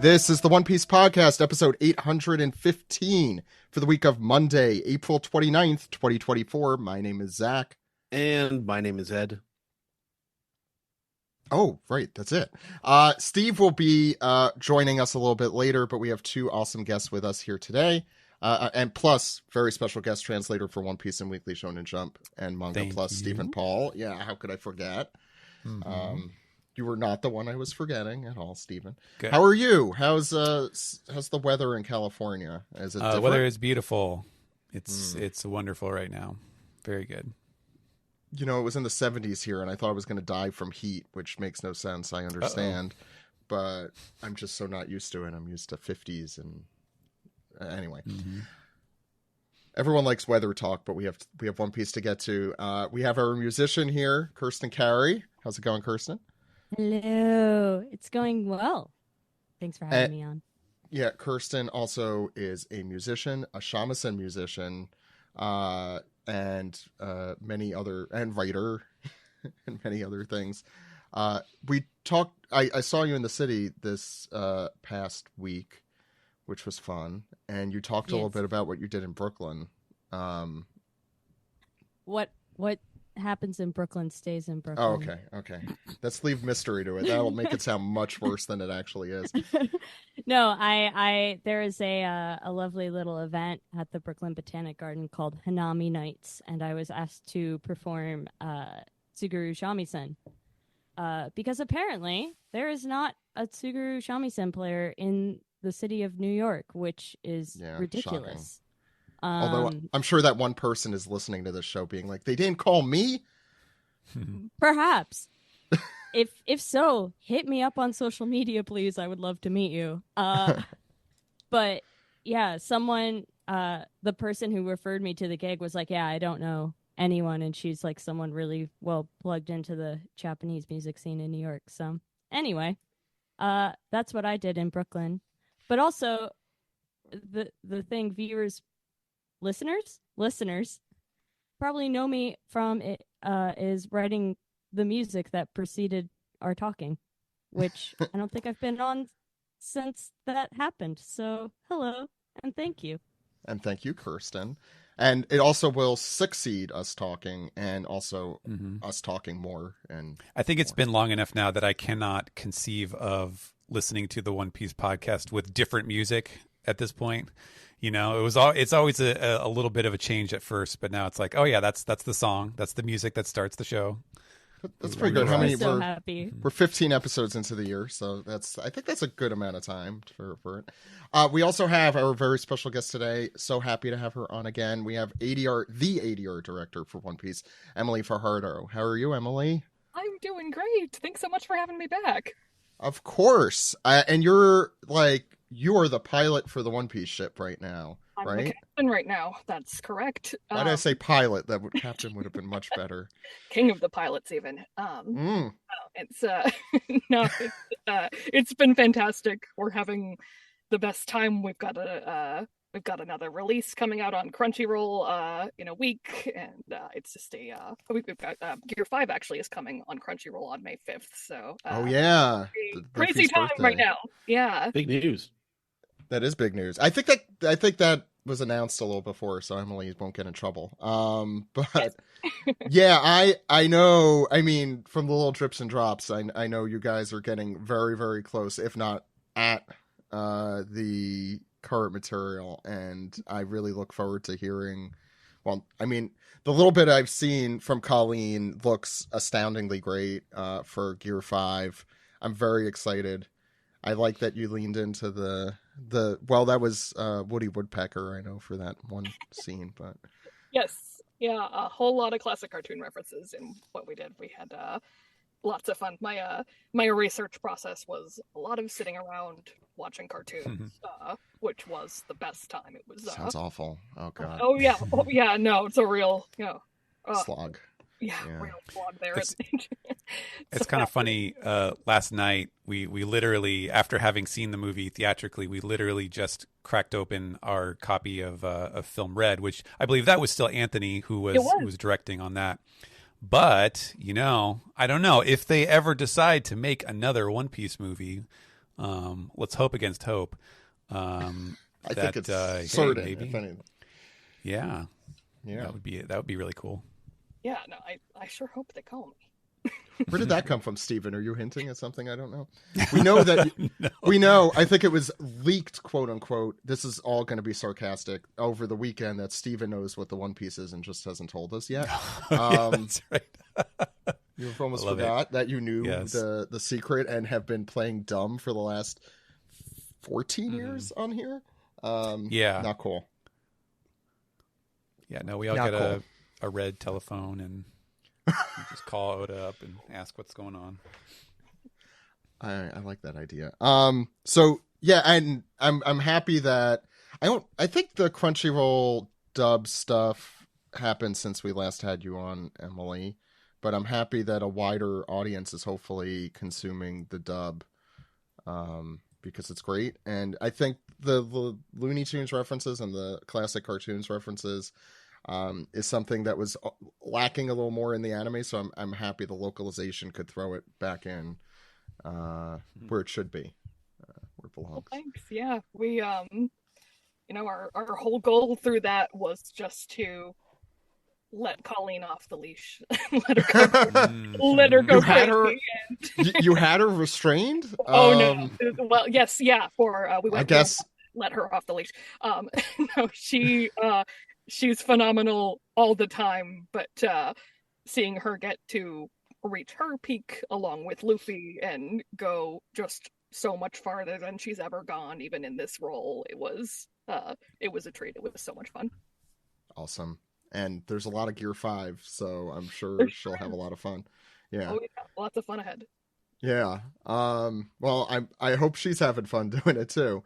This is the One Piece Podcast, episode 815 for the week of Monday, April 29th, 2024. My name is Zach. And my name is Ed. Oh, right. That's it. Steve will be joining us a little bit later, but we have two awesome guests with us here today. And plus, very special guest translator for One Piece and Weekly Shonen Jump and Manga Plus, Stephen Paul. Yeah, how could I forget? Mm-hmm. You were not the one I was forgetting at all, Stephen. Good. How are you? How's the weather in California? Is it the weather is beautiful. It's wonderful right now. Very good. You know, it was in the 70s here, and I thought I was going to die from heat, which makes no sense. I understand, but I'm just so not used to it. I'm used to 50s, and anyway. Mm-hmm. Everyone likes weather talk, but we have One Piece to get to. We have our musician here, Kirsten Carey. How's it going, Kirsten? Hello. It's going well. Thanks for having me on. Yeah, Kirsten also is a musician, a shamisen musician, and many other, and writer, and many other things. We talked. I saw you in the city this past week, which was fun, and you talked a little bit about what you did in Brooklyn. What happens in Brooklyn stays in Brooklyn. Oh, okay. Let's leave mystery to it. That'll make it sound much worse than it actually is. No, there is a lovely little event at the Brooklyn Botanic Garden called Hanami Nights, and I was asked to perform Tsuguru Shamisen because apparently there is not a Tsuguru Shamisen player in the city of New York, which is ridiculous. Shocking. Although I'm sure that one person is listening to this show being like, they didn't call me? Perhaps. If so, hit me up on social media, please. I would love to meet you. But yeah, someone, the person who referred me to the gig was like, yeah, I don't know anyone. And she's like someone really well plugged into the Japanese music scene in New York. So anyway, that's what I did in Brooklyn. But also the thing listeners probably know me from it is writing the music that preceded our talking, which I don't think I've been on since that happened. So hello and thank you. And thank you, Kirsten. And it also will succeed us talking and also us talking more. And I think it's been long enough now that I cannot conceive of listening to the One Piece podcast with different music at this point. You know, it's always a little bit of a change at first, but now it's like, oh yeah, that's the song, that's the music that starts the show. That's pretty good. How many? So happy. We're 15 episodes into the year, so I think that's a good amount of time for it. We also have our very special guest today. So happy to have her on again. We have the ADR Director for One Piece, Emily Fajardo. How are you, Emily? I'm doing great. Thanks so much for having me back. Of course. And you're like, you are the pilot for the One Piece ship right now, I'm right? the captain right now. That's correct. Why did I say pilot? Captain would have been much better. King of the pilots, even. It's it's been fantastic. We're having the best time. We've got another release coming out on Crunchyroll in a week, and it's just we've got Gear 5 actually is coming on Crunchyroll on May 5th. So crazy time birthday. Right now. Yeah, big news. That is big news. I think that was announced a little before, so Emily won't get in trouble. But yeah, I know. I mean, from the little drips and drops, I know you guys are getting very, very close, if not at the current material, and I really look forward to hearing. Well, I mean, the little bit I've seen from Colleen looks astoundingly great for Gear 5. I'm very excited. I like that you leaned into the that was Woody Woodpecker, I know, for that one scene, but yes, yeah, a whole lot of classic cartoon references in what we did. We had lots of fun. My research process was a lot of sitting around watching cartoons, which was the best time. It was sounds awful. Oh god. Oh yeah. No, it's a real slog. Yeah, real slog there. It's kind of funny. Last night we literally, after having seen the movie theatrically, we literally just cracked open our copy of Film Red, which I believe that was still Anthony who was directing on that. But I don't know if they ever decide to make another One Piece movie. Let's hope against hope. I think it's certain. Hey, maybe. If anything. Yeah. Yeah. That would be really cool. Yeah, no, I sure hope they call me. Where did that come from, Steven? Are you hinting at something I don't know? We know that No. we know. I think it was leaked, quote unquote. This is all going to be sarcastic over the weekend that Steven knows what the One Piece is and just hasn't told us yet. Yeah, that's right. You almost I love forgot that you knew Yes. the secret and have been playing dumb for the last 14 years on here. Yeah. Not cool. Yeah, no, we all Not get cool. a red telephone and we just call Oda up and ask what's going on. I like that idea. So yeah, and I'm happy that I think the Crunchyroll dub stuff happened since we last had you on, Emily, but I'm happy that a wider audience is hopefully consuming the dub, because it's great. And I think the Looney Tunes references and the classic cartoons references is something that was lacking a little more in the anime. So I'm happy the localization could throw it back in where it should be, where it belongs. Well, thanks. Yeah, we our whole goal through that was just to let Colleen off the leash, let her go, let her go You had her- crazy. You had her restrained? Oh no! Well, yes, yeah. We went. I guess let her off the leash. No, she's phenomenal all the time, but seeing her get to reach her peak along with Luffy and go just so much farther than she's ever gone, even in this role, it was a treat. It was so much fun. awesome. And there's a lot of Gear 5, so I'm sure she'll have a lot of fun. Yeah. Oh yeah, lots of fun ahead. Yeah. Well, I hope she's having fun doing it too.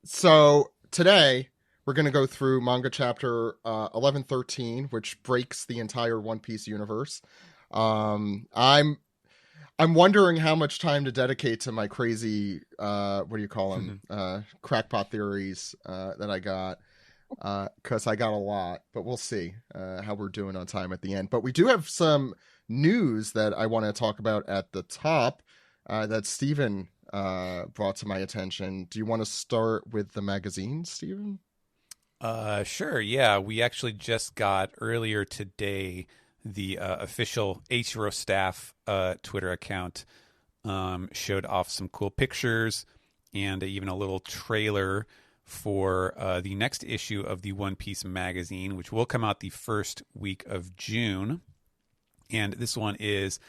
So today we're going to go through manga chapter 1113, which breaks the entire One Piece universe. I'm wondering how much time to dedicate to my crazy what do you call them? Crackpot theories that I got. Because I got a lot, but we'll see how we're doing on time at the end. But we do have some news that I want to talk about at the top that Steven brought to my attention. Do you want to start with the magazine, Steven? Sure. Yeah, we actually just got earlier today the official Eiichiro staff Twitter account showed off some cool pictures and even a little trailer for the next issue of the One Piece magazine, which will come out the first week of June. And this one is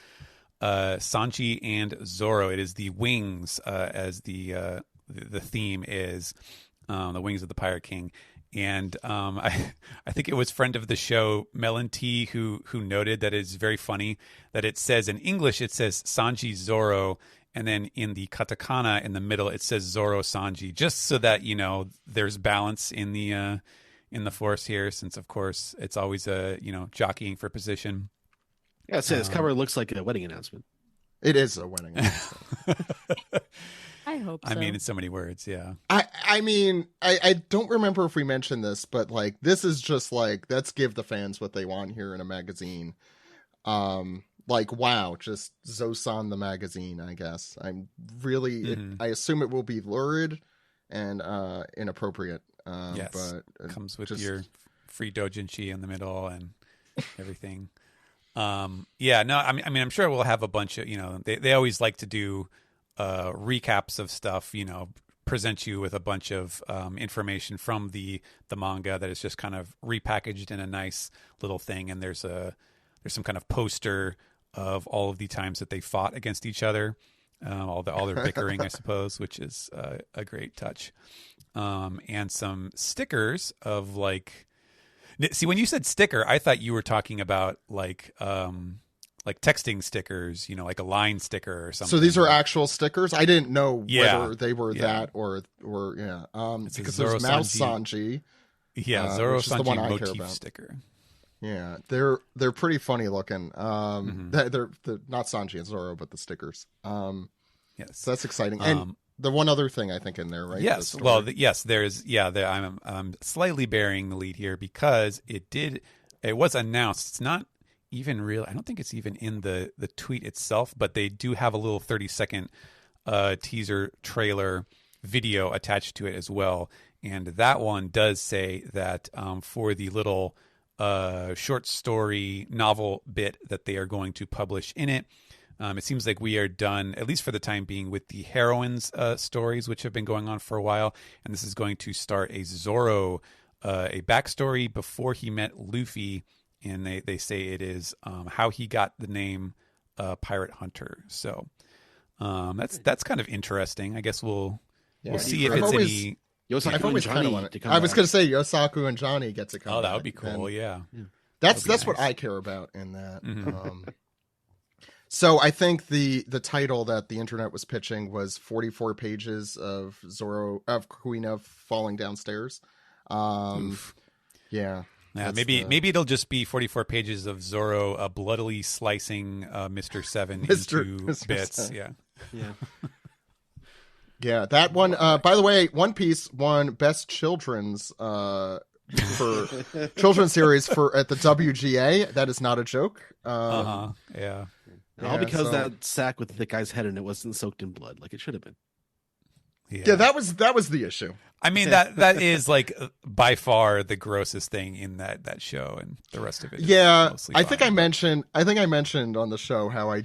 Sanji and Zoro. It is the wings, as the theme is, the wings of the Pirate King. And I think it was friend of the show, Melon T, who noted that it's very funny that it says in English, it says Sanji Zoro, and then in the katakana in the middle, it says Zoro Sanji, just so that, there's balance in the force here, since, of course, it's always, jockeying for position. Yeah, so this cover looks like a wedding announcement. It is a wedding announcement. I hope so. I mean, in so many words, yeah. I mean, I don't remember if we mentioned this, but like this is just like, let's give the fans what they want here in a magazine. Like, wow, just Zosan the magazine, I guess. I'm really, I assume it will be lurid and inappropriate. Yes, but it comes with your free doujinshi in the middle and everything. Yeah, no, I mean, I'm sure we'll have a bunch of, they always like to do recaps of stuff, present you with a bunch of information from the manga that is just kind of repackaged in a nice little thing, and there's some kind of poster of all of the times that they fought against each other, all their bickering, I suppose, which is a great touch, and some stickers of like. See, when you said sticker, I thought you were talking about like texting stickers, like a line sticker or something. So these are actual stickers. I didn't know whether they were that or because there's Mouse Sanji. Yeah, Zoro which is the Sanji one I care motif about. sticker. Yeah, they're pretty funny looking. They're not Sanji and Zoro, but the stickers. Yes, so that's exciting. And the one other thing I think in there, right? Yes, well, there's I'm slightly bearing the lead here because it was announced. It's not even real. I don't think it's even in the tweet itself, but they do have a little 30-second teaser trailer video attached to it as well. And that one does say that for the little short story novel bit that they are going to publish in it, it seems like we are done, at least for the time being, with the heroines' stories, which have been going on for a while. And this is going to start a Zoro, a backstory before he met Luffy. And they say it is how he got the name Pirate Hunter. So that's kind of interesting. I guess we'll see if it's any. Yosaku and Johnny to come I was back. going to say Yosaku and Johnny get to come. Oh, that back, would be cool. Yeah. That's nice. what I care about in that. Mm-hmm. So I think the title that the internet was pitching was 44 pages of Kuina falling downstairs. Yeah. Yeah, maybe it'll just be 44 pages of Zoro bloodily slicing Mr. Seven into bits. Seven. Yeah. Yeah, that one. By the way, One Piece won Best Children's for children's series at the WGA. That is not a joke. Yeah. All because that sack with the guy's head in it wasn't soaked in blood like it should have been. Yeah, that was the issue. I mean that is like by far the grossest thing in that show, and the rest of it. I think I mentioned on the show how I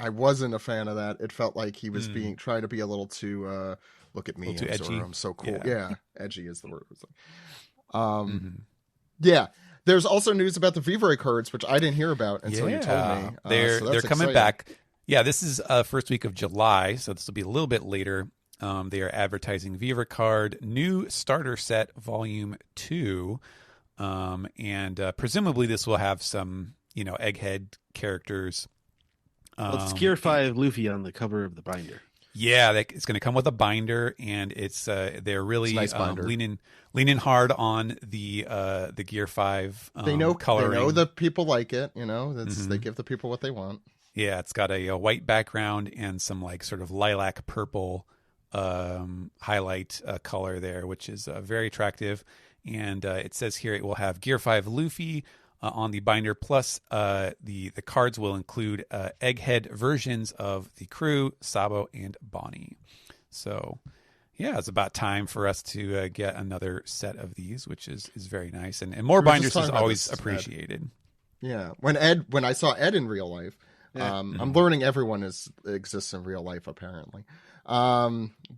wasn't a fan of that. It felt like he was trying to be a little too look at me, too edgy. I'm so cool. Yeah. Edgy is the word. Yeah. There's also news about the V-Ray cards, which I didn't hear about until you told me. They're coming exciting. back. Yeah, this is first week of July, so this will be a little bit later. They are advertising V-Ray card new starter set volume 2, and presumably this will have some egghead characters. It's Gear 5 Luffy on the cover of the binder. Yeah, it's going to come with a binder, and it's they're really nice leaning hard on the Gear 5 coloring. They know the people like it. They give the people what they want. Yeah, it's got a white background and some like sort of lilac purple highlight color there, which is very attractive. And it says here it will have Gear 5 Luffy on the binder, plus the cards will include egghead versions of the crew, Sabo, and Bonnie. So yeah, it's about time for us to get another set of these, which is very nice, and more binders is always appreciated. Yeah, when I saw Ed in real life, I'm learning everyone exists in real life apparently.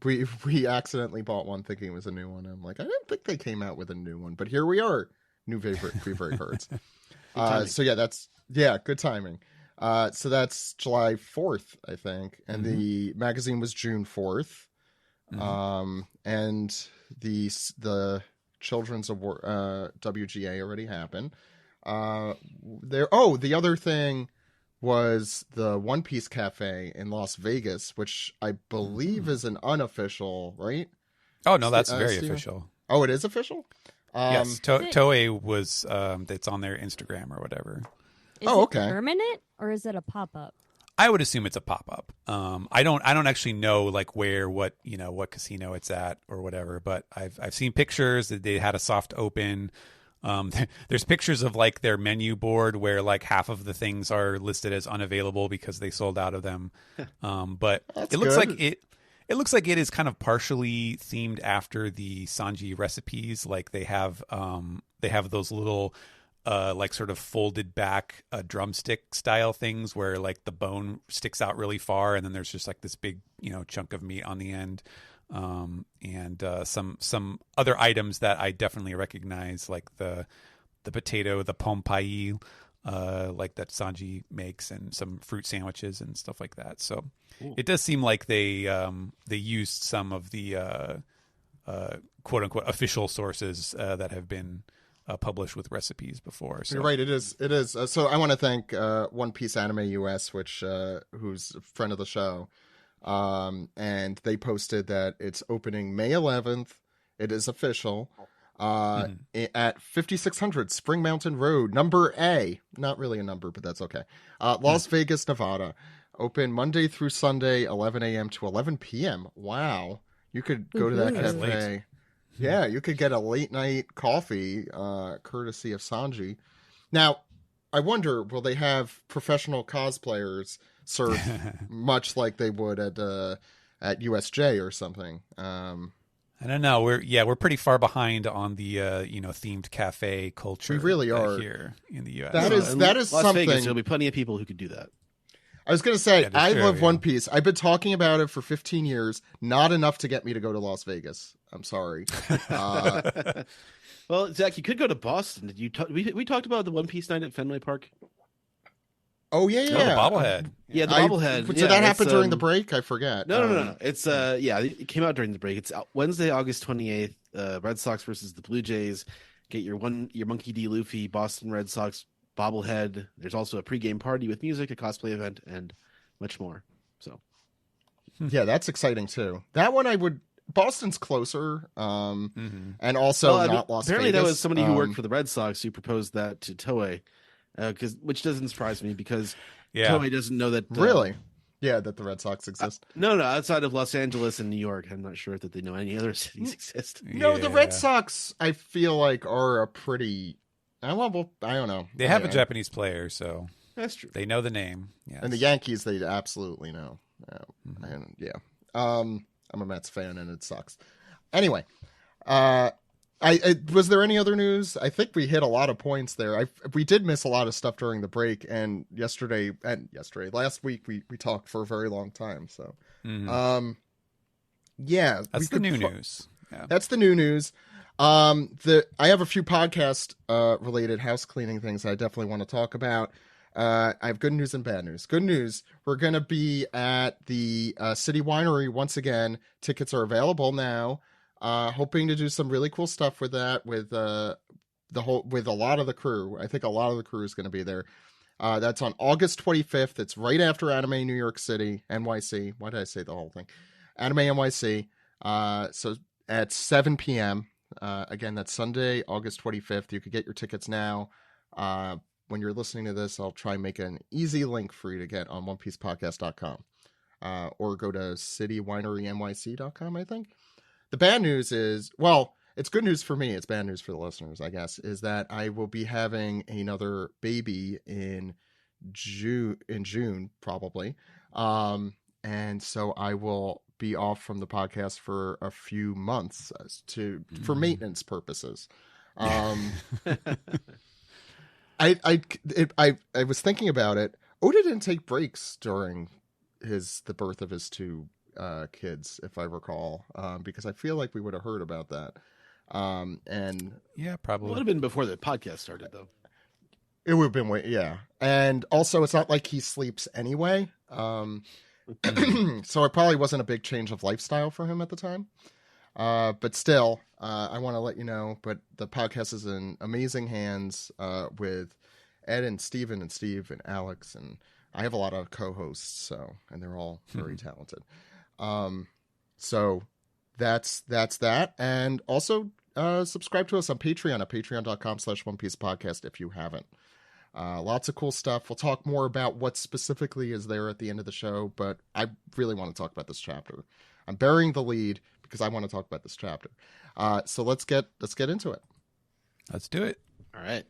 We accidentally bought one thinking it was a new one. I'm like, I didn't think they came out with a new one, but here we are. New favorite cards. So yeah, good timing. So that's July 4th, I think, and the magazine was June 4th. And the Children's Award WGA already happened. The other thing was the One Piece Cafe in Las Vegas, which I believe is an unofficial, right? Oh no, that's very official. Oh, it is official? Yes, Toei was. It's on their Instagram or whatever. Is it permanent or is it a pop up? I would assume it's a pop up. I don't actually know like what casino it's at or whatever. But I've seen pictures that they had a soft open. There's pictures of like their menu board where like half of the things are listed as unavailable because they sold out of them. But it looks like it. It looks like it is kind of partially themed after the Sanji recipes. Like they have those little like sort of folded back drumstick style things where like the bone sticks out really far, and then there's just like this big chunk of meat on the end, and some other items that I definitely recognize, like the potato, the pompai, like that Sanji makes, and some fruit sandwiches and stuff like that. So it does seem like they used some of the quote unquote official sources that have been published with recipes before. So. You're right. It is. So I want to thank One Piece Anime US, who's a friend of the show. And they posted that it's opening May 11th. It is official. At 5600 Spring Mountain Road, number A. Not really a number, but that's okay. Las Vegas, Nevada. Open Monday through Sunday, 11 a.m. to 11 p.m. Wow. You could go to that cafe. Yeah, you could get a late night coffee, courtesy of Sanji. Now, I wonder, will they have professional cosplayers serve much like they would at USJ or something? I don't know. We're pretty far behind on the themed cafe culture. We really are here in the US. That is Las something. Vegas, there'll be plenty of people who could do that. I was going to say, I love yeah. One Piece. I've been talking about it for 15 years. Not enough to get me to go to Las Vegas. I'm sorry. Well, Zach, you could go to Boston. Did you we talked about the One Piece night at Fenway Park? Oh, yeah. Oh, the bobblehead. Yeah, the bobblehead. Did that happen during the break? I forget. No. It's it came out during the break. It's Wednesday, August 28th. Red Sox versus the Blue Jays. Get your Monkey D. Luffy Boston Red Sox bobblehead. There's also a pregame party with music, a cosplay event, and much more. So, yeah, that's exciting too. That one Boston's closer, and also not Las Vegas. Apparently, that was somebody who worked for the Red Sox who proposed that to Toei, which doesn't surprise me because Toei doesn't know that. Really? Yeah, that the Red Sox exist. No, outside of Los Angeles and New York, I'm not sure that they know any other cities exist. No, the Red Sox, I feel like, are a pretty. I don't know. They have a Japanese player, so that's true. They know the name. Yes. And the Yankees, they absolutely know. And I'm a Mets fan, and it sucks. Anyway, was there any other news? I think we hit a lot of points there. We did miss a lot of stuff during the break, and last week we talked for a very long time. So, that's the new news. Yeah. That's the new news. I have a few podcast related house cleaning things I definitely want to talk about. I have good news and bad news. Good news, we're going to be at the City Winery once again. Tickets are available now. Hoping to do some really cool stuff with that with a lot of the crew. I think a lot of the crew is going to be there. That's on August 25th. It's right after Anime New York City, NYC. Why did I say the whole thing? Anime NYC. So at 7 p.m. Again, that's Sunday, August 25th. You could get your tickets now. When you're listening to this, I'll try and make an easy link for you to get on OnePiecePodcast.com. Or go to citywinerynyc.com, I think. The bad news is, well, it's good news for me. It's bad news for the listeners, I guess, is that I will be having another baby in June, probably. And so I will be off from the podcast for a few months for maintenance purposes. I was thinking about it. Oda didn't take breaks during the birth of his two kids, if I recall, because I feel like we would have heard about that. And yeah, probably it would have been before the podcast started, though. It would have been and also it's not like he sleeps anyway. So it probably wasn't a big change of lifestyle for him at the time. But still, I want to let you know, but the podcast is in amazing hands with Ed and Steven and Steve and Alex, and I have a lot of co-hosts, and they're all very talented. So that's that. And also subscribe to us on Patreon at patreon.com/OnePiecePodcast if you haven't. Lots of cool stuff. We'll talk more about what specifically is there at the end of the show, but I really want to talk about this chapter. I'm burying the lead because I want to talk about this chapter. So let's get into it. Let's do it. All right.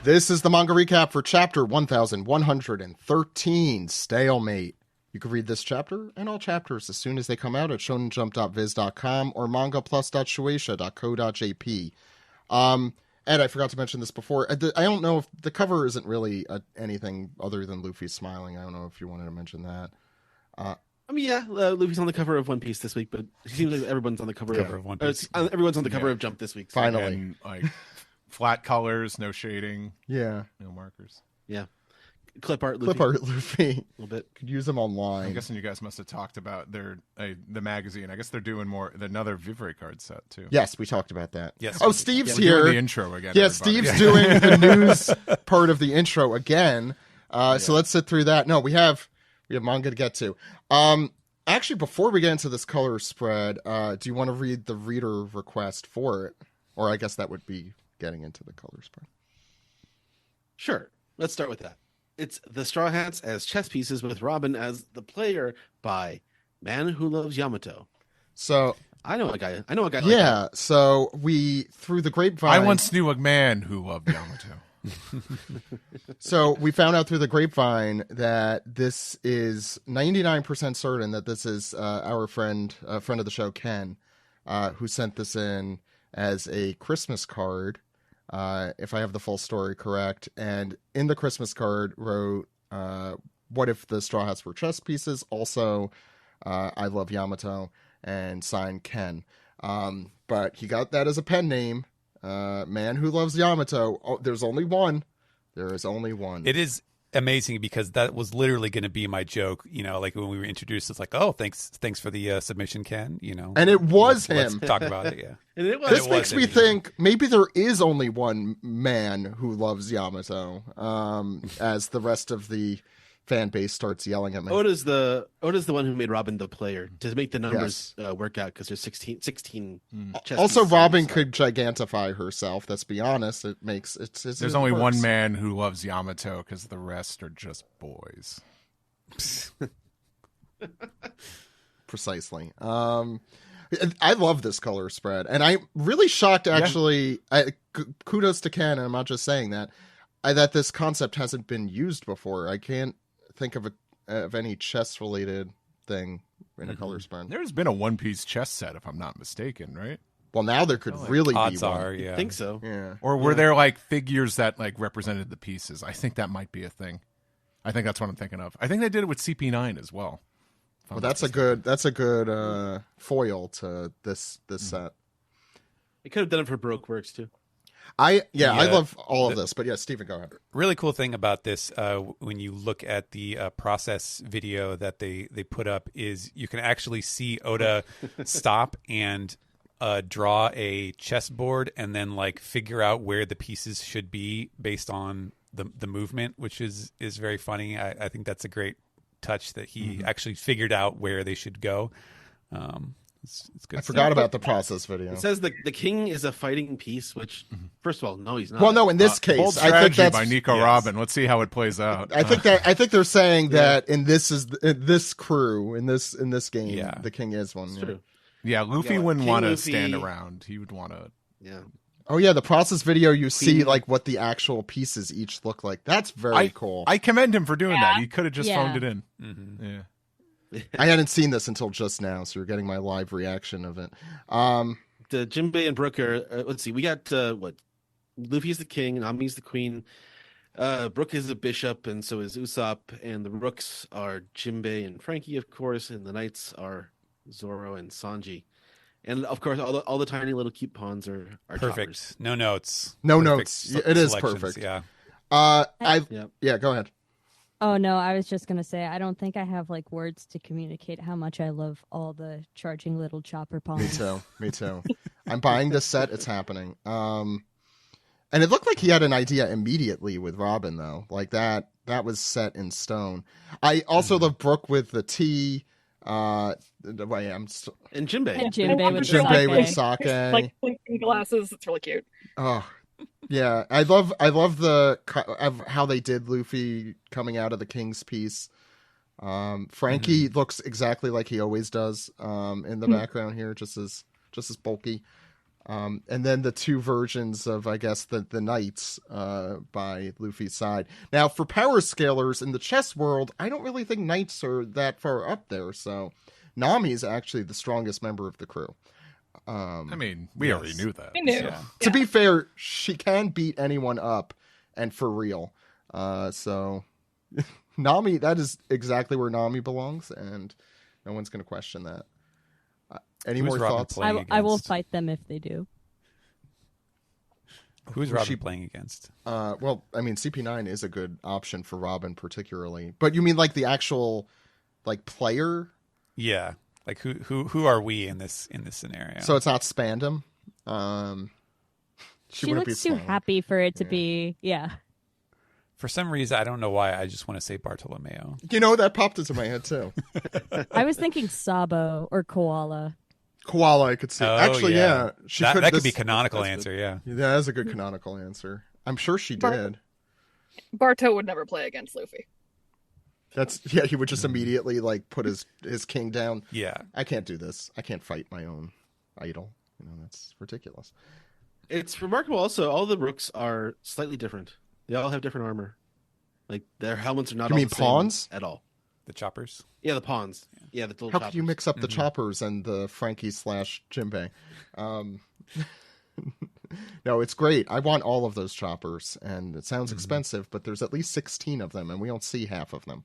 This is the manga recap for chapter 1113, Stalemate. You can read this chapter and all chapters as soon as they come out at shonenjump.viz.com or mangaplus.shueisha.co.jp. Ed, I forgot to mention this before. I don't know if the cover isn't really anything other than Luffy smiling. I don't know if you wanted to mention that. Luffy's on the cover of One Piece this week, but it seems like everyone's on the cover of One Piece. Everyone's on the cover of Jump this week. So. Finally. And, flat colors, no shading. Yeah. No markers. Yeah. Clip art Luffy. A little bit. Could use them online. I'm guessing you guys must have talked about the magazine. I guess they're doing another Vivre card set too. Yes, we talked about that. Yes. Oh, Steve's We're here. doing the intro again. Yeah, everybody. Steve's doing the news part of the intro again. So let's sit through that. No, we have manga to get to. Actually, before we get into this color spread, do you want to read the reader request for it? Or I guess that would be getting into the color spread. Sure. Let's start with that. It's The Straw Hats as chess pieces with Robin as the player by Man Who Loves Yamato. So I know a guy. Like yeah, that. so we through the grapevine. I once knew a man who loved Yamato. So we found out through the grapevine that this is 99% certain that this is our friend of the show, Ken, who sent this in as a Christmas card, if I have the full story correct. And in the Christmas card wrote, what if the Straw Hats were chess pieces? Also, I love Yamato, and signed Ken. But he got that as a pen name. Man Who Loves Yamato. Oh, there's only one. There is only one. It is amazing because that was literally going to be my joke. You know, like when we were introduced, it's like, oh, thanks for the submission, Ken. You know, and it was let's him. Talk about it. Yeah, And it was. This it makes was me him, think maybe there is only one man who loves Yamato. As the rest of the fan base starts yelling at me. Oda's the one who made Robin the player to make the numbers work out because there's 16 chess Also, pieces. Robin could gigantify herself. Let's be honest. It makes it's There's only one man who loves Yamato because the rest are just boys. Precisely. I love this color spread, and I'm really shocked. Actually, kudos to Ken. And I'm not just saying that. That this concept hasn't been used before. I can't think of any chess related thing in a color spread. There's been a One Piece chess set, if I'm not mistaken, right? Well, now there could really be odds one. are, yeah. I think so. Yeah. Or were there like figures that like represented the pieces? I think that might be a thing. I think that's what I'm thinking of. I think they did it with CP9 as well. Well, that's a good foil to this set. They could have done it for Baroque Works too. I love all of this, but yeah, Steven, go ahead. Really cool thing about this, when you look at the process video that they put up, is you can actually see Oda stop and draw a chessboard and then like figure out where the pieces should be based on the movement, which is very funny. I think that's a great touch that he actually figured out where they should go. It's good. I forgot about the process video. It says the king is a fighting piece, which first of all, no, he's not. Well, no, in this Bold case, I think Strategy that's by Nico Robin. Let's see how it plays out. I think they're saying that in this crew in this game, the king is one. It's Yeah. true. Yeah, Luffy Yeah, wouldn't King want to Luffy- stand around. He would want to. Yeah. Oh yeah, the process video you see Queen- like what the actual pieces each look like. That's very cool. I commend him for doing Yeah. that. He could have just Yeah. phoned it in. Mm-hmm. Yeah. I hadn't seen this until just now, so you're getting my live reaction of it. The Jinbei and Brook are. Let's see. We got what? Luffy's the king, Nami's the queen. Brook is a bishop, and so is Usopp. And the rooks are Jinbei and Frankie, of course, and the knights are Zoro and Sanji. And of course, all the tiny little cute pawns are Perfect. choppers. No notes. No Perfect notes. It is selections, perfect. Yeah. Yep. Go ahead. Oh no, I was just gonna say I don't think I have like words to communicate how much I love all the charging little chopper pawns. Me too. I'm buying this set. It's happening. And it looked like he had an idea immediately with Robin, though. Like that was set in stone. I also love Brooke with the tea. And Jinbei. And Jinbei with Jinbei with sake. sake. Like clinking glasses. It's really cute. Oh, yeah. I love of how they did Luffy coming out of the King's piece. Frankie looks exactly like he always does in the background here, just as bulky. And then the two versions of, I guess, the knights by Luffy's side. Now, for power scalers in the chess world, I don't really think knights are that far up there. So Nami is actually the strongest member of the crew. I mean, we already knew that. I knew. Yeah. To be fair, she can beat anyone up, and for real. So Nami, that is exactly where Nami belongs, and no one's going to question that. Any Who's more Robin thoughts? playing I will against? fight them if they do. Who's Who's Robin she- playing against? Well, I mean, CP9 is a good option for Robin, particularly. But you mean like the actual, like, player? Yeah. Like who are we in this scenario? So it's not Spandam. She wouldn't looks be too Spandam. happy for it to be. Yeah. For some reason, I don't know why, I just want to say Bartolomeo. You know, that popped into my head too. I was thinking Sabo or Koala. Koala, I could see. Oh, Actually, yeah. That could be this- canonical that's answer, yeah. That is a good canonical answer. I'm sure she did. Barto would never play against Luffy. He would just immediately like put his king down. Yeah. I can't do this. I can't fight my own idol. That's ridiculous. It's remarkable also, all the rooks are slightly different. They all have different armor. Like, their helmets are not You all mean the pawns? same at all. The choppers. Yeah, the pawns. Yeah, the little How choppers. could you mix up the choppers and the Frankie / Jinbei? No, it's great. I want all of those choppers, and it sounds expensive, but there's at least 16 of them, and we don't see half of them.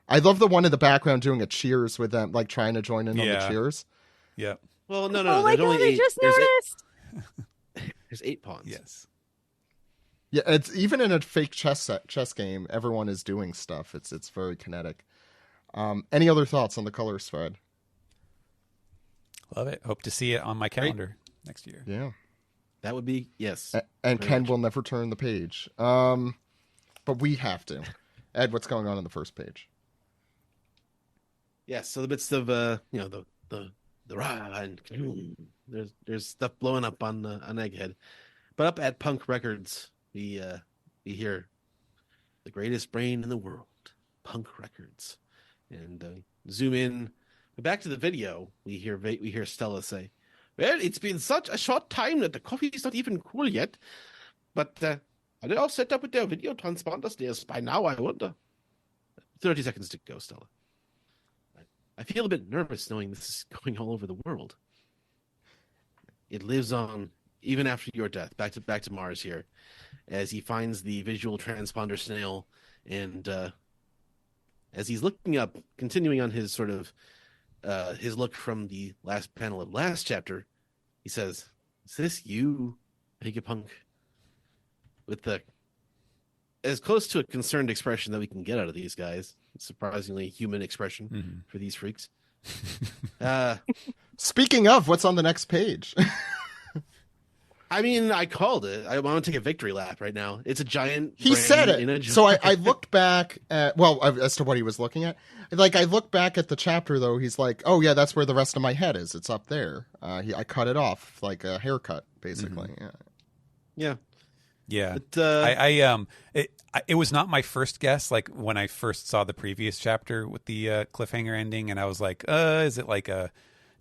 I love the one in the background doing a cheers with them, like trying to join in on the cheers. Yeah. Well, no. Oh my there's god, only I 8. just There's noticed! There's 8 pawns. Yes. Yeah, it's even in a fake chess game, everyone is doing stuff. It's very kinetic. Any other thoughts on the color spread? Love it. Hope to see it on my calendar next year. Yeah. That would be, yes. And Very Ken much. will never turn the page. But we have to. Ed, what's going on the first page? Yes, so the bits of the rah and there's stuff blowing up on Egghead. But up at Punk Records, we hear the greatest brain in the world, Punk Records. And zoom in back to the video, we hear Stella say, "Well, it's been such a short time that the coffee's not even cool yet. But are they all set up with their video transponders? Yes, by now, I wonder." 30 seconds to go, Stella. I feel a bit nervous knowing this is going all over the world. It lives on even after your death. Back to Mars here, as he finds the visual transponder snail, and as he's looking up, continuing on his sort of his look from the last panel of last chapter, he says, "Is this you, Vegapunk?" With the as close to a concerned expression that we can get out of these guys. Surprisingly human expression for these freaks. Speaking of, what's on the next page? I mean, I called it. I want to take a victory lap right now. It's a giant. He said it. So I looked back at, as to what he was looking at. Like, I looked back at the chapter, though. He's like, oh, yeah, that's where the rest of my head is. It's up there. I cut it off, like a haircut, basically. Yeah. Yeah. But, it was not my first guess. Like, when I first saw the previous chapter with the cliffhanger ending, and I was like, is it like a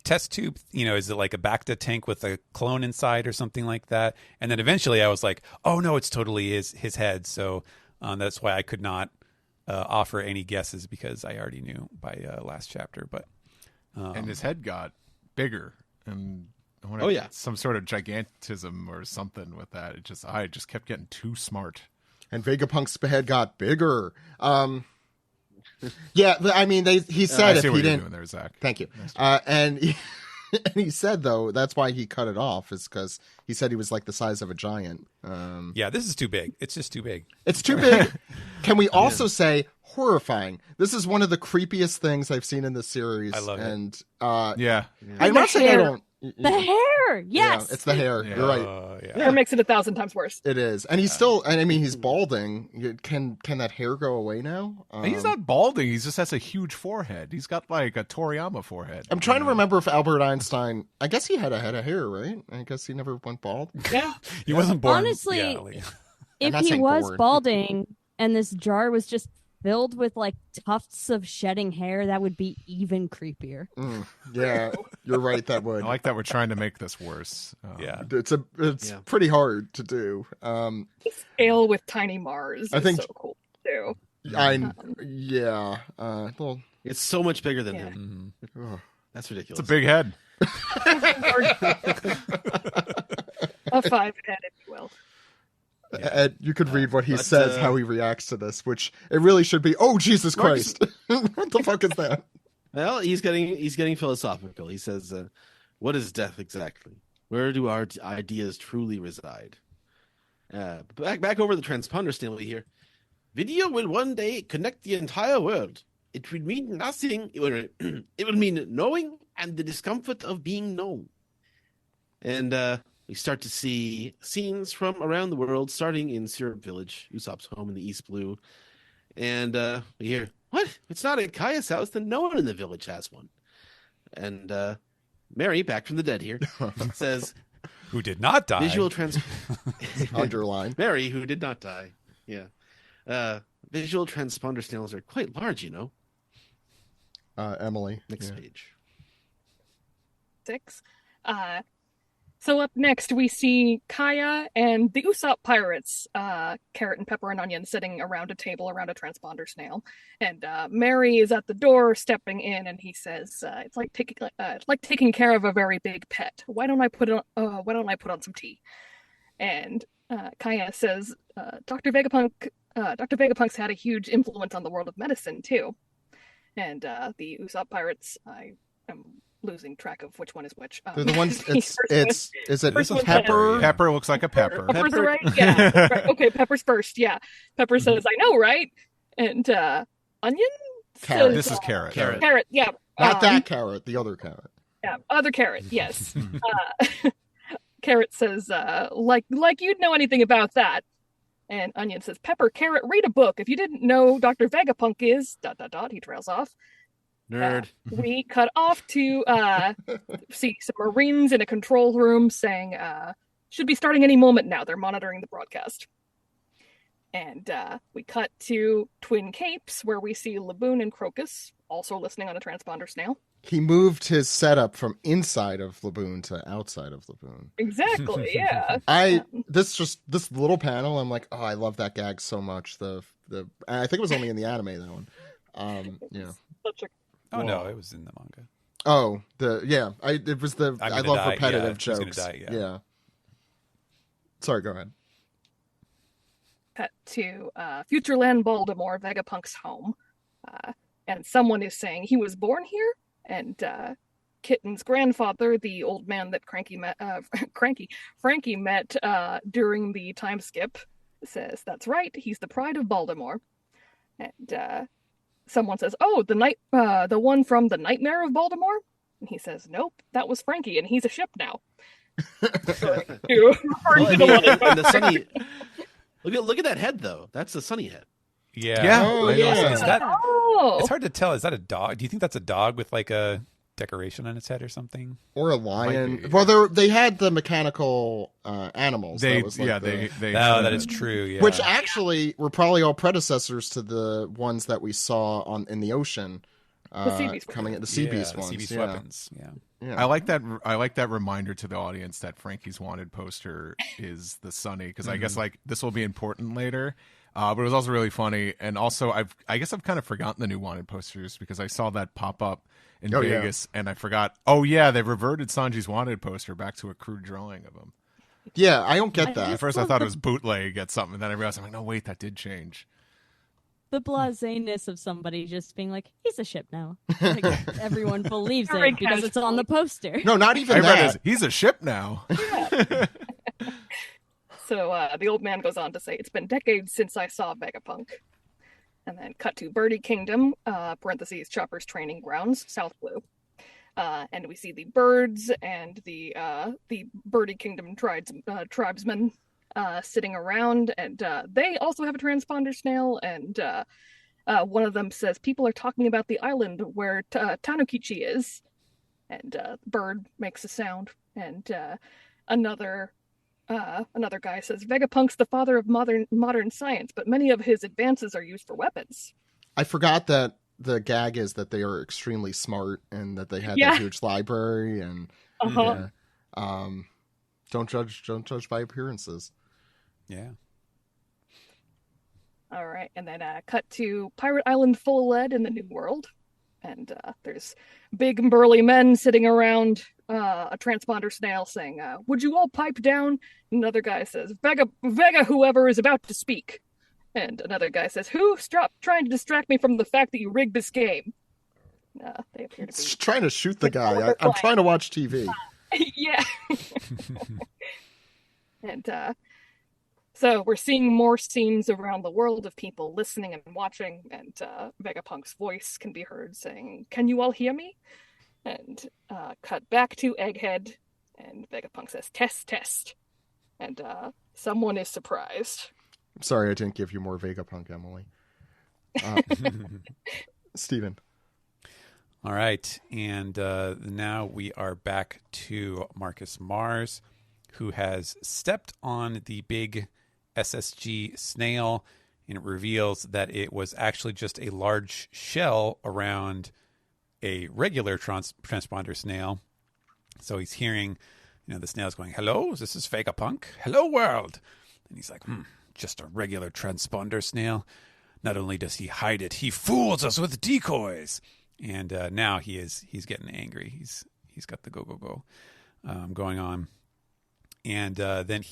test tube? Is it like a Bacta tank with a clone inside or something like that? And then eventually I was like, oh no, it's totally his head. So that's why I could not offer any guesses, because I already knew by last chapter. But and his head got bigger, and some sort of gigantism or something with that. I just kept getting too smart. And Vegapunk's head got bigger. Yeah, I mean, he said if he didn't. Doing there, Zach. Thank you. And he said, though, that's why he cut it off, is because he said he was like the size of a giant. Yeah, this is too big. It's just too big. It's too big. Can we also say horrifying? This is one of the creepiest things I've seen in this series. I love it. And The I'm not saying I hair. don't. The hair, yes. Yeah, it's the hair. Yeah. You're right. Hair makes it 1,000 times worse. It is. And he's still, and I mean, he's balding. Can that hair go away now? He's not balding. He just has a huge forehead. He's got like a Toriyama forehead. I'm trying to remember if Albert Einstein, I guess he had a head of hair, right? I guess he never went bald. Yeah. He wasn't born. Honestly, yeah, like- If not he saying was born. balding and this jar was just filled with like tufts of shedding hair, that would be even creepier. Yeah, you're right. That would. I like that we're trying to make this worse. yeah. It's pretty hard to do. Ale with tiny Mars. I think- is so cool too. Well, it's so much bigger than Yeah. him. ugh. That's ridiculous. It's a big head. A 5-head, if you will. Ed, you could read what he but, says, how he reacts to this, which it really should be. Oh, Jesus Marcus- Christ! What the fuck is that? Well, he's getting philosophical. He says, "What is death exactly? Where do our ideas truly reside?" Back over the transponder still here. Video will one day connect the entire world. It will mean nothing. It will mean knowing and the discomfort of being known. And we start to see scenes from around the world, starting in Syrup Village, Usopp's home in the East Blue. And we hear, what? It's not at Kaya's house, then no one in the village has one. And Mary, back from the dead here, says, Who did not die. visual Underline. Mary, who did not die. Yeah. Visual transponder snails are quite large, you know. Emily. Next page. 6. So up next, we see Kaya and the Usopp pirates, Carrot and Pepper and Onion, sitting around a table around a transponder snail. And Mary is at the door, stepping in, and he says, "It's like taking care of a very big pet. Why don't I put on some tea?" And Kaya says, "Dr. Vegapunk's had a huge influence on the world of medicine too." And the Usopp pirates, I am losing track of which one is which. They're the ones. Is it Pepper? Pepper looks like a pepper. Pepper's right. Yeah. Right. Okay, Pepper's first. Yeah. Pepper says, "I know, right?" And Onion. Carrot. This is Carrot. Carrot. Yeah. Not that carrot. The other carrot. Yeah. Other carrot. Yes. Carrot says, "Like you'd know anything about that." And Onion says, "Pepper, Carrot, read a book. If you didn't know Dr. Vegapunk is ... He trails off. Nerd. We cut off to see some Marines in a control room saying, "Should be starting any moment now." They're monitoring the broadcast. And we cut to Twin Capes, where we see Laboon and Crocus also listening on a transponder snail. He moved his setup from inside of Laboon to outside of Laboon. Exactly, yeah. This little panel, I'm like, oh, I love that gag so much. I think it was only in the anime, that one. No, it was in the manga. Oh, I love repetitive jokes. Yeah. Sorry, go ahead. Cut to Futureland Baltimore, Vegapunk's home. And someone is saying he was born here, and Kitten's grandfather, the old man that Frankie met during the time skip, says, "That's right, he's the pride of Baltimore." And someone says, "Oh, the one from the Nightmare of Baltimore?" And he says, "Nope, that was Frankie, and he's a ship now." Look at that head, though. That's the Sunny head. Yeah. Oh, yeah. It's hard to tell. Is that a dog? Do you think that's a dog with like a decoration on its head or something? Or a lion? Well, they had the mechanical animals. That is true. Yeah. Which actually were probably all predecessors to the ones that we saw in the ocean. Coming at the sea beast ones. Sea beast weapons. Yeah. I like that reminder to the audience that Frankie's Wanted poster is the Sunny, because I guess like this will be important later. But it was also really funny, and also I guess I've kind of forgotten the new Wanted posters because I saw that pop up in Vegas, and I forgot. Oh yeah, they reverted Sanji's Wanted poster back to a crude drawing of him. Yeah, I don't get that. At first I thought it was bootleg at something, and then I realized I'm like, no wait, that did change. The blaseness of somebody just being like, he's a ship now. Like, everyone believes it because it's on the poster. No, not even that. He's a ship now. Yeah. So the old man goes on to say, "It's been decades since I saw Vegapunk." And then cut to Birdie Kingdom, parentheses, Chopper's training grounds, South Blue. And we see the birds and the Birdie Kingdom tribesmen sitting around, and they also have a transponder snail, and one of them says, "People are talking about the island where Tanukichi is." And bird makes a sound, and another guy says, "Vegapunk's the father of modern science, but many of his advances are used for weapons." I forgot that the gag is that they are extremely smart and that they had that huge library, and don't judge by appearances. Yeah. All right, and then cut to Pirate Island full of lead in the New World, and there's big burly men sitting around a transponder snail saying, "Would you all pipe down?" Another guy says, Vega, whoever is about to speak." And another guy says, "Who? Stop trying to distract me from the fact that you rigged this game." They appear to be trying to shoot the guy. I'm trying to watch TV. Yeah. And so we're seeing more scenes around the world of people listening and watching, and Vegapunk's voice can be heard saying, "Can you all hear me?" And cut back to Egghead, and Vegapunk says, "Test, test." And someone is surprised. I'm sorry I didn't give you more Vegapunk, Emily. Steven. All right, and now we are back to Marcus Mars, who has stepped on the big SSG snail and it reveals that it was actually just a large shell around a regular transponder snail. So he's hearing, the snail's going, "Hello, this is Vegapunk. Hello, world." And he's like, just a regular transponder snail. Not only does he hide it, he fools us with decoys. And now he's getting angry. He's got the go going on. And then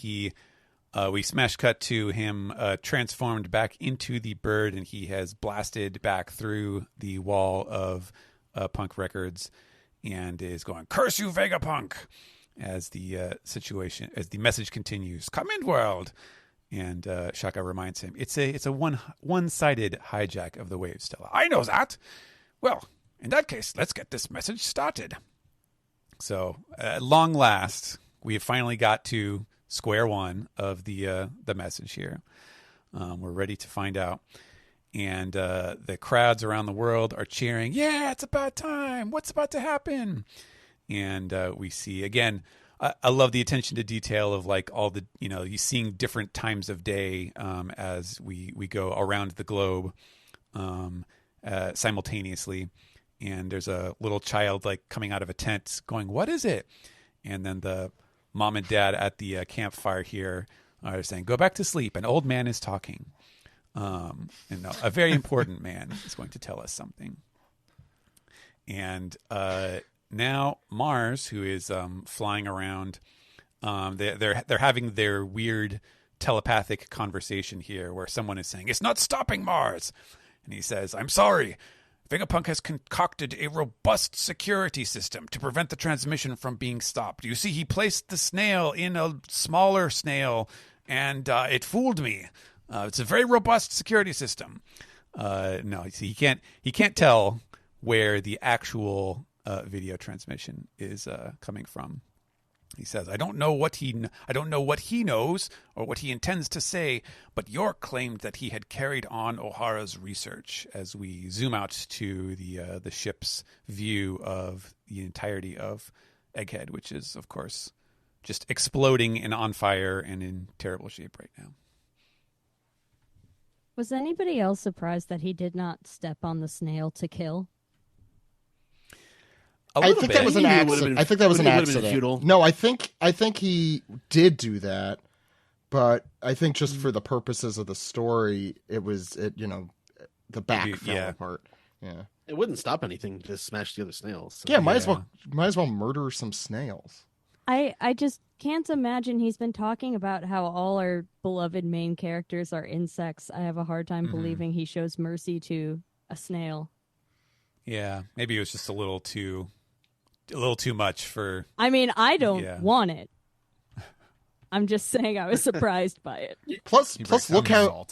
we smash cut to him transformed back into the bird, and he has blasted back through the wall of Punk Records and is going, "Curse you, Vegapunk!" as the message continues. "Come in, world." And Shaka reminds him it's a one-sided hijack of the wave, Stella. "I know that. Well, in that case, let's get this message started." So, at long last, we have finally got to square one of the message here. We're ready to find out. And the crowds around the world are cheering, "Yeah, it's about time. What's about to happen?" And we see, again, I love the attention to detail of like all the, you seeing different times of day as we go around the globe simultaneously. And there's a little child like coming out of a tent going, "What is it?" And then the mom and dad at the campfire here are saying, "Go back to sleep. An old man is talking." And a very important man is going to tell us something. And now Mars, who is flying around, they're having their weird telepathic conversation here where someone is saying, "It's not stopping, Mars." And he says, "I'm sorry. Vegapunk has concocted a robust security system to prevent the transmission from being stopped. You see, he placed the snail in a smaller snail, and it fooled me. It's a very robust security system." No, he can't tell where the actual video transmission is coming from. He says, I don't know what he knows or what he intends to say, but York claimed that he had carried on O'Hara's research." As we zoom out to the ship's view of the entirety of Egghead, which is, of course, just exploding and on fire and in terrible shape right now. Was anybody else surprised that he did not step on the snail to kill? I think that was an accident. I think that was an accident. No, I think he did do that, but I think just for the purposes of the story, the back fell apart. Yeah, it wouldn't stop anything to smash the other snails. So. Yeah, might as well murder some snails. I just can't imagine. He's been talking about how all our beloved main characters are insects. I have a hard time believing he shows mercy to a snail. Yeah, maybe it was just a little too much for... I mean, I don't want it. I'm just saying I was surprised by it. Plus look how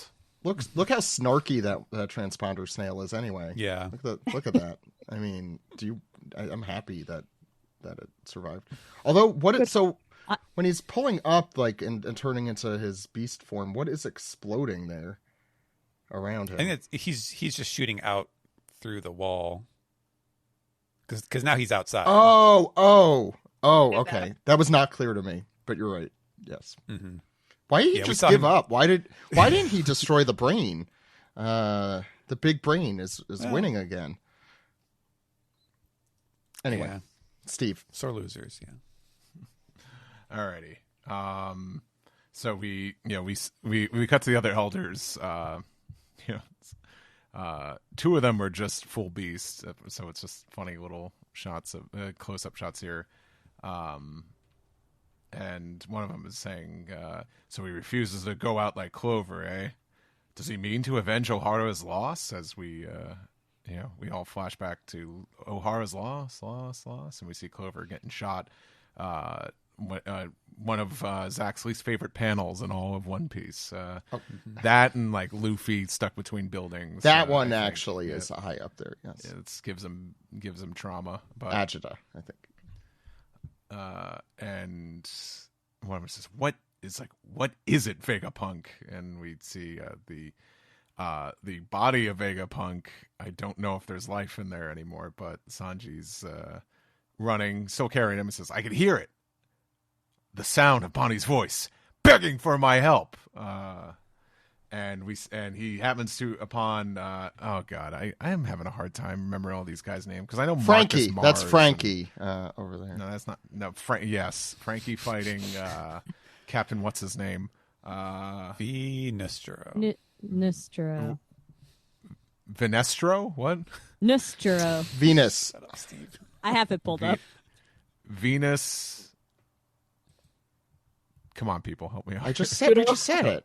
snarky that transponder snail is anyway. Yeah. Look at that. I mean, I'm happy that it survived. Although when he's pulling up like and turning into his beast form, what is exploding there around him? I think he's just shooting out through the wall. Because now he's outside. Oh, okay. That was not clear to me, but you're right. Yes. Mm-hmm. Why did he just give up? Why didn't he destroy the brain? The big brain is winning again. Anyway, yeah. Steve. Sore losers, yeah. Alrighty. So we cut to the other elders. Two of them were just full beasts, so it's just funny little shots of close-up shots here. And one of them is saying, so he refuses to go out like Clover, eh? Does he mean to avenge O'Hara's loss? As we all flash back to O'Hara's loss, and we see Clover getting shot. One of Zach's least favorite panels in all of One Piece. That and like Luffy stuck between buildings. That one actually is high up there. Yes, it gives him trauma. But Agita, I think. And one of them says, "What is it, Vegapunk?" And we see the body of Vegapunk. I don't know if there's life in there anymore, but Sanji's running, still carrying him, and says, "I can hear it. The sound of Bonnie's voice begging for my help." and he happens to upon oh god, I am having a hard time remembering all these guys' names because I know Frankie. Marcus That's Mars Frankie over there. No, that's not. No, yes, Frankie fighting Captain. What's his name? Vinestro. Nistro. Vinestro? What? Nistro. Venus. I have it pulled up. Venus. Come on, people, help me out. We just said it.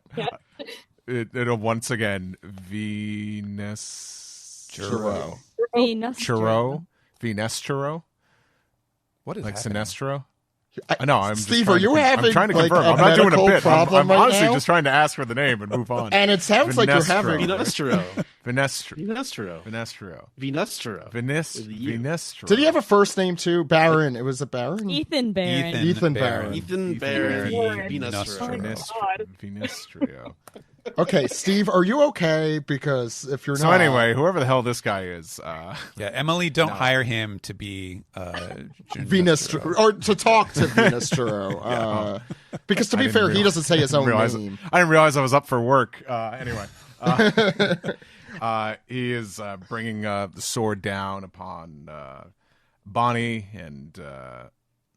It'll once again Venus. Churro. Churro. Venestro. What is like happening? Sinestro? I know. I'm Steve, just are you having I'm trying to like, confirm. a I'm not doing a medical bit. problem I'm right honestly now? just trying to ask for the name and move on. And it sounds like you're having Vinestro. Vinestro. Did he have a first name too? Baron. It was a Baron. Ethan Baron. Ethan Baron. Ethan Baron. God. Vinestro. Okay, Steve, are you okay? Because if you're So not, anyway, whoever the hell this guy is, Yeah, Emily, don't hire him to be Venus or to talk to Venestro. Because to be fair, he doesn't say his own name. I didn't realize I was up for work. Anyway, he is bringing the sword down upon Bonnie, and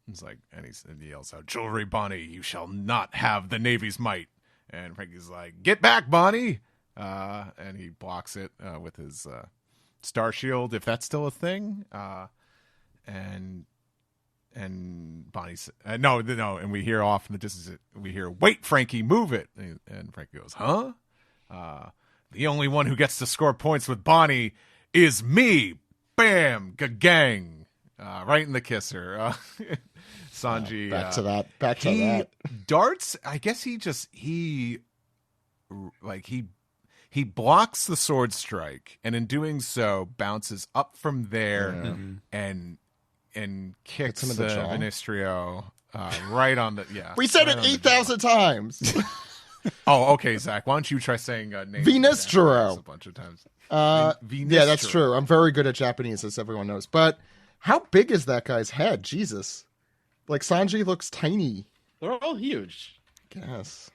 he's like, and he yells out, "Jewelry, Bonnie, you shall not have the Navy's might." And Frankie's like, "Get back, Bonnie!" And he blocks it with his star shield, if that's still a thing. And Bonnie's no, and we hear off in the distance. We hear, "Wait, Frankie, move it!" And Frankie goes, "Huh? The only one who gets to score points with Bonnie is me." Bam, gang, right in the kisser. Sanji. Back to that. Darts. I guess he blocks the sword strike, and in doing so, bounces up from there and kicks him in the jaw. Ministrio right on the We said right it 8,000 times. Oh, okay, Zach. Why don't you try saying names Venestro a bunch of times? Yeah, that's true. I'm very good at Japanese, as everyone knows. But how big is that guy's head? Jesus. Like, Sanji looks tiny. They're all huge. Guess.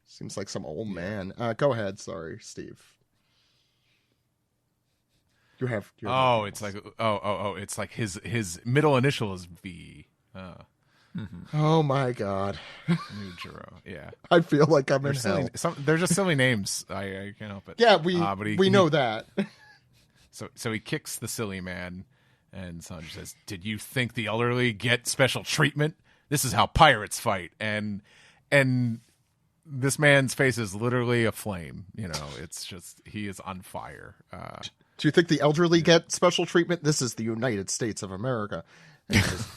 Seems like some old man. Go ahead. Sorry, Steve. You have. It's like it's like his middle initial is V. Oh my God. Nujiro. Yeah. I feel like I'm in hell. They're just silly names. I can't help it. Yeah, we know that. So he kicks the silly man. And Sanji says, "Did you think the elderly get special treatment? This is how pirates fight." And this man's face is literally a flame. You know, it's just, he is on fire. Do you think the elderly get special treatment? This is the United States of America. And he just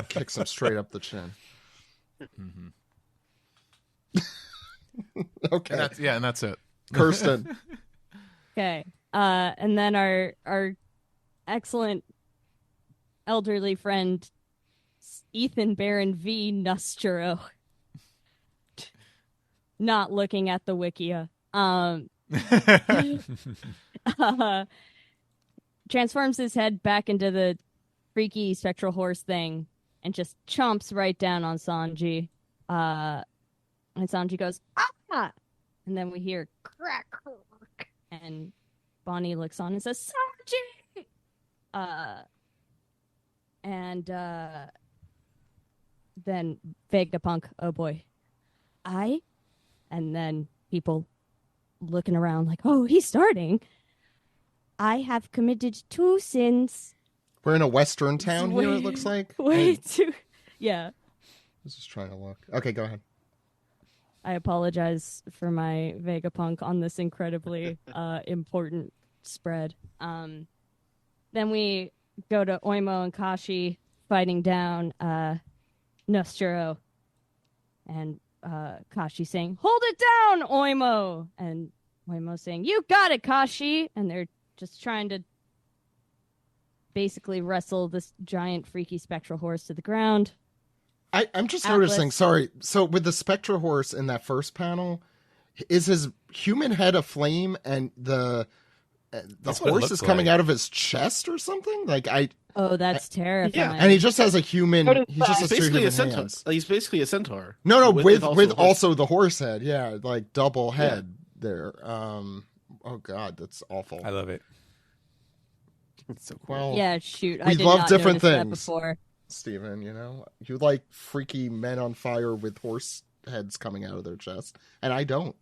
kicks him straight up the chin. Okay. And that's it. Kirsten. Okay. And then our excellent elderly friend Ethan Baron V. Nustro. Not looking at the Wikia. Transforms his head back into the freaky spectral horse thing and just chomps right down on Sanji. And Sanji goes, "Ah!" And then we hear crack. And Bonnie looks on and says, "Sanji!" And then Vegapunk, "Oh boy. And then people looking around like, "Oh, he's starting. I have committed 2 sins." We're in a western town here, it looks like. Yeah. I was just trying to look. Okay, go ahead. I apologize for my Vegapunk on this incredibly important spread. Then we go to Oimo and Kashi fighting down Nostro. And Kashi saying, "Hold it down, Oimo!" And Oimo saying, "You got it, Kashi!" And they're just trying to basically wrestle this giant freaky spectral horse to the ground. I'm just noticing, sorry, so with the spectral horse in that first panel, is his human head a flame and the horse is coming out of his chest or something? Like Oh, that's terrifying. Yeah. and he just has a human. He just has two basically human a centaur. hands. He's basically a centaur. No, with also also the horse head. Yeah, like double head. there. Oh God, that's awful. I love it. It's so cool. Well, Yeah, shoot. we I did love not different notice that things. before. Steven, you like freaky men on fire with horse heads coming out of their chest, and I don't.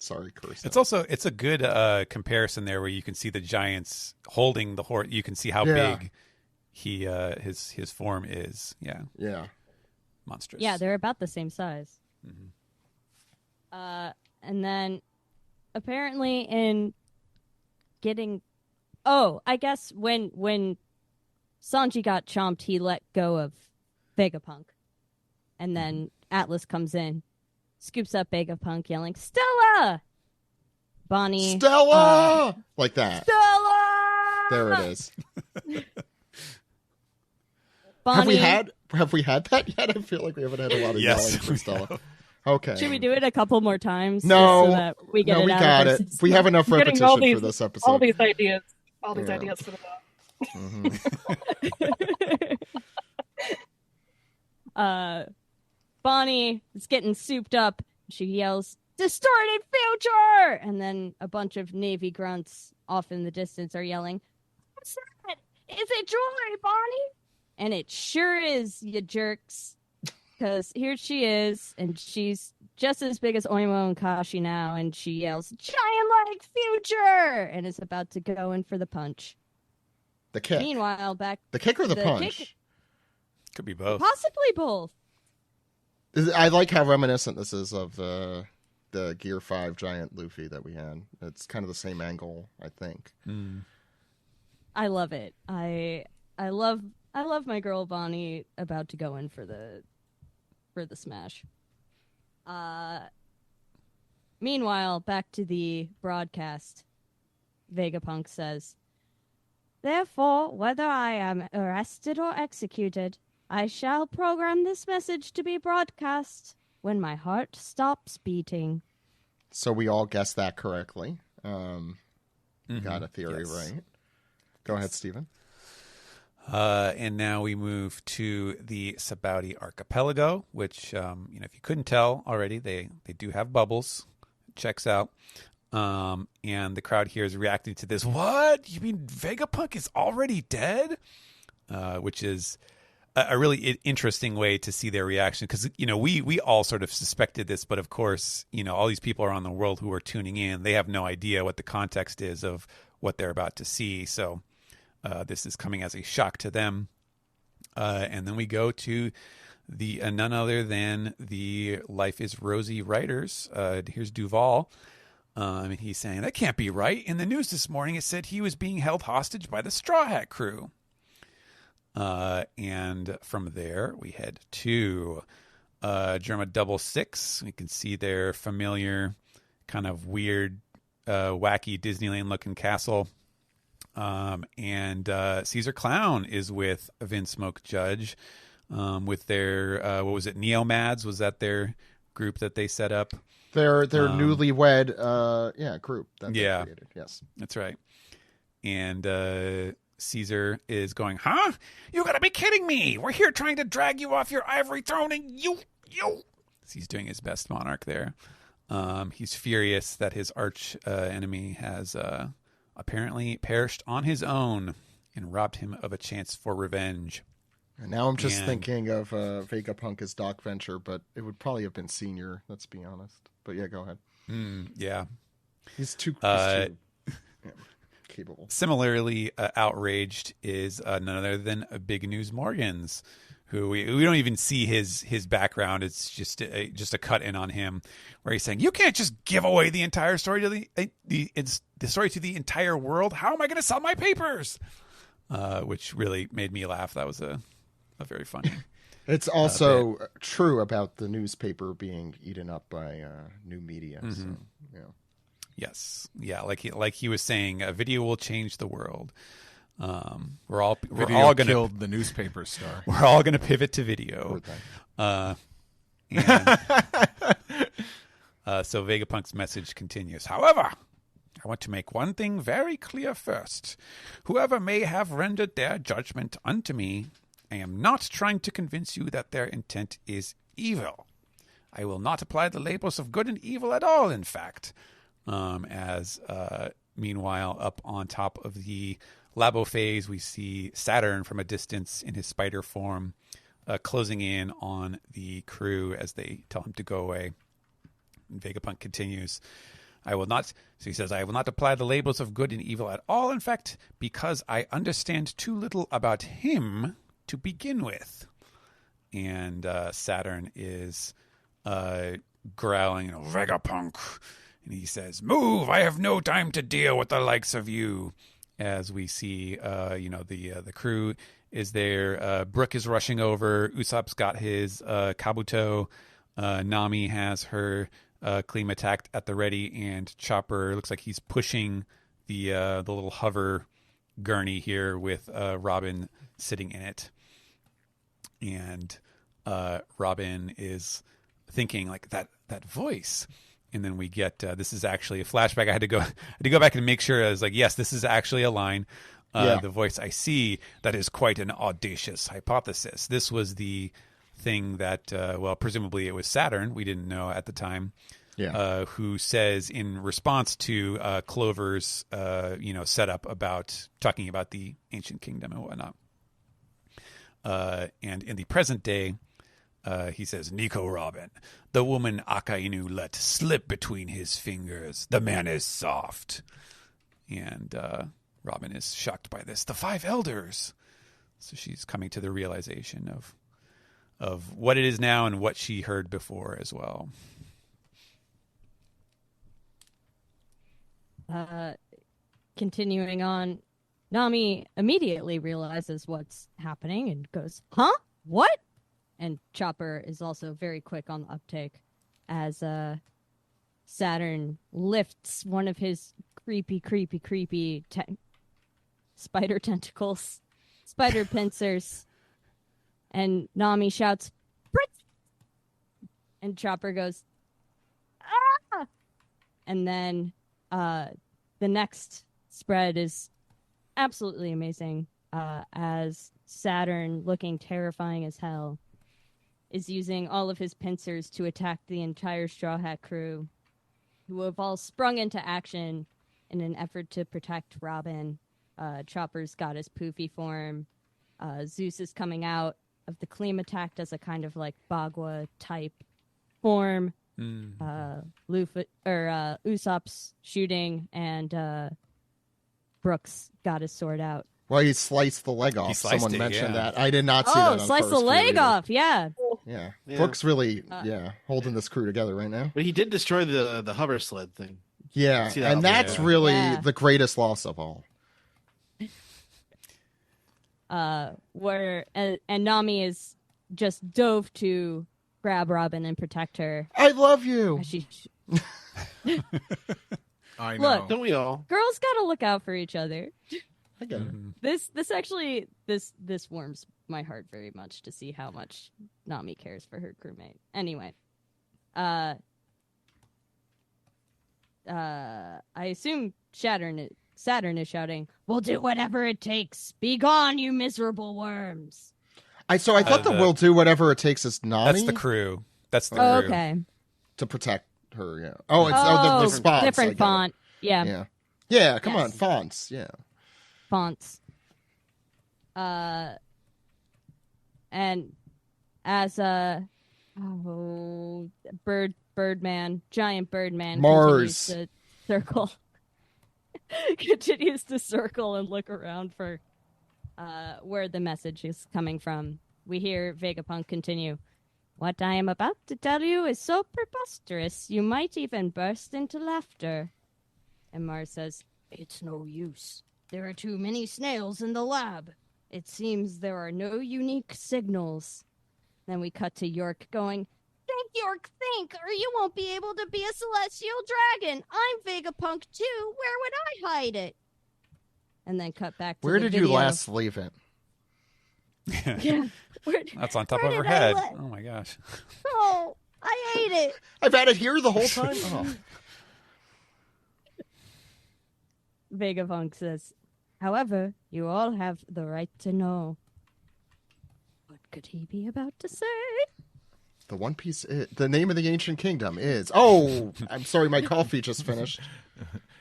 Sorry, Kirsten. It's a good comparison there where you can see the giants holding the horse. You can see how big his form is. Yeah. Monstrous. Yeah, they're about the same size. Mm-hmm. And then apparently in getting... Oh, I guess when Sanji got chomped, he let go of Vegapunk. And then Atlas comes in, scoops up Vegapunk, yelling, Stella! Bonnie... Stella! Like that. Stella! There it is. Bonnie... Have we had that yet? I feel like we haven't had a lot of yelling for Stella. Okay. Should we do it a couple more times? No. So that we get we it out got of our it. system? We have enough Getting repetition for this episode. All these ideas for the Bonnie is getting souped up. She yells, "Distorted future!" And then a bunch of Navy grunts off in the distance are yelling, "What's that? Is it jewelry, Bonnie?" And it sure is, you jerks. Because here she is, and she's just as big as Oimo and Kashi now, and she yells, "Giant-like future!" and is about to go in for the punch. The kick. Meanwhile, back... The kick or the punch? Kick, Could be both. possibly both. I like how reminiscent this is of the Gear 5 giant Luffy that we had. It's kind of the same angle, I think. I love it. I love my girl Bonnie about to go in for the smash. Meanwhile, back to the broadcast. Vegapunk says, "Therefore, whether I am arrested or executed, I shall program this message to be broadcast when my heart stops beating." So we all guessed that correctly. Got a theory right. Go ahead, Steven. And now we move to the Sabaudi Archipelago, which, if you couldn't tell already, they do have bubbles. Checks out. And the crowd here is reacting to this. What? You mean Vegapunk is already dead? Which is a really interesting way to see their reaction. Because, we all sort of suspected this, but of course, all these people around the world who are tuning in, they have no idea what the context is of what they're about to see. So this is coming as a shock to them. And then we go to the none other than the Life is Rosy writers. Here's Duval. And he's saying, "That can't be right. In the news this morning, it said he was being held hostage by the Straw Hat crew." And from there, we head to Germa 66. We can see their familiar kind of weird, wacky Disneyland-looking castle. And Caesar Clown is with Vince Smoke Judge with their, what was it, Neomads? Was that their group that they set up? Their newlywed group that they created. Yes. That's right. And Caesar is going, "Huh? You gotta be kidding me. We're here trying to drag you off your ivory throne and you. He's doing his best monarch there. He's furious that his arch enemy has apparently perished on his own and robbed him of a chance for revenge. And now I'm just thinking of Vegapunk as Doc Venture, but it would probably have been Senior, let's be honest. But yeah, go ahead. Yeah. He's too capable. Similarly outraged is none other than Big News Morgans, who we don't even see his background. It's just a cut in on him where he's saying, "You can't just give away the entire story to the story to the entire world. How am I going to sell my papers?" Which really made me laugh. That was a very funny. It's also true about the newspaper being eaten up by new media. Mm-hmm. So, yeah. Yes, yeah, like he was saying, a video will change the world. We're all going to killed the newspaper star. We're all going to pivot to video. So Vegapunk's message continues. "However, I want to make one thing very clear first. Whoever may have rendered their judgment unto me, I am not trying to convince you that their intent is evil. I will not apply the labels of good and evil at all, in fact. Meanwhile, up on top of the Labo phase, we see Saturn from a distance in his spider form, closing in on the crew as they tell him to go away. And Vegapunk continues, he says, I will not apply the labels of good and evil at all, in fact, because I understand too little about him to begin with. And Saturn is growling, Vegapunk. And he says, move, I have no time to deal with the likes of you. As we see, the crew is there. Brook is rushing over. Usopp's got his Kabuto. Nami has her Kleem attack at the ready. And Chopper looks like he's pushing the little hover gurney here with Robin sitting in it. And Robin is thinking like that voice. And then we get this is actually a flashback. I had to go back and make sure. I was like, yes, this is actually a line. The voice I see, that is quite an audacious hypothesis. This was the thing that, presumably it was Saturn. We didn't know at the time. Who says in response to Clover's, setup about talking about the ancient kingdom and whatnot. And in the present day, he says, Nico Robin, the woman Akainu let slip between his fingers. The man is soft. And Robin is shocked by this. The five elders. So she's coming to the realization of what it is now and what she heard before as well. Continuing on, Nami immediately realizes what's happening and goes, huh? What? And Chopper is also very quick on the uptake as Saturn lifts one of his creepy spider tentacles, spider pincers, and Nami shouts, Fritz! And Chopper goes, ah! And then the next spread is absolutely amazing as Saturn, looking terrifying as hell, is using all of his pincers to attack the entire Straw Hat crew, who have all sprung into action in an effort to protect Robin. Chopper's got his Poofy form. Zeus is coming out of the Kleem attack as a kind of like Bagua type form. Usopp's shooting, and Brooks got his sword out. Well, he sliced the leg off. Someone mentioned that. I did not see that. Slice the leg off. Yeah. Yeah. Brooks really, holding this crew together right now. But he did destroy the hover sled thing. Yeah, and that's really the greatest loss of all. And Nami is just dove to grab Robin and protect her. I love you. I know. Look, don't we all? Girls gotta look out for each other. I get it. This warms my heart very much to see how much Nami cares for her crewmate. Anyway, I assume Saturn is shouting, "We'll do whatever it takes. Be gone, you miserable worms." I thought the "we'll do whatever it takes" is Nami. That's the crew. That's the crew. Okay. To protect her. Yeah. Oh, it's the response. Different font. Yeah. Yeah. Yeah. Come on, fonts. Yeah. Fonts. And as Birdman, giant Birdman, Mars continues to circle and look around for where the message is coming from. We hear Vegapunk continue. What I am about to tell you is so preposterous you might even burst into laughter. And Mars says, it's no use. There are too many snails in the lab. It seems there are no unique signals. Then we cut to York going, think, York, think, or you won't be able to be a celestial dragon. I'm Vegapunk too. Where would I hide it? And then cut back to Where the did video. you last leave it? Yeah. That's on top of her head. Oh my gosh. Oh, I ate it. I've had it here the whole time. Oh. Vegapunk says, however, you all have the right to know. What could he be about to say? The One Piece. The name of the ancient kingdom is. Oh, I'm sorry, my coffee just finished.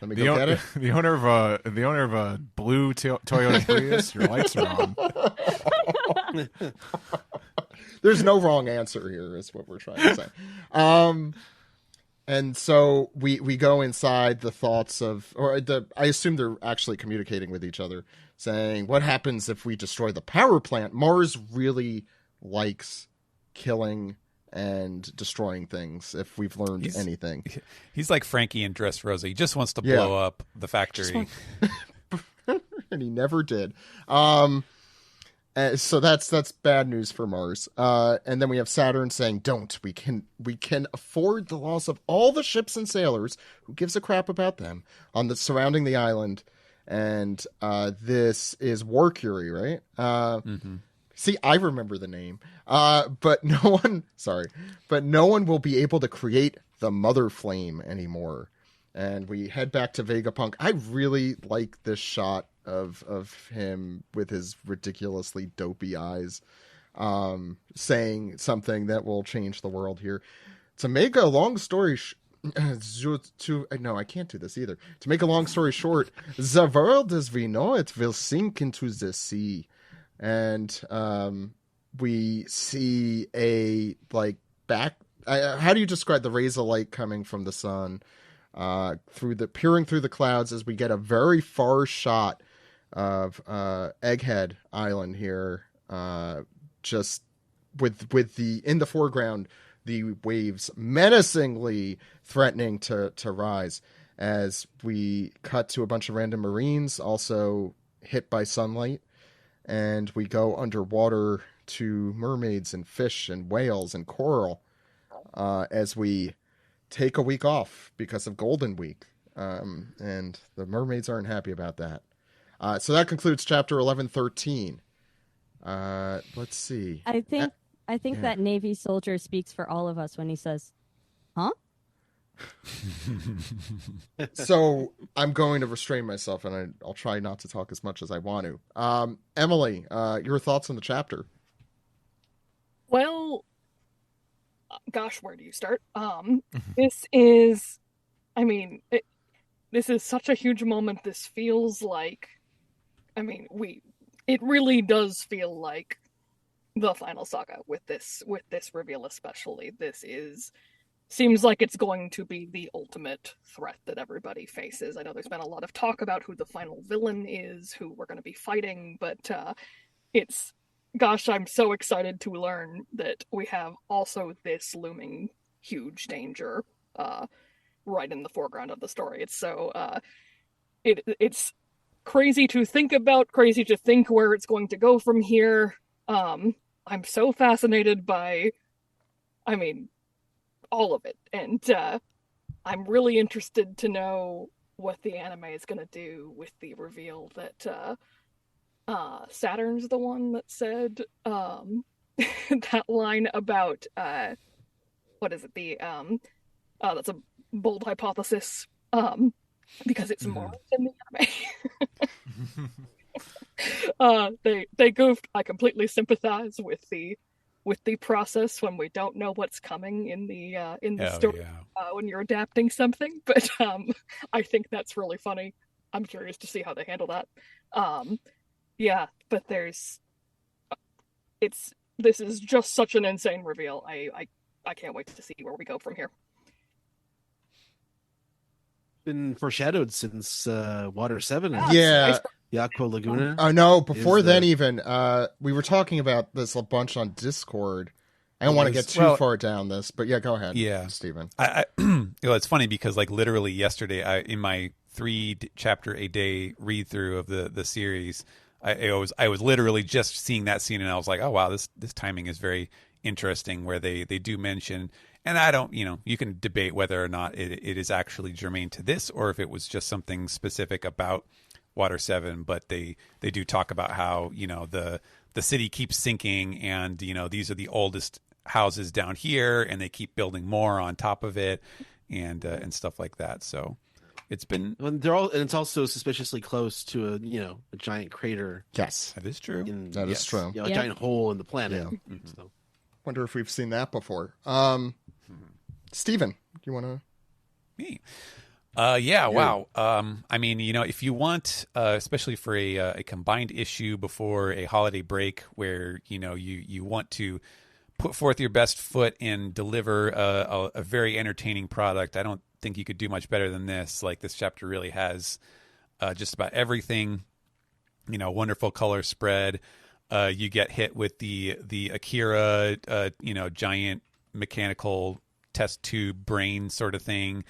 Let me go get it. The owner of a blue Toyota Prius. Your lights are on. There's no wrong answer here, is what we're trying to say. And so we go inside the thoughts of, I assume they're actually communicating with each other, saying, what happens if we destroy the power plant? Mars really likes killing and destroying things, if we've learned anything. He's like Frankie in Dressrosa. He just wants to blow up the factory. And he never did. So that's bad news for Mars. And then we have Saturn saying, don't. We can afford the loss of all the ships and sailors. Who gives a crap about them on the surrounding the island? And this is Warcury, right? See, I remember the name. But no one will be able to create the Mother Flame anymore. And we head back to Vegapunk. I really like this shot of him with his ridiculously dopey eyes, saying something that will change the world here. To make a long story no, I can't do this either. To make a long story short, the world as we know it will sink into the sea. And we see a how do you describe the rays of light coming from the sun peering through the clouds, as we get a very far shot of Egghead Island here, just with the in the foreground, the waves menacingly threatening to rise, as we cut to a bunch of random Marines also hit by sunlight. And we go underwater to mermaids and fish and whales and coral, as we take a week off because of Golden Week. And the mermaids aren't happy about that. So that concludes chapter 1113. Let's see. I think that Navy soldier speaks for all of us when he says, huh? So I'm going to restrain myself, and I'll try not to talk as much as I want to. Emily, your thoughts on the chapter? Well, gosh, where do you start? This is, this is such a huge moment. This feels like, it really does feel like the final saga with this reveal, especially. Seems like it's going to be the ultimate threat that everybody faces. I know there's been a lot of talk about who the final villain is, who we're going to be fighting, but I'm so excited to learn that we have also this looming huge danger right in the foreground of the story. It's so it's crazy to think about, crazy to think where it's going to go from here. I'm so fascinated by, all of it, and I'm really interested to know what the anime is going to do with the reveal that Saturn's the one that said that line about what is it, that's a bold hypothesis, because it's more in the anime. They goofed. I completely sympathize with the process when we don't know what's coming in the story, when you're adapting something. But I think that's really funny. I'm curious to see how they handle that. But this is just such an insane reveal. I can't wait to see where we go from here. Been foreshadowed since Water 7. Yeah. The Aqua Laguna. Oh no! Before then, even we were talking about this a bunch on Discord. I don't want to get too far down this, but yeah, go ahead. Yeah, Stephen. It's funny because literally yesterday, in my 3-chapter a day read through of the series, I was literally just seeing that scene, and I was like, oh wow, this timing is very interesting. Where they do mention, and I don't, you can debate whether or not it is actually germane to this, or if it was just something specific about Water 7, but they do talk about how the city keeps sinking, and these are the oldest houses down here, and they keep building more on top of it, and stuff like that. So it's been and it's also suspiciously close to a giant crater. Yes, that is true. That is true. A giant hole in the planet. Yeah. So. Wonder if we've seen that before. Steven, do you want to? Me. Yeah, wow. I mean, if you want, especially for a combined issue before a holiday break where, you want to put forth your best foot and deliver a very entertaining product, I don't think you could do much better than this. Like, this chapter really has just about everything, wonderful color spread. You get hit with the Akira, giant mechanical test tube brain sort of thing.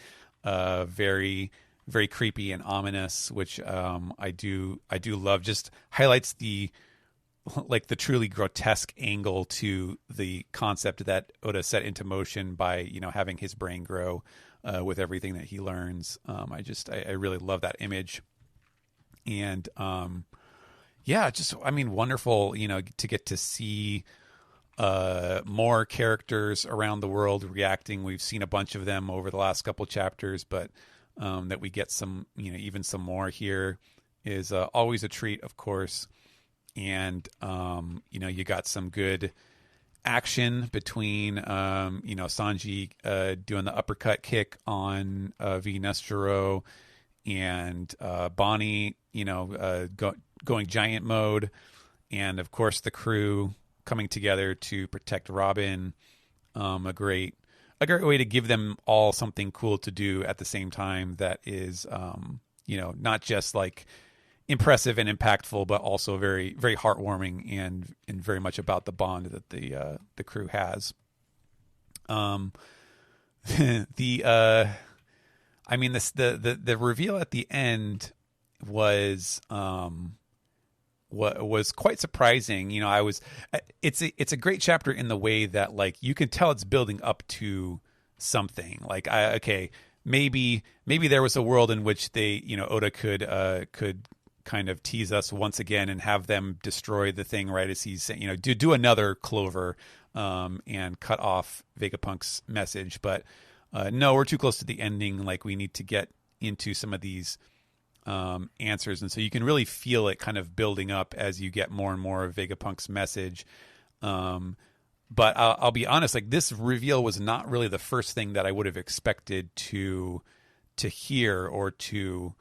Very, very creepy and ominous, which I do love. Just highlights the truly grotesque angle to the concept that Oda set into motion by having his brain grow with everything that he learns. I really love that image, and wonderful. To get to see more characters around the world reacting. We've seen a bunch of them over the last couple chapters, but that we get some, even some more here is always a treat, of course. And, you got some good action between, Sanji doing the uppercut kick on V. Nestero and Bonnie, going giant mode. And, of course, the crew coming together to protect Robin, a great way to give them all something cool to do at the same time that is, not just like impressive and impactful, but also very, very heartwarming and very much about the bond that the crew has. The reveal at the end was quite surprising. It's a great chapter in the way that, like, you can tell it's building up to something. Like, maybe there was a world in which they, Oda could kind of tease us once again and have them destroy the thing right as he's saying, do another Clover, and cut off Vegapunk's message. But no, we're too close to the ending. Like, we need to get into some of these answers, and so you can really feel it kind of building up as you get more and more of Vegapunk's message. But I'll be honest, like, this reveal was not really the first thing that I would have expected to hear or to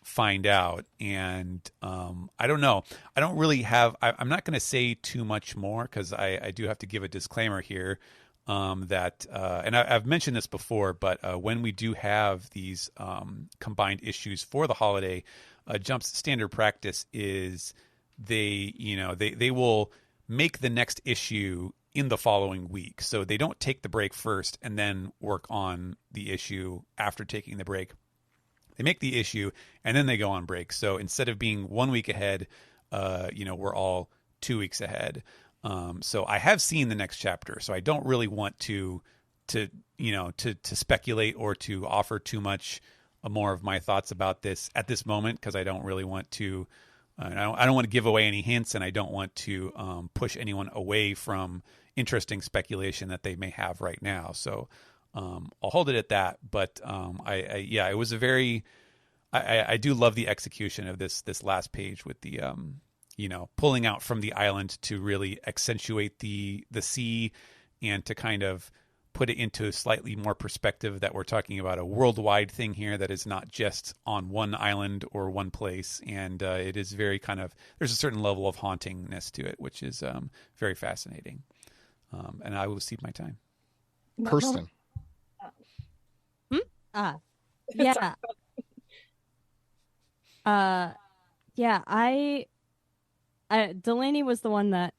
find out. And I don't know. I don't really have. I'm not going to say too much more because I do have to give a disclaimer here. That and I've mentioned this before, but when we do have these combined issues for the holiday, Jump's standard practice is they will make the next issue in the following week. So they don't take the break first and then work on the issue after taking the break. They make the issue and then they go on break. So instead of being 1 week ahead, we're all 2 weeks ahead. So I have seen the next chapter, so I don't really want to speculate or to offer too much more of my thoughts about this at this moment, because I don't really want to. I don't want to give away any hints, and I don't want to push anyone away from interesting speculation that they may have right now. So I'll hold it at that. But it was a very. I do love the execution of this last page with the. Pulling out from the island to really accentuate the sea and to kind of put it into slightly more perspective that we're talking about a worldwide thing here that is not just on one island or one place. And it is very kind of, there's a certain level of hauntingness to it, which is very fascinating. And I will cede my time. Kirsten. Yeah. Delaney was the one that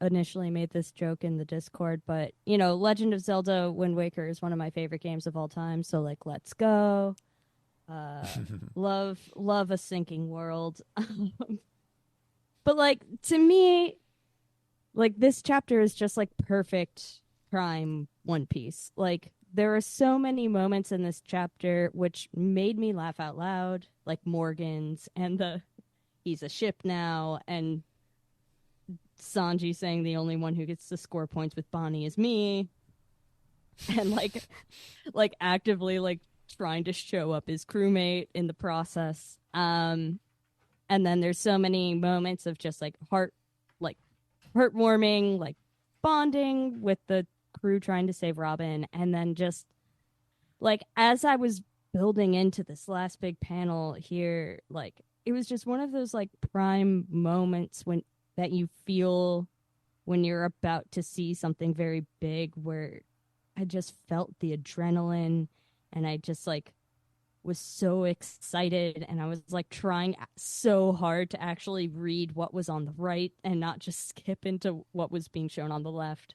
initially made this joke in the Discord, but Legend of Zelda Wind Waker is one of my favorite games of all time. So, like, let's go. Love a sinking world. But, like, to me, like, this chapter is just like perfect prime One Piece. Like, there are so many moments in this chapter which made me laugh out loud, like Morgan's and he's a ship now, and Sanji saying the only one who gets to score points with Bonnie is me, and like actively like trying to show up his crewmate in the process. And then there's so many moments of just like heartwarming, like bonding with the crew trying to save Robin, and then just like as I was building into this last big panel here, like it was just one of those like prime moments when that you feel when you're about to see something very big, where I just felt the adrenaline and I just like was so excited, and I was like trying so hard to actually read what was on the right and not just skip into what was being shown on the left.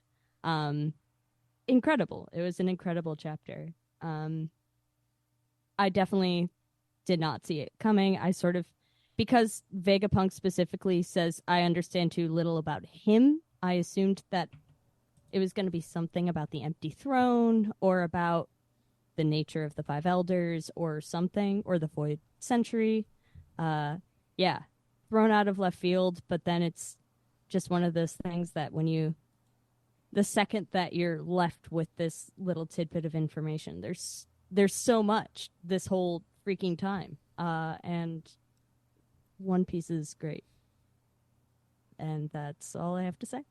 Incredible. It was an incredible chapter. I definitely did not see it coming. I sort of, because Vegapunk specifically says I understand too little about him, I assumed that it was going to be something about the empty throne or about the nature of the Five Elders or something, or the Void Century. Yeah, thrown out of left field, but then it's just one of those things that the second that you're left with this little tidbit of information, there's so much this whole freaking time. And One Piece is great. And that's all I have to say.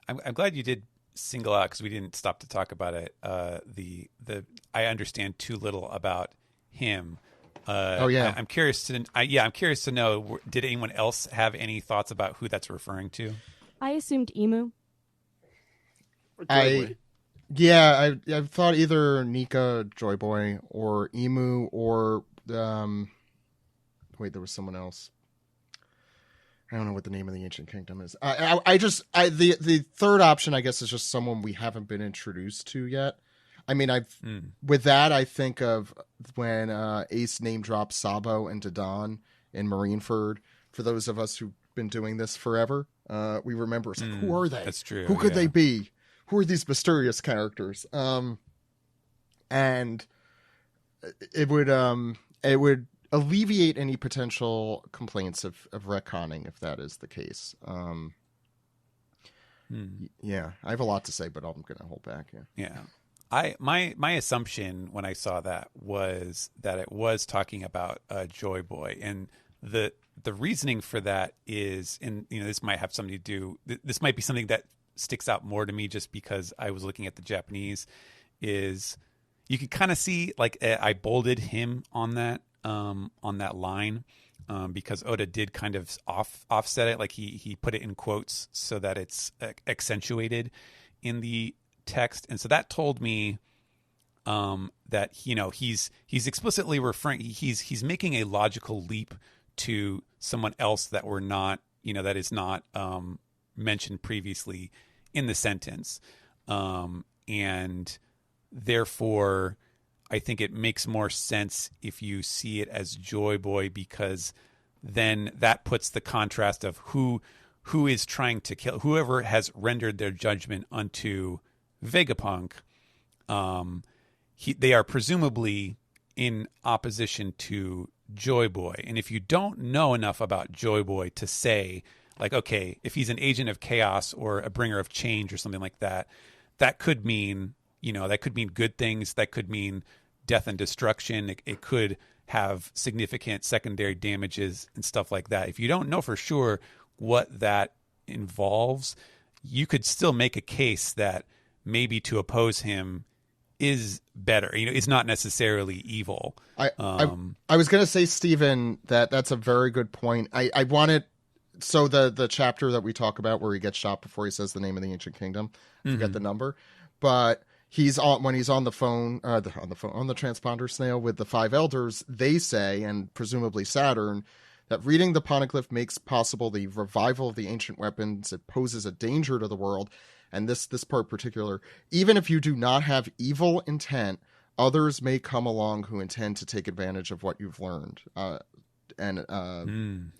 I'm glad you did single out, because we didn't stop to talk about it. I understand too little about him. Oh yeah, I'm curious to know. Did anyone else have any thoughts about who that's referring to? I assumed Emu. I thought either Nika Joy Boy or Emu or wait, there was someone else. I don't know what the name of the ancient kingdom is. The third option, I guess, is just someone we haven't been introduced to yet. I mean, with that, I think of when Ace name drops Sabo and Dadan in Marineford. For those of us who've been doing this forever, we remember, it's like, who are they? That's true. Who could they be? Who are these mysterious characters? And it would alleviate any potential complaints of retconning if that is the case. Yeah, I have a lot to say, but I'm going to hold back. Yeah. My assumption when I saw that was that it was talking about Joy Boy, and the reasoning for that is, and this might have something to do. This might be something that sticks out more to me just because I was looking at the Japanese. Is you can kind of see, like, I bolded him on that line because Oda did kind of offset it, like he put it in quotes so that it's accentuated in the text, and so that told me that he's explicitly referring, he's making a logical leap to someone else that we're not, that is not mentioned previously in the sentence, and therefore I think it makes more sense if you see it as Joy Boy, because then that puts the contrast of who is trying to kill whoever has rendered their judgment unto Vegapunk. They are presumably in opposition to Joy Boy, and if you don't know enough about Joy Boy to say, like, okay, if he's an agent of chaos or a bringer of change or something like that, that could mean, that could mean good things. That could mean death and destruction. It could have significant secondary damages and stuff like that. If you don't know for sure what that involves, you could still make a case that maybe to oppose him is better. It's not necessarily evil. I was going to say, Stephen, that's a very good point. I wanted, so the chapter that we talk about where he gets shot before he says the name of the ancient kingdom, I forget the number, but when he's on the phone, on the transponder snail with the Five Elders, they say, and presumably Saturn, that reading the poneglyph makes possible the revival of the ancient weapons. It poses a danger to the world. And this part particular, even if you do not have evil intent, others may come along who intend to take advantage of what you've learned.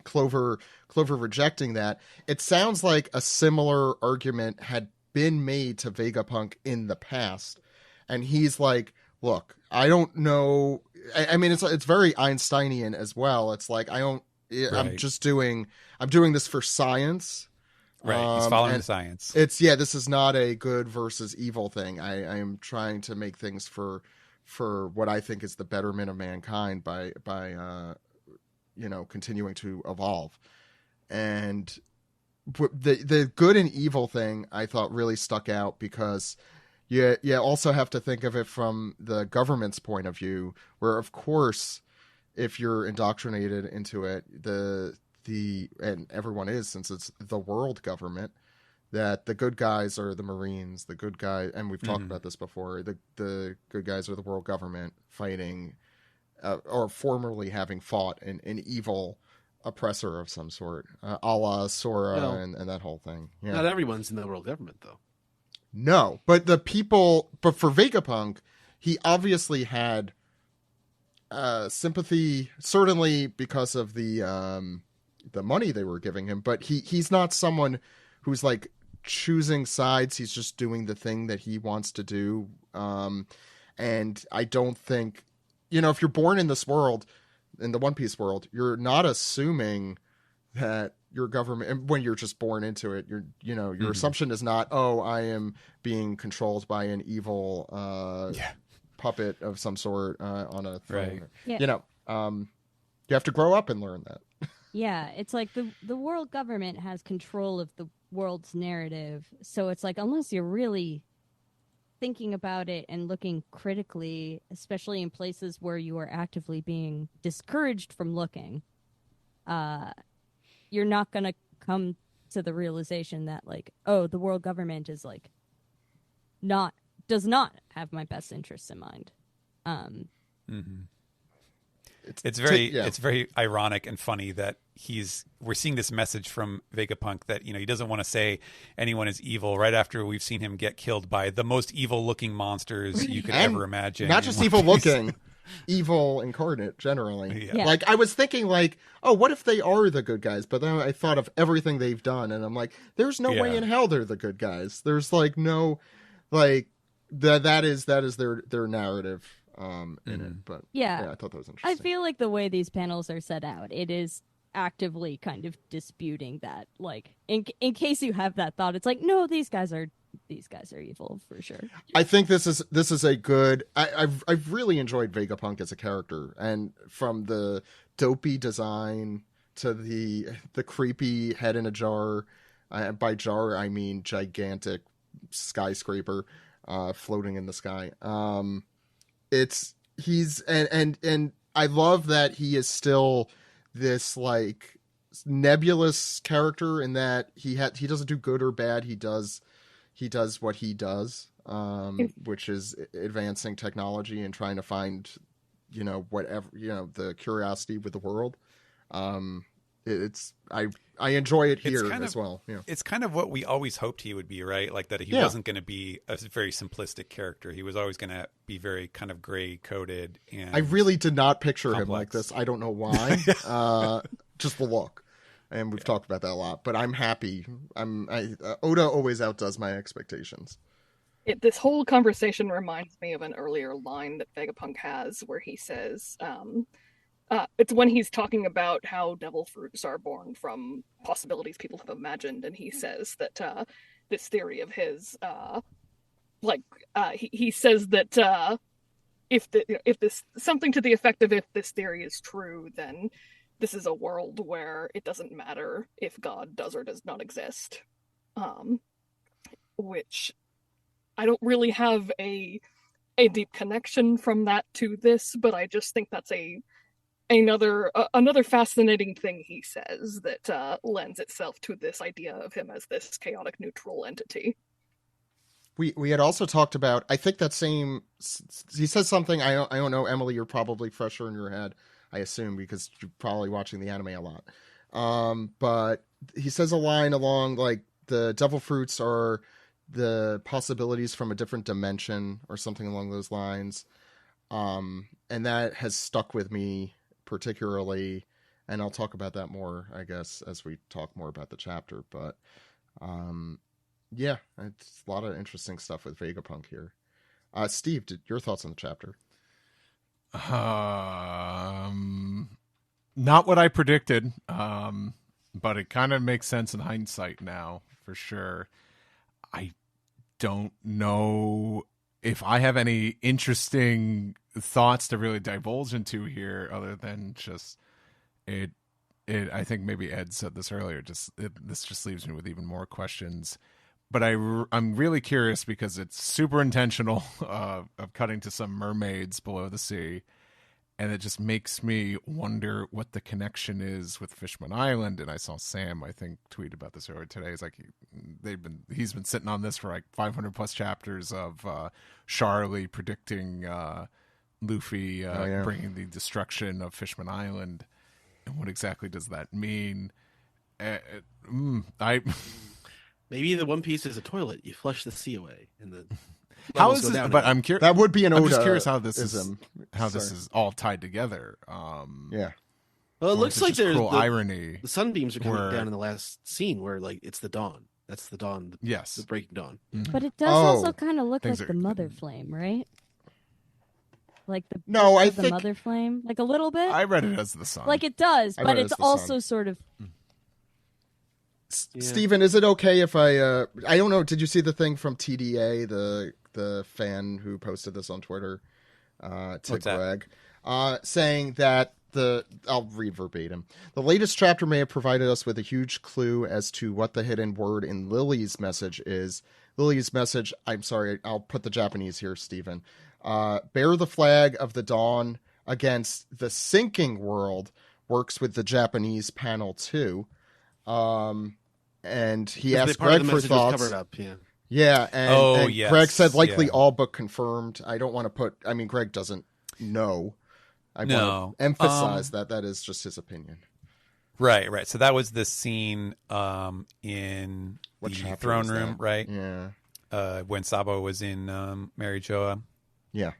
Clover rejecting that. It sounds like a similar argument had been made to Vegapunk in the past, and he's like, look, I don't know. I mean, it's very Einsteinian as well. It's like, I'm doing this for science. Right, he's following the science. This is not a good versus evil thing. I am trying to make things for what I think is the betterment of mankind by continuing to evolve. And the good and evil thing I thought really stuck out, because you also have to think of it from the government's point of view, where of course if you're indoctrinated into it, and everyone is, since it's the world government, that the good guys are the Marines, the good guy, and we've talked about this before, the good guys are the world government fighting or formerly having fought an evil oppressor of some sort, a la Sora and that whole thing. Yeah. Not everyone's in the world government, though. No, but but for Vegapunk, he obviously had sympathy, certainly because of the money they were giving him, but he's not someone who's like choosing sides. He's just doing the thing that he wants to do. And I don't think, if you're born in this world, in the One Piece world, you're not assuming that your government, when you're just born into it, your assumption is not, I am being controlled by an evil puppet of some sort on a throne. Right. Yeah. You have to grow up and learn that. Yeah, it's like the world government has control of the world's narrative. So it's like, unless you're really thinking about it and looking critically, especially in places where you are actively being discouraged from looking, you're not going to come to the realization that like, the world government is like does not have my best interests in mind. It's very ironic and funny that we're seeing this message from Vegapunk that, he doesn't want to say anyone is evil right after we've seen him get killed by the most evil looking monsters you could ever imagine. Not just evil looking, evil incarnate generally. Yeah. Like I was thinking like, what if they are the good guys? But then I thought of everything they've done and I'm like, there's no way in hell they're the good guys. There's like no, like that is their narrative. In it, but I thought that was interesting. I feel like the way these panels are set out, it is actively kind of disputing that. Like, in case you have that thought, it's like, no, these guys are evil for sure. I think this is a good. I've really enjoyed Vegapunk as a character, and from the dopey design to the creepy head in a jar. By jar, I mean gigantic skyscraper floating in the sky. He's I love that he is still this like nebulous character in that he doesn't do good or bad. He does what he does, which is advancing technology and trying to find, whatever, the curiosity with the world. I enjoy it here as well. Yeah. It's kind of what we always hoped he would be, right? Like that he wasn't going to be a very simplistic character. He was always going to be very kind of gray coded. And I really did not picture complex. him like this. I don't know why. Just the look. And we've talked about that a lot, but I'm happy. Oda always outdoes my expectations. This whole conversation reminds me of an earlier line that Vegapunk has where he says, it's when he's talking about how devil fruits are born from possibilities people have imagined, and he says that this theory of his, he says that if this something to the effect of if this theory is true, then this is a world where it doesn't matter if God does or does not exist, which I don't really have a deep connection from that to this, but I just think that's another fascinating thing he says that lends itself to this idea of him as this chaotic neutral entity. We had also talked about, I think that same, he says something, I don't know, Emily, you're probably fresher in your head, I assume, because you're probably watching the anime a lot. But he says a line along like the devil fruits are the possibilities from a different dimension or something along those lines. And that has stuck with me particularly, and I'll talk about that more, I guess, as we talk more about the chapter. But it's a lot of interesting stuff with Vegapunk here. Steve, your thoughts on the chapter? Not what I predicted, but it kind of makes sense in hindsight now, for sure. I don't know if I have any interesting thoughts to really divulge into here, other than just it I think maybe Ed said this earlier. This just leaves me with even more questions. But I'm really curious because it's super intentional of cutting to some mermaids below the sea, and it just makes me wonder what the connection is with Fishman Island. And I saw Sam, I think, tweet about this earlier today. He's like, he's been sitting on this for like 500 plus chapters of Charlie predicting Luffy bringing the destruction of Fishman Island. And what exactly does that mean? Maybe the One Piece is a toilet. You flush the sea away, and the how is this? But I'm curious. That would be an Oda. I'm just curious how this is all tied together. Yeah. Well, it looks like there's cool irony. The sunbeams are coming down in the last scene where like it's the dawn. That's the dawn. Yes, the breaking dawn. Mm-hmm. But it does also kind of look like the mother flame, right? Like the mother flame, like a little bit. I read it as the sun. Like it does, but it's also sort of. Steven, is it okay if I don't know, did you see the thing from TDA, the fan who posted this on Twitter, to Greg, saying that I'll read verbatim. The latest chapter may have provided us with a huge clue as to what the hidden word in Lily's message is. Lily's message, I'm sorry, I'll put the Japanese here, Steven. Bear the flag of the dawn against the sinking world works with the Japanese panel too. And he asked Greg for thoughts. Covered up, and Greg said likely all but confirmed. I don't want to put. I mean, Greg doesn't know. I want to emphasize that is just his opinion. Right. So that was the scene in the throne room, right? Yeah. When Sabo was in Mary Joa. Yeah.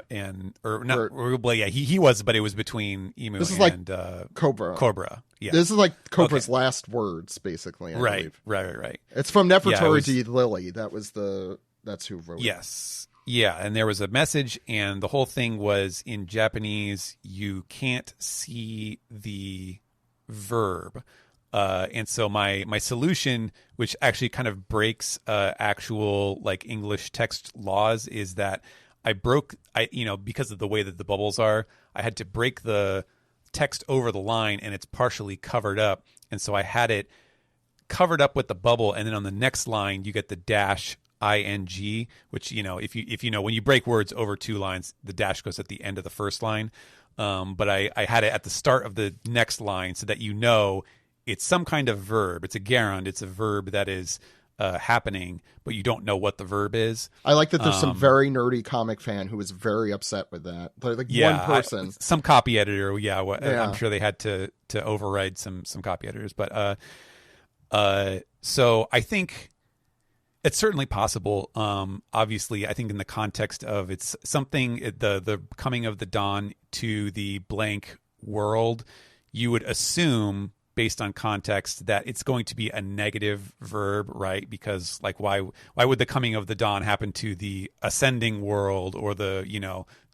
He was, but it was between Emu and Cobra. Cobra. Yeah. This is like Cobra's last words, basically. I believe. Right. It's from Nefertari to Lily. That's who wrote it. Yes. Yeah, and there was a message, and the whole thing was in Japanese. You can't see the verb, and so my solution, which actually kind of breaks actual like English text laws, is that because of the way that the bubbles are, I had to break the text over the line, and it's partially covered up, and so I had it covered up with the bubble, and then on the next line you get the dash ing, which if you know when you break words over two lines, the dash goes at the end of the first line, but I had it at the start of the next line so that it's some kind of verb. It's a gerund. It's a verb that is happening, but you don't know what the verb is. I like that there's some very nerdy comic fan who was very upset with that. One person. Some copy editor, I'm sure they had to override some copy editors. But so I think it's certainly possible. Obviously, I think in the context of it's something, the coming of the dawn to the blank world, you would assume based on context that it's going to be a negative verb, right? Because like why would the coming of the dawn happen to the ascending world or the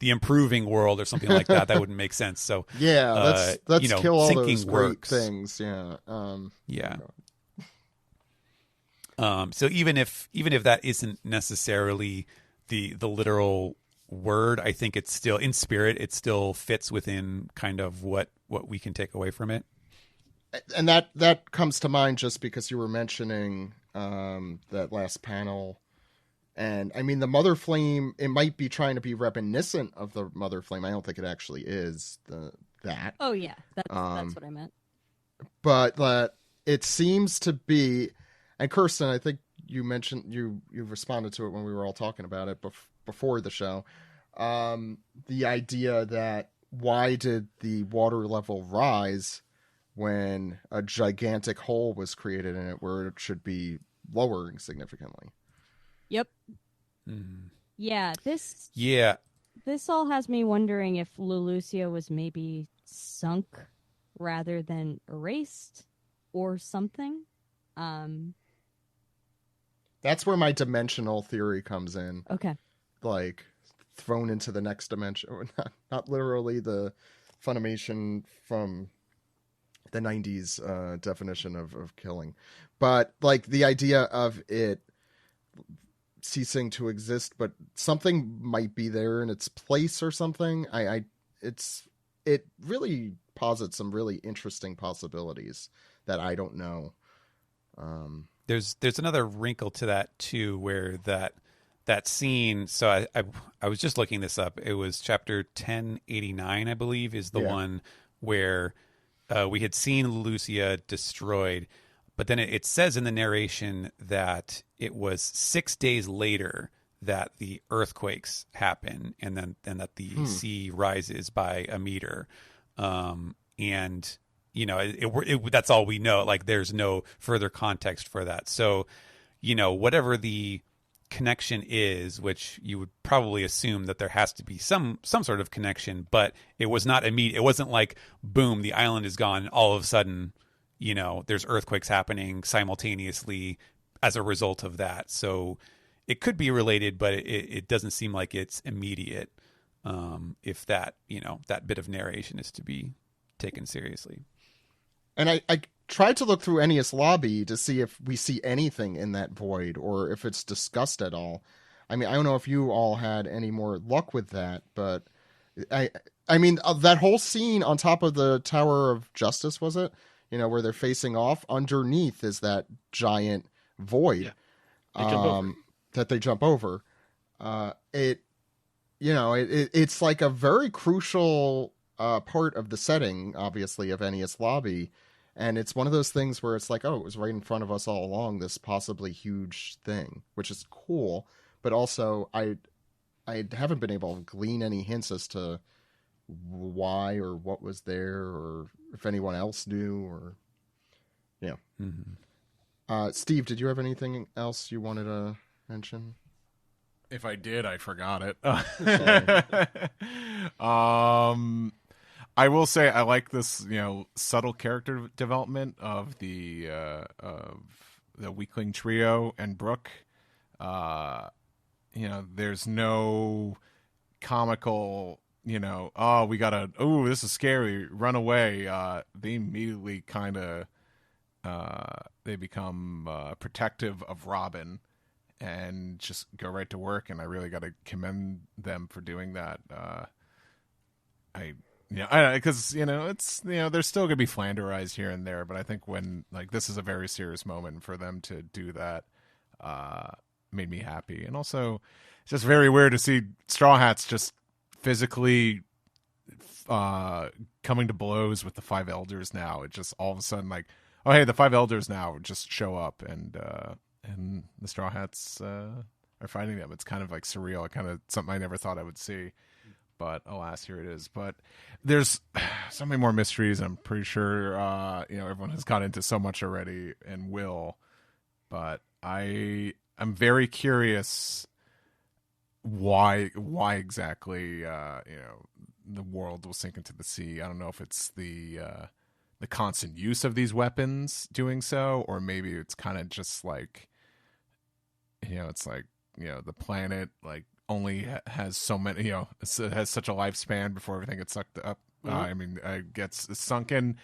improving world or something like that? That wouldn't make sense. So let's kill all those great works. things. So even if that isn't necessarily the literal word, I think it's still in spirit. It still fits within kind of what we can take away from it. And that comes to mind just because you were mentioning that last panel. And I mean, the Mother Flame, it might be trying to be reminiscent of the Mother Flame. I don't think it actually is that. Oh, yeah. That's what I meant. But it seems to be, and Kirsten, I think you mentioned, you responded to it when we were all talking about it before the show. The idea that why did the water level rise when a gigantic hole was created in it where it should be lowering significantly. Yep. Mm. Yeah, this all has me wondering if Lulusia was maybe sunk rather than erased or something. That's where my dimensional theory comes in. Okay. Like thrown into the next dimension. Not literally the Funimation from the 90s definition of killing, but like the idea of it ceasing to exist, but something might be there in its place or something. it really posits some really interesting possibilities that I don't know. There's another wrinkle to that too, where that scene. So I was just looking this up. It was chapter 1089, I believe, is the one where we had seen Lucia destroyed, but then it says in the narration that it was 6 days later that the earthquakes happen, and that the sea rises by a meter, and that's all we know. Like, there's no further context for that. So, whatever the connection is, which you would probably assume that there has to be some sort of connection, but it was not immediate. It wasn't like, boom, the island is gone, and all of a sudden, there's earthquakes happening simultaneously as a result of that. So it could be related, but it doesn't seem like it's immediate, if that that bit of narration is to be taken seriously. And I tried to look through Enies Lobby to see if we see anything in that void or if it's discussed at all. I mean, I don't know if you all had any more luck with that, but I mean, that whole scene on top of the Tower of Justice, was it? Where they're facing off, underneath is that giant void that they jump over. It's like a very crucial part of the setting, obviously, of Enies Lobby. And it's one of those things where it's like, oh, it was right in front of us all along, this possibly huge thing, which is cool. But also, I haven't been able to glean any hints as to why or what was there, or if anyone else knew, or Steve, did you have anything else you wanted to mention? If I did, I forgot it. I will say I like this, subtle character development of the weakling trio and Brooke. There's no comical, this is scary, run away. They immediately kind of they become protective of Robin and just go right to work. And I really got to commend them for doing that. Because it's there's still gonna be flanderized here and there, but I think when this is a very serious moment for them to do that, made me happy. And also, it's just very weird to see Straw Hats just physically coming to blows with the Five Elders now. It just all of a sudden oh hey, the Five Elders now just show up, and the Straw Hats are fighting them. It's kind of surreal, kind of something I never thought I would see. But alas, here it is. But there's so many more mysteries. I'm pretty sure everyone has got into so much already and will. But I'm very curious why exactly the world will sink into the sea. I don't know if it's the constant use of these weapons doing so, or maybe it's kind of just it's the planet only has so many, has such a lifespan before everything gets sucked up. Gets sunken.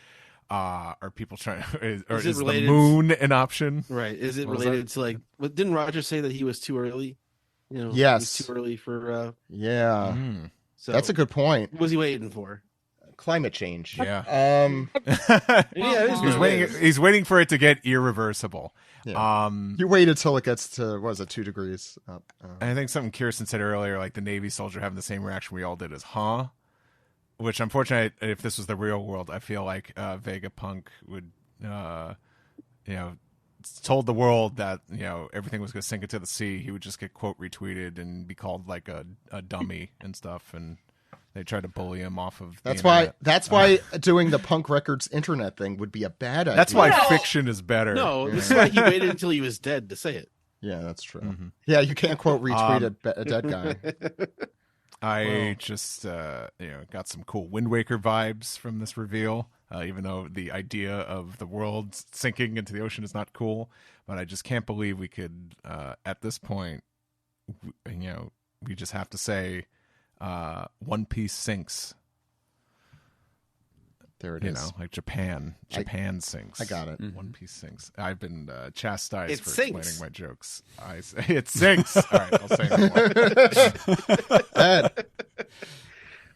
Are people trying? Is the moon an option? Right? Is it related to didn't Roger say that he was too early? Yes, he was too early for. Yeah, so that's a good point. What was he waiting for? Climate change. Yeah. He's waiting for it to get irreversible. Yeah. You waited till it gets to 2 degrees up. I think something Kirsten said earlier, the Navy soldier having the same reaction we all did is, huh? Which, unfortunately, if this was the real world, I feel like Vegapunk would, told the world that, everything was going to sink into the sea. He would just get quote retweeted and be called a dummy and stuff. And they tried to bully him off of. That's why doing the Punk Records internet thing would be a bad idea. That's why fiction is better. No, this is why he waited until he was dead to say it. Yeah, that's true. Mm-hmm. Yeah, you can't quote retweet a dead guy. I just got some cool Wind Waker vibes from this reveal, even though the idea of the world sinking into the ocean is not cool. But I just can't believe we could, at this point, we just have to say, One Piece sinks. There it is. Japan sinks. I got it. Mm-hmm. One Piece sinks. I've been chastised for sinks. explaining my jokes. I say it sinks. All right, I'll say no more.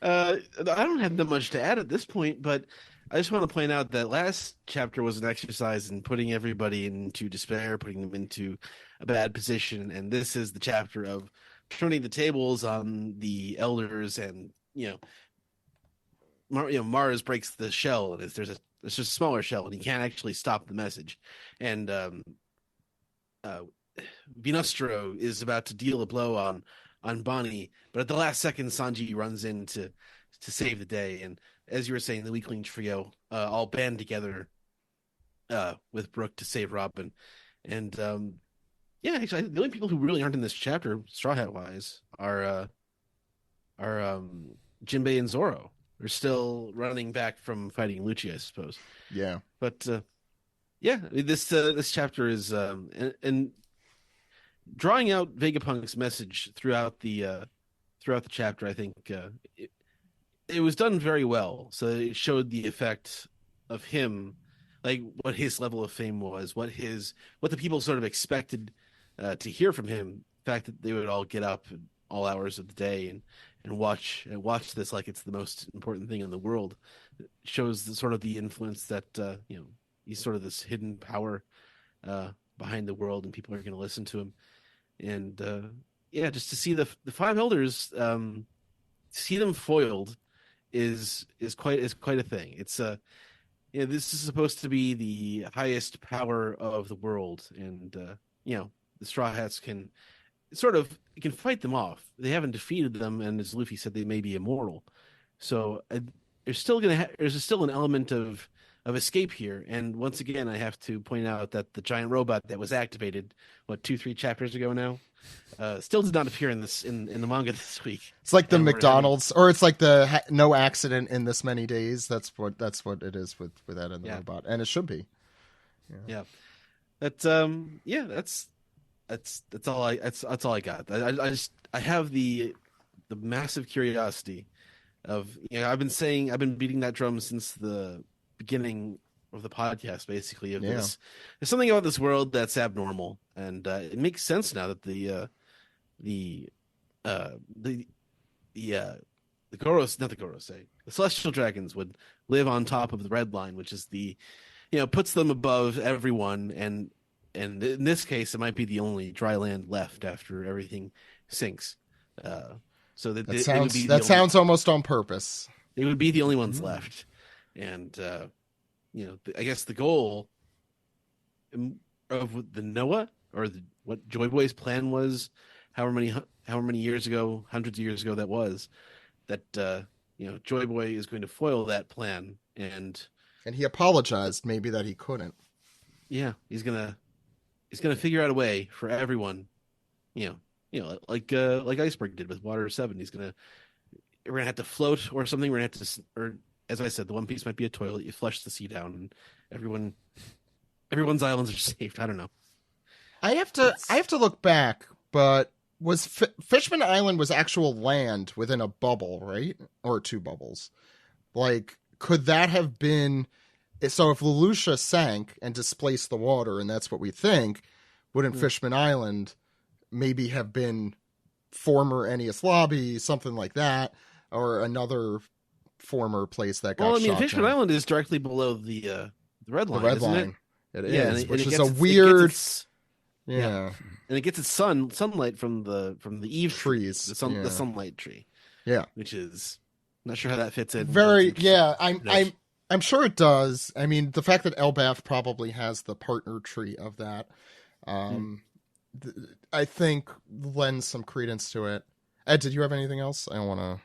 I don't have that much to add at this point, but I just want to point out that last chapter was an exercise in putting everybody into despair, putting them into a bad position, and this is the chapter of turning the tables on the elders, and Mars breaks the shell, and there's just a smaller shell, and he can't actually stop the message, and Vinostro is about to deal a blow on Bonnie, but at the last second, Sanji runs in to save the day. And as you were saying, the Weakling trio all band together with Brooke to save Robin. And actually, the only people who really aren't in this chapter, Straw Hat wise, are Jinbei and Zoro. They're still running back from fighting Lucci, I suppose. Yeah, but this chapter is and drawing out Vegapunk's message throughout the chapter. I think it was done very well. So it showed the effect of him, like what his level of fame was, what the people sort of expected to hear from him. The fact that they would all get up at all hours of the day and watch this like it's the most important thing in the world. It shows the sort of the influence that he's sort of this hidden power behind the world, and people are going to listen to him. And just to see the five elders, see them foiled is quite a thing. It's this is supposed to be the highest power of the world, and the Straw Hats can fight them off. They haven't defeated them, and as Luffy said, they may be immortal. So there's still an element of escape here. And once again, I have to point out that the giant robot that was activated 2-3 chapters ago now still did not appear in the manga this week. It's like the McDonald's, or it's like the no accident in this many days. That's what it is with that and the robot, and it should be. Yeah. That's all I got. I have the massive curiosity of I've been beating that drum since the beginning of the podcast, basically. This, there's something about this world that's abnormal, and it makes sense now that the celestial dragons would live on top of the red line, which is puts them above everyone, and in this case, it might be the only dry land left after everything sinks. So that sounds almost on purpose. They would be the only ones left, and I guess the goal of the Noah, or what Joy Boy's plan was, however many years ago, hundreds of years ago, that was that Joy Boy is going to foil that plan, and he apologized maybe that he couldn't. Yeah, he's gonna figure out a way for everyone, like Iceberg did with Water 7. We're gonna have to float or something. We're gonna have to, or as I said, the One Piece might be a toilet. You flush the sea down, and everyone's islands are saved. I don't know. I have to look back, but was Fishman Island was actual land within a bubble, right? Or two bubbles? Like, could that have been? So if Lelouch sank and displaced the water, and that's what we think, wouldn't Fishman Island maybe have been former Ennius Lobby, something like that, or another former place that got shot Fishman down? Island is directly below the red line. The red isn't line. It is, which is a weird. And it gets its sunlight from the eave trees, the sunlight tree. Yeah, which is not sure how that fits in. I'm sure it does. I mean, the fact that Elbath probably has the partner tree of that, I think lends some credence to it. Ed, did you have anything else? I don't want to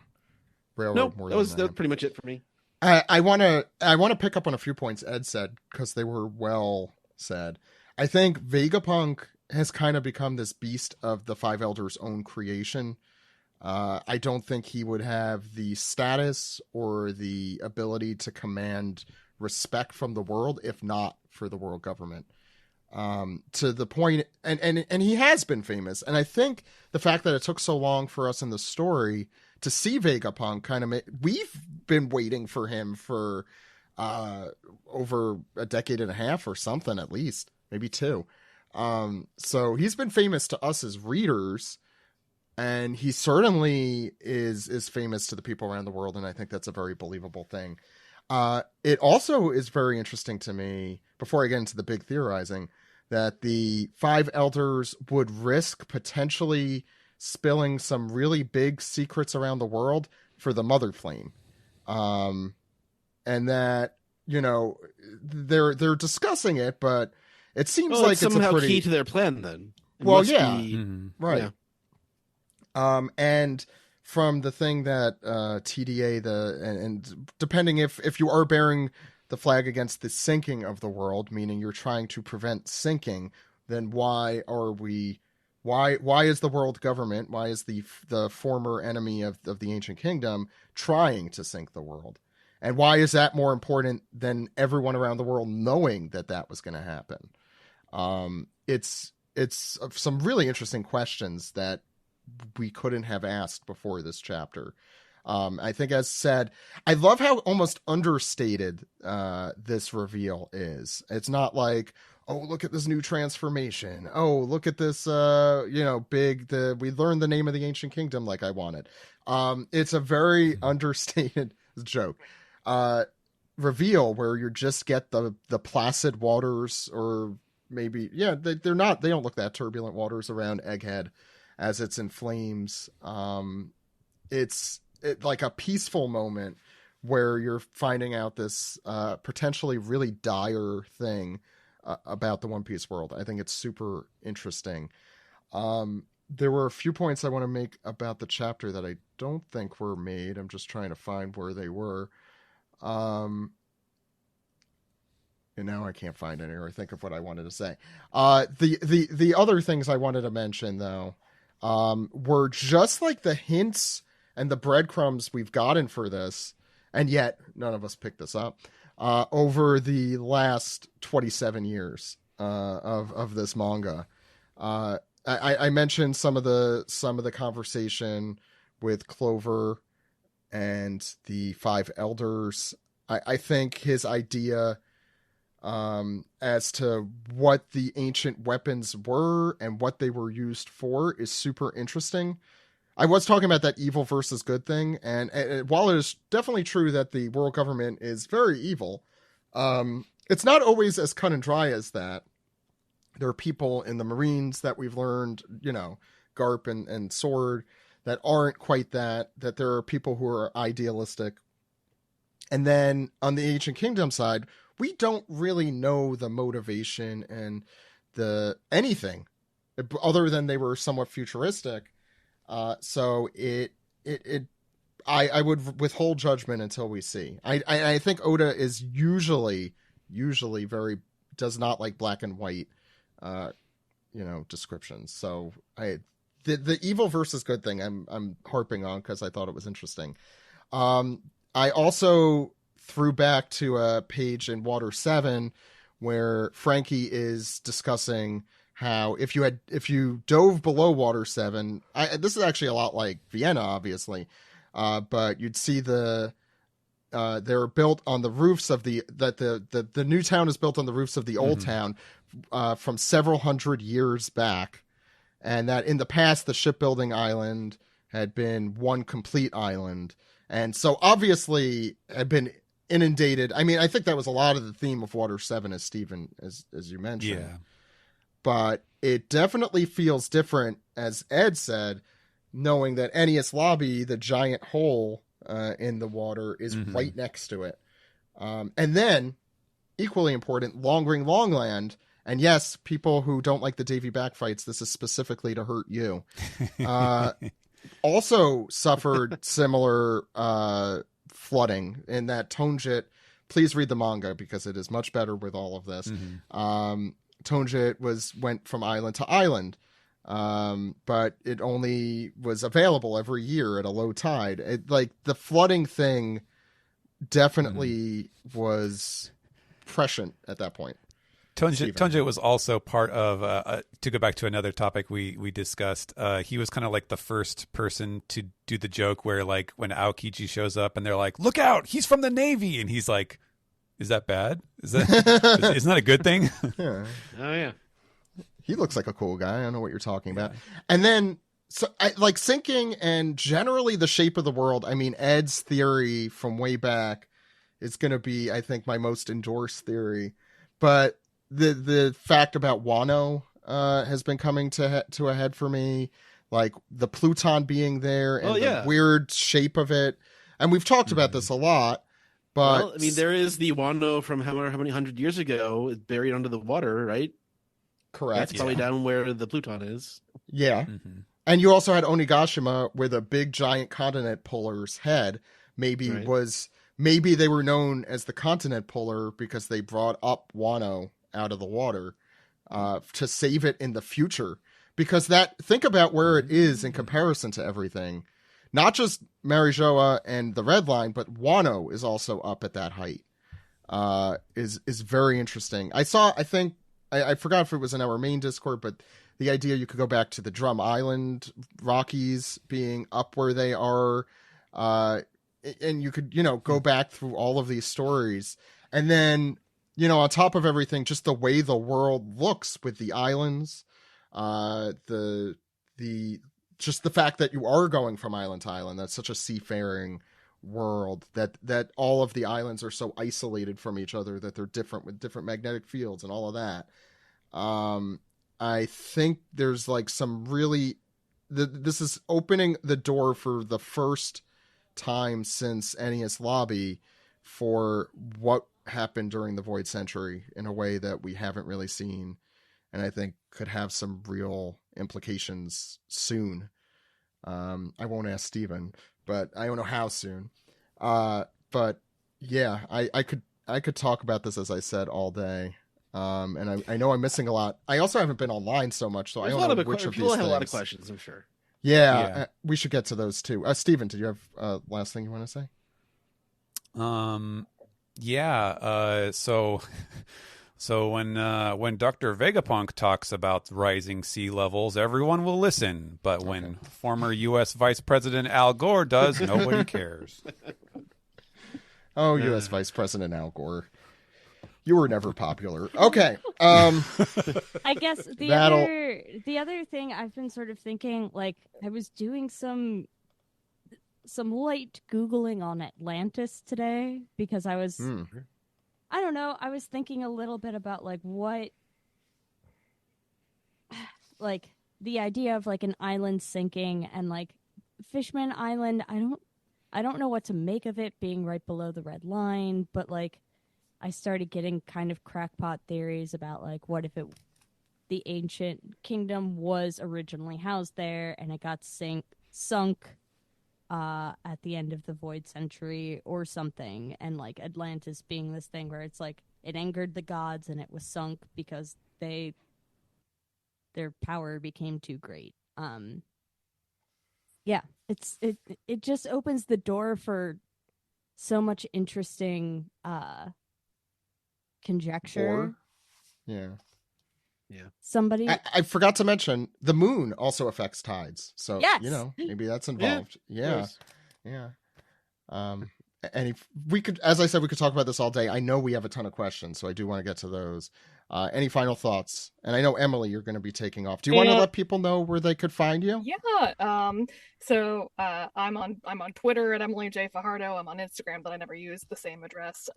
railroad more. That was pretty much it for me. I want to pick up on a few points Ed said, because they were well said. I think Vegapunk has kind of become this beast of the Five Elders' own creation. I don't think he would have the status or the ability to command respect from the world if not for the world government. To the point, and he has been famous. And I think the fact that it took so long for us in the story to see Vegapunk we've been waiting for him for over a decade and a half or something, at least, maybe 2. So he's been famous to us as readers. and he certainly is famous to the people around the world, and I think that's a very believable thing. It also is very interesting to me, before I get into the big theorizing, that the five elders would risk potentially spilling some really big secrets around the world for the Mother Flame. And that, you know, they're discussing it, but it seems like it's somehow a pretty key to their plan then. Well, yeah. Right. Yeah. And from the thing that TDA, and depending if you are bearing the flag against the sinking of the world, meaning you're trying to prevent sinking, then why is the world government, why is the former enemy of the ancient kingdom trying to sink the world? And why is that more important than everyone around the world knowing that was going to happen? It's some really interesting questions that we couldn't have asked before this chapter. I think, as said, I love how almost understated this reveal is. It's not like, oh, look at this new transformation. Oh, look at this, we learned the name of the ancient kingdom like I wanted. It's a very understated joke. Reveal where you just get the placid waters, or maybe, they don't look that turbulent waters around Egghead as it's in flames. It's like a peaceful moment where you're finding out this potentially really dire thing about the One Piece world. I think it's super interesting. There were a few points I want to make about the chapter that I don't think were made. I'm just trying to find where they were. And now I can't find any, or think of what I wanted to say. The other things I wanted to mention, though, were just like the hints and the breadcrumbs we've gotten for this, and yet none of us picked this up, over the last 27 years of this manga. I mentioned some of the conversation with Clover and the five elders. I think his idea as to what the ancient weapons were and what they were used for is super interesting. I was talking about that evil versus good thing, and while it is definitely true that the world government is very evil, it's not always as cut and dry as that. There are people in the Marines that we've learned, Garp and Sword, that aren't quite that there are people who are idealistic. And then on the Ancient Kingdom side, we don't really know the motivation and anything other than they were somewhat futuristic. So I would withhold judgment until we see. I think Oda is usually does not like black and white, descriptions. So the evil versus good thing I'm harping on because I thought it was interesting. I also threw back to a page in Water 7 where Frankie is discussing how if you dove below Water 7, this is actually a lot like Vienna, obviously, but you'd see they're built on the roofs of the new town is built on the roofs of the old town from several hundred years back, and that in the past the shipbuilding island had been one complete island, and so obviously had been inundated. I mean, I think that was a lot of the theme of Water 7, as Stephen, as you mentioned. Yeah. But it definitely feels different, as Ed said, knowing that Enies Lobby, the giant hole in the water, is right next to it. And then, equally important, Long Ring Longland. And yes, people who don't like the Davy Back fights, this is specifically to hurt you. Also suffered similar flooding in that Tonjit. Please read the manga because it is much better with all of this. Tonjit went from island to island, but it only was available every year at a low tide. The flooding thing definitely was prescient at that point. Tonjit was also part of, to go back to another topic we discussed, he was kind of like the first person to do the joke where, like, when Aokiji shows up and they're like, look out, he's from the Navy, and he's like, is that bad? Isn't that a good thing? Yeah. Oh, yeah. He looks like a cool guy. I know what you're talking about. And then So, like sinking and generally the shape of the world. I mean, Ed's theory from way back is going to be, I think, my most endorsed theory. But the fact about Wano has been coming to a head for me. Like the Pluton being there and the weird shape of it. And we've talked about this a lot. But well, I mean, there is the Wano from how many hundred years ago buried under the water, right? Correct. That's probably down where the Pluton is. Yeah. And you also had Onigashima with a big giant continent puller's head. Maybe they were known as the continent puller because they brought up Wano out of the water to save it in the future. Because think about where it is in comparison to everything. Not just Marijoa and the Red Line, but Wano is also up at that height. Is very interesting. I forgot if it was in our main Discord, but the idea you could go back to the Drum Island Rockies being up where they are, and you could, go back through all of these stories. And then, on top of everything, just the way the world looks with the islands, just the fact that you are going from island to island, that's such a seafaring world that all of the islands are so isolated from each other that they're different with different magnetic fields and all of that. I think there's like some really, this is opening the door for the first time since Enies Lobby for what happened during the Void Century in a way that we haven't really seen. And I think could have some real implications soon. I won't ask Steven, but I don't know how soon. But yeah, I could talk about this, as I said, all day. And I know I'm missing a lot. I also haven't been online so much, so I don't know which of these people have things. a lot of questions, I'm sure. Yeah. We should get to those too. Steven, did you have last thing you want to say? So when Dr. Vegapunk talks about rising sea levels, everyone will listen. But when former U.S. Vice President Al Gore does, nobody cares. Oh, U.S. Vice President Al Gore. You were never popular. Okay. I guess the other thing I've been sort of thinking, like I was doing some light Googling on Atlantis today because I was... I don't know. I was thinking a little bit about like what, like the idea of like an island sinking and like Fishman Island. I don't know what to make of it being right below the red line, but like I started getting kind of crackpot theories about like what if the ancient kingdom was originally housed there and it got sunk at the end of the Void Century or something, and like Atlantis being this thing where it's like it angered the gods and it was sunk because their power became too great. It just opens the door for so much interesting conjecture. Yeah. Somebody I forgot to mention the moon also affects tides. So yes. Maybe that's involved. Yeah. And if we could, as I said, we could talk about this all day. I know we have a ton of questions, so I do want to get to those. Any final thoughts? And I know Emily, you're going to be taking off. Do you want to let people know where they could find you? Yeah. So I'm on Twitter at Emily J Fajardo. I'm on Instagram, but I never use the same address.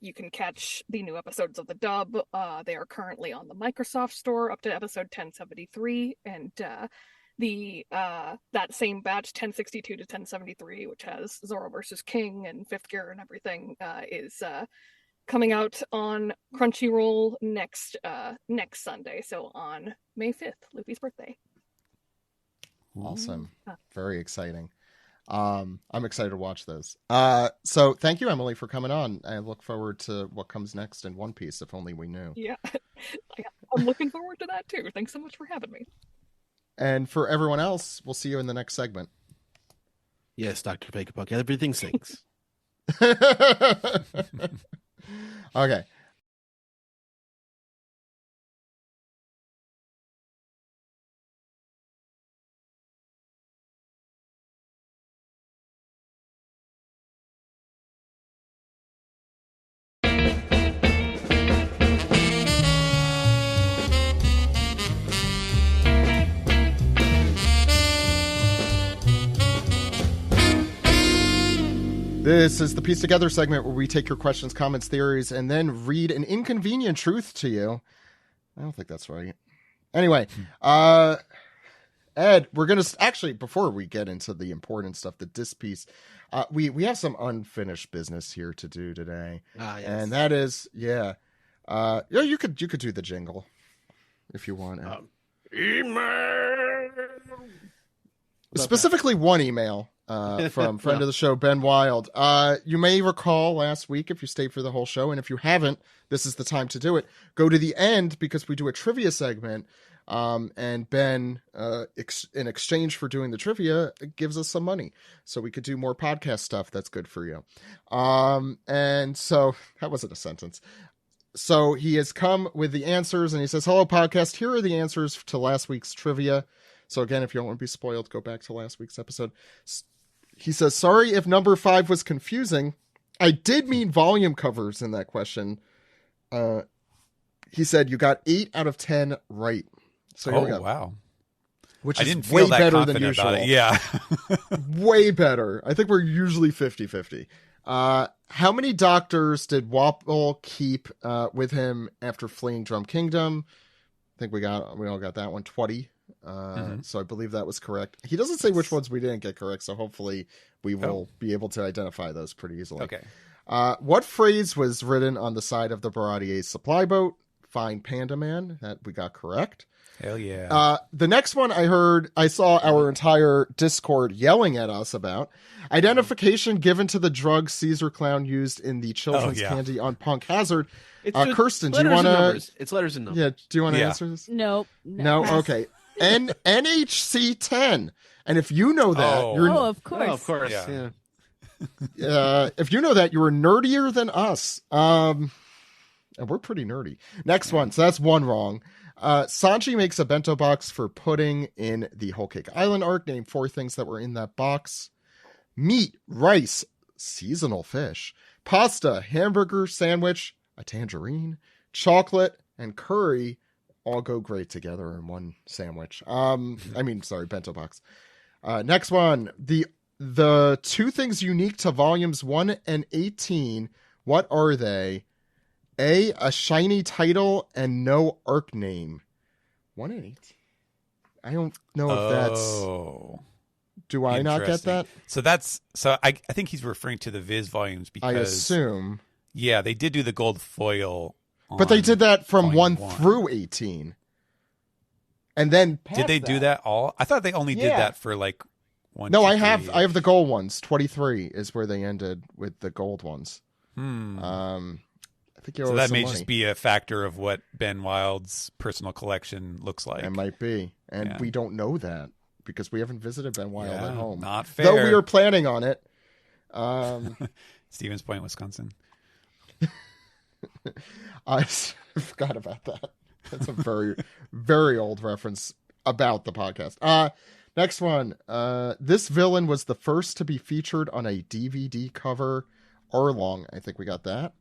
You can catch the new episodes of the dub. They are currently on the Microsoft Store up to episode 1073, and that same batch 1062 to 1073, which has Zoro versus King and Fifth Gear and everything, is coming out on Crunchyroll next Sunday. So on May 5th, Luffy's birthday. Awesome, very exciting. I'm excited to watch those. So thank you, Emily, for coming on. I look forward to what comes next in One Piece, if only we knew. Yeah, I'm looking forward to that too. Thanks so much for having me. And for everyone else, we'll see you in the next segment. Yes, Dr. Vegapunk, everything sings. Okay. This is the Piece Together segment where we take your questions, comments, theories, and then read an inconvenient truth to you. I don't think that's right. Anyway, Ed, we're going to actually, before we get into the important stuff, the disc piece, we have some unfinished business here to do today. Yes. And that is, you could do the jingle if you want. Email. Specifically one email from friend of the show, Ben Wild. You may recall last week, if you stayed for the whole show, and if you haven't, this is the time to do it. Go to the end because we do a trivia segment. And Ben, in exchange for doing the trivia, gives us some money so we could do more podcast stuff that's good for you. And so that wasn't a sentence. So he has come with the answers and he says, hello podcast. Here are the answers to last week's trivia. So again, if you don't want to be spoiled, go back to last week's episode. He says, sorry if number 5 was confusing. I did mean volume covers in that question. He said you got 8 out of 10 right. So here we go. Wow. Which I is didn't way feel that better than confident usual. about it. Yeah. Way better. I think we're usually 50-50. How many doctors did Wapple keep with him after fleeing Drum Kingdom? I think we all got that one. 20. So I believe that was correct. He doesn't say which ones we didn't get correct, so hopefully we will be able to identify those pretty easily. Okay. What phrase was written on the side of the Baradier's supply boat? Find Panda Man. That we got correct. Hell yeah. The next one I saw our entire Discord yelling at us about. Identification given to the drug Caesar Clown used in the children's candy on Punk Hazard. Kirsten, do you want to... It's letters and numbers. Yeah, do you want to answer this? Nope. No? Okay. NHC10. And if you know that... you're of course. Oh, of course, yeah. if you know that, you're nerdier than us. And we're pretty nerdy. Next one. So that's one wrong. Sanji makes a bento box for pudding in the Whole Cake Island arc. Name 4 things that were in that box. Meat, rice, seasonal fish, pasta, hamburger, sandwich, a tangerine, chocolate, and curry all go great together in one sandwich. Bento box. Next one. The 2 things unique to volumes 1 and 18. What are they? A shiny title and no arc name. 1 and 18. I don't know if that's... Do I not get that? So I think he's referring to the Viz volumes because... I assume. Yeah, they did do the gold foil. But they did that from 1 1 through 18. And then did they do that all? I thought they only did that for like 1. No, 2, I have the gold ones. 23 is where they ended with the gold ones. I think so that may just be a factor of what Ben Wild's personal collection looks like. It might be. And we don't know that because we haven't visited Ben Wild at home. Not fair. Though we are planning on it. Stevens Point, Wisconsin. I forgot about that. That's a very, very old reference about the podcast. Next one. This villain was the first to be featured on a DVD cover. Arlong. I think we got that.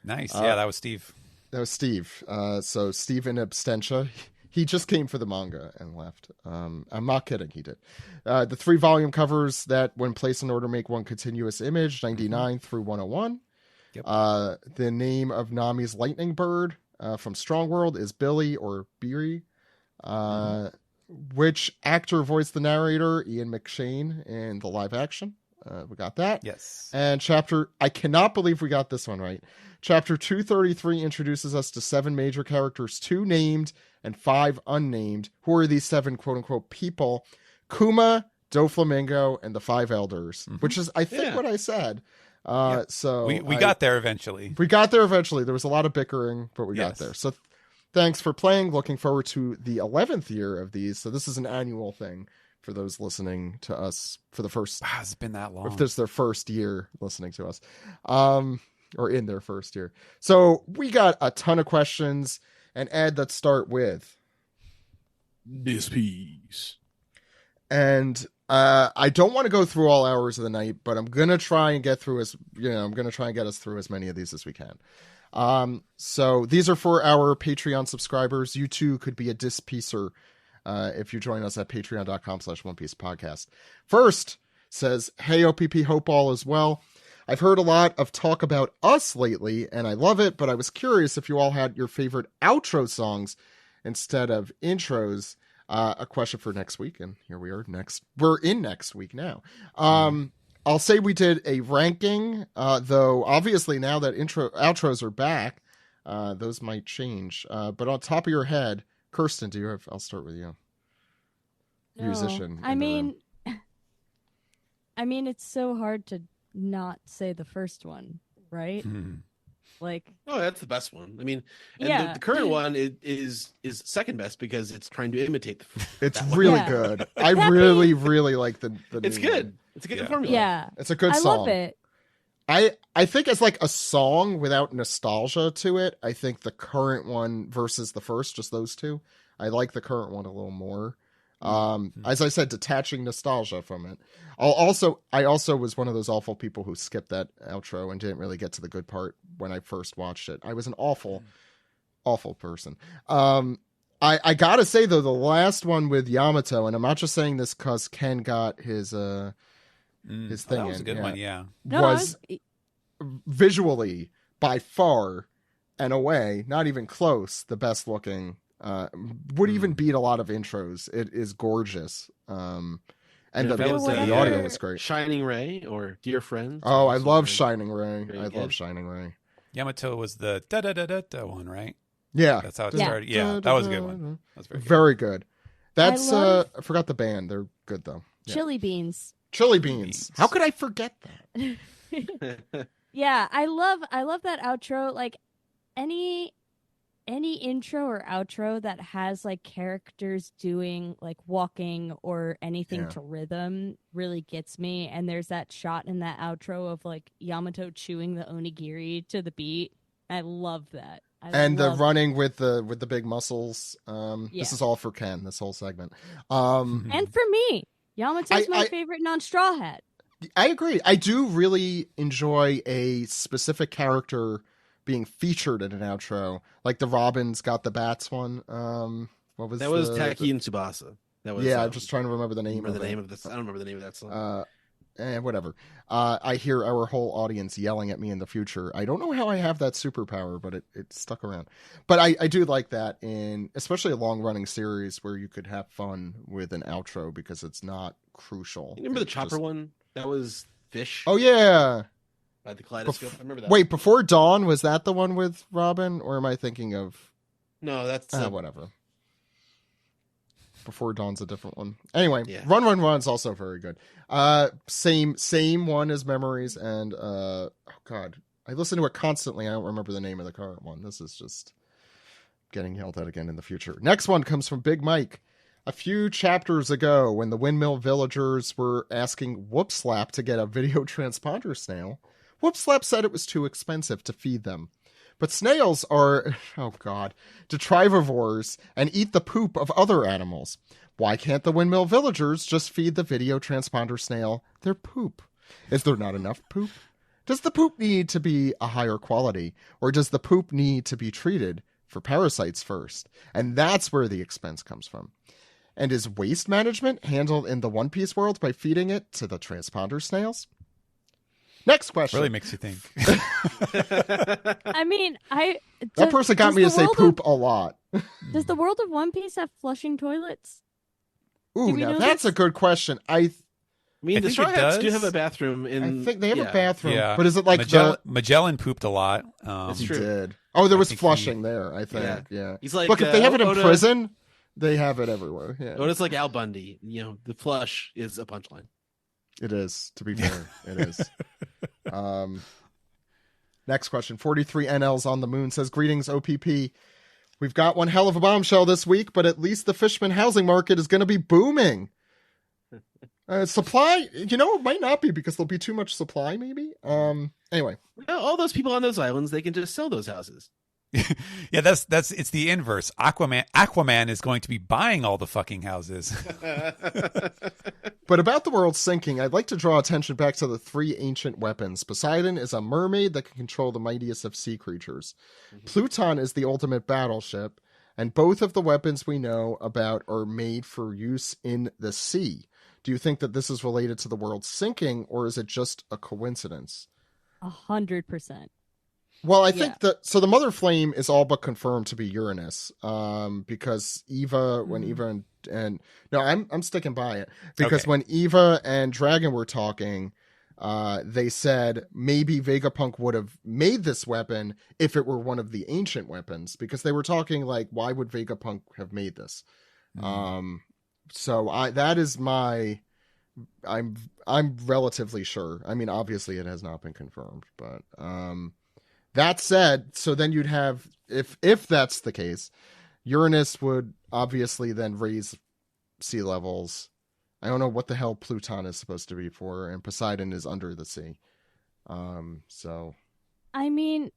Nice. That was Steve. That was Steve. So Steve in absentia. He just came for the manga and left. I'm not kidding. He did. The 3 volume covers that, when placed in order, make one continuous image, 99 through 101. Yep. The name of Nami's lightning bird from Strong World is Billy or Beery. Which actor voiced the narrator? Ian McShane in the live action. We got that. Yes. And I cannot believe we got this one right. Chapter 233 introduces us to 7 major characters, 2 named and 5 unnamed. Who are these 7 quote-unquote people? Kuma, Doflamingo, and the 5 elders, which is, I think, what I said. So we got there eventually. We got there eventually. There was a lot of bickering, but we got there. So thanks for playing. Looking forward to the 11th year of these. So this is an annual thing for those listening to us for the first... Wow, it's been that long. If this is their first year listening to us. Or in their first year. So we got a ton of questions. And Ed, let's start with... This piece. And I don't want to go through all hours of the night, but I'm going to try and get through I'm going to try and get us through as many of these as we can. So these are for our Patreon subscribers. You too could be a dispiecer if you join us at patreon.com/One Piece Podcast. First says, hey, OPP, hope all is well. I've heard a lot of talk about Us lately, and I love it, but I was curious if you all had your favorite outro songs instead of intros. A question for next week, and here we are we're in next week now. I'll say we did a ranking, though obviously now that outros are back, those might change. But on top of your head, Kirsten, I'll start with you. No. Musician. I mean, it's so hard to not say the first one, right? Like, oh, that's the best one. I mean, and yeah. the current one is second best because it's trying to imitate it's really good. I really like the it's new good. one. It's a good formula. Yeah. It's a good I song. love it. I think as like a song without nostalgia to it, I think the current one versus the first, just those two, I like the current one a little more. As I said, detaching nostalgia from it. I also was one of those awful people who skipped that outro and didn't really get to the good part when I first watched it. I was an awful person. I gotta say though, the last one with Yamato, and I'm not just saying this because Ken got his thing. That was a good one, yeah. Was visually by far and away, not even close, the best looking. Would even beat a lot of intros. It is gorgeous. And the audio was great. Shining Ray or Dear Friends. Oh, I love Shining Ray. Love Shining Ray. Yamato was the da-da-da-da-da one, right? Yeah. That's how it started. Yeah, that was a good one. That was very good. That's, I forgot the band. They're good, though. Yeah. Chili Beans. Chili Beans. How could I forget that? Yeah, I love that outro. Like, any intro or outro that has like characters doing like walking or anything to rhythm really gets me. And there's that shot in that outro of like Yamato chewing the onigiri to the beat. I love that. The running with the big muscles. This is all for Ken, this whole segment. And for me, Yamato's my favorite non-straw hat. I agree. I do really enjoy a specific character being featured in an outro, like the Robin's Got the Bats one. What was that? Was Taki and Tsubasa. That was I'm just trying to remember the name. I don't remember the name of that song. Whatever. I hear our whole audience yelling at me in the future. I don't know how I have that superpower, but it stuck around. But I do like that in especially a long running series where you could have fun with an outro because it's not crucial. You remember the Chopper one? That was Fish. Oh yeah. By the Kaleidoscope. I remember that. Wait, Before Dawn, was that the one with Robin, or am I thinking of? No, that's whatever. Before Dawn's a different one. Anyway, Run Run's also very good. Same one as Memories, and oh god, I listen to it constantly. I don't remember the name of the current one. This is just getting yelled at again in the future. Next one comes from Big Mike. A few chapters ago, when the Windmill Villagers were asking Whoopslap to get a video transponder snail, Whoopslap said it was too expensive to feed them. But snails are, detrivivores and eat the poop of other animals. Why can't the Windmill Villagers just feed the video transponder snail their poop? Is there not enough poop? Does the poop need to be a higher quality, or does the poop need to be treated for parasites first? And that's where the expense comes from. And is waste management handled in the One Piece world by feeding it to the transponder snails? Next question. Really makes you think. I mean, that person got me to say poop a lot. Does the world of One Piece have flushing toilets? Ooh, now that's a good question. I mean, the Straw Hats do have a bathroom in. I think they have a bathroom, yeah. But is it like Magellan pooped a lot? That's he true. did. Oh, there was flushing there. I think. Yeah. He's like, look, if they have it in prison, they have it everywhere. Yeah. But it's like Al Bundy. The flush is a punchline. It is, to be fair. It is. Next question. 43 NLs on the moon says, greetings, OPP. We've got one hell of a bombshell this week, but at least the Fishman housing market is going to be booming. Supply, it might not be because there'll be too much supply, maybe. Anyway. All those people on those islands, they can just sell those houses. Yeah, it's the inverse. Aquaman is going to be buying all the fucking houses. But about the world sinking, I'd like to draw attention back to the three ancient weapons. Poseidon is a mermaid that can control the mightiest of sea creatures. Mm-hmm. Pluton is the ultimate battleship, and both of the weapons we know about are made for use in the sea. Do you think that this is related to the world sinking, or is it just a coincidence? 100%. Well, I think the Mother Flame is all but confirmed to be Uranus, because Eva, when Eva and no, I'm sticking by it, because when Eva and Dragon were talking, they said maybe Vegapunk would have made this weapon if it were one of the ancient weapons, because they were talking like, why would Vegapunk have made this? So that is my. I'm relatively sure. I mean, obviously it has not been confirmed, but that said, so then you'd have, if that's the case, Uranus would obviously then raise sea levels. I don't know what the hell Pluton is supposed to be for, and Poseidon is under the sea. So I mean,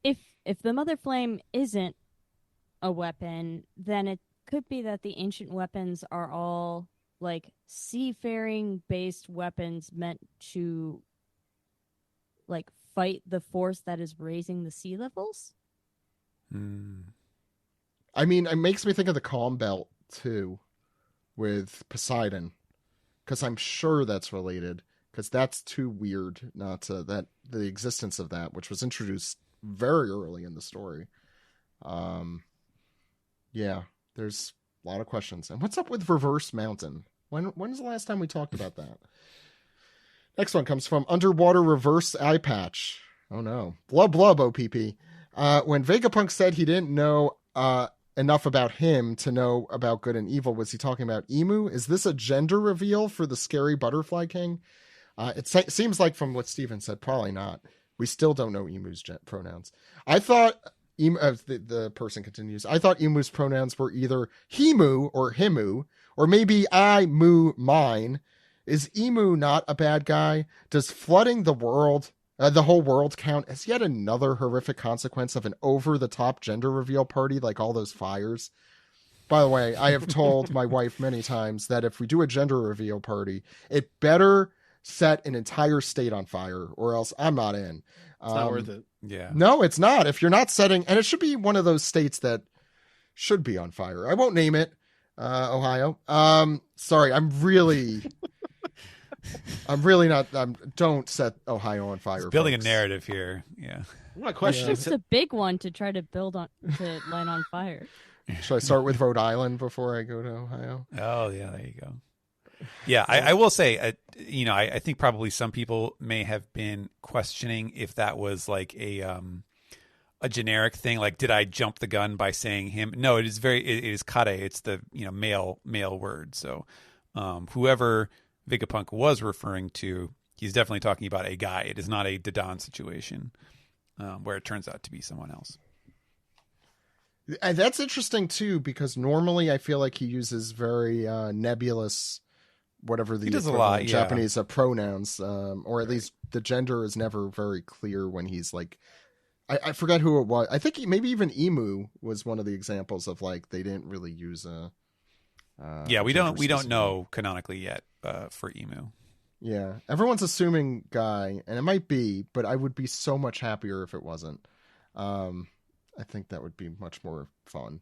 if the Mother Flame isn't a weapon, then it could be that the ancient weapons are all like seafaring based weapons meant to like fight the force that is raising the sea levels. I mean, it makes me think of the Calm Belt too, with Poseidon, because I'm sure that's related, because that's too weird not to, that the existence of that, which was introduced very early in the story. Yeah, there's a lot of questions. And what's up with Reverse Mountain? When's the last time we talked about that? Next one comes from Underwater Reverse Eye Patch. Oh no. Blub blub, OPP. When Vegapunk said he didn't know enough about him to know about good and evil, was he talking about Emu? Is this a gender reveal for the scary Butterfly King? It seems like from what Steven said, probably not. We still don't know Emu's pronouns. I thought, the person continues, I thought Emu's pronouns were either Himu or Himu, or maybe I, mu, mine. Is Emu not a bad guy? Does flooding the world, the whole world, count as yet another horrific consequence of an over-the-top gender reveal party like all those fires? By the way, I have told my wife many times that if we do a gender reveal party, it better set an entire state on fire, or else I'm not in. It's not worth it. Yeah. No, it's not. If you're not setting, and it should be one of those states that should be on fire. I won't name it. Ohio. Sorry, I'm really not. Don't set Ohio on fire. Building folks. a narrative here. Yeah. My question It's a big one to try to build on, to light on fire. Should I start with Rhode Island before I go to Ohio? Oh yeah, there you go. Yeah, I will say, I think probably some people may have been questioning if that was like a generic thing. Like, did I jump the gun by saying him? No, it is kare. It's the male word. So whoever Vegapunk was referring to, he's definitely talking about a guy. It is not a Dadan situation where it turns out to be someone else. And that's interesting too, because normally I feel like he uses very nebulous, whatever the Japanese pronouns, or at least the gender is never very clear when he's like, I forget who it was. I think maybe even Emu was one of the examples of like they didn't really use a. We don't know canonically yet for Emu. Yeah, everyone's assuming guy, and it might be, but I would be so much happier if it wasn't. I think that would be much more fun.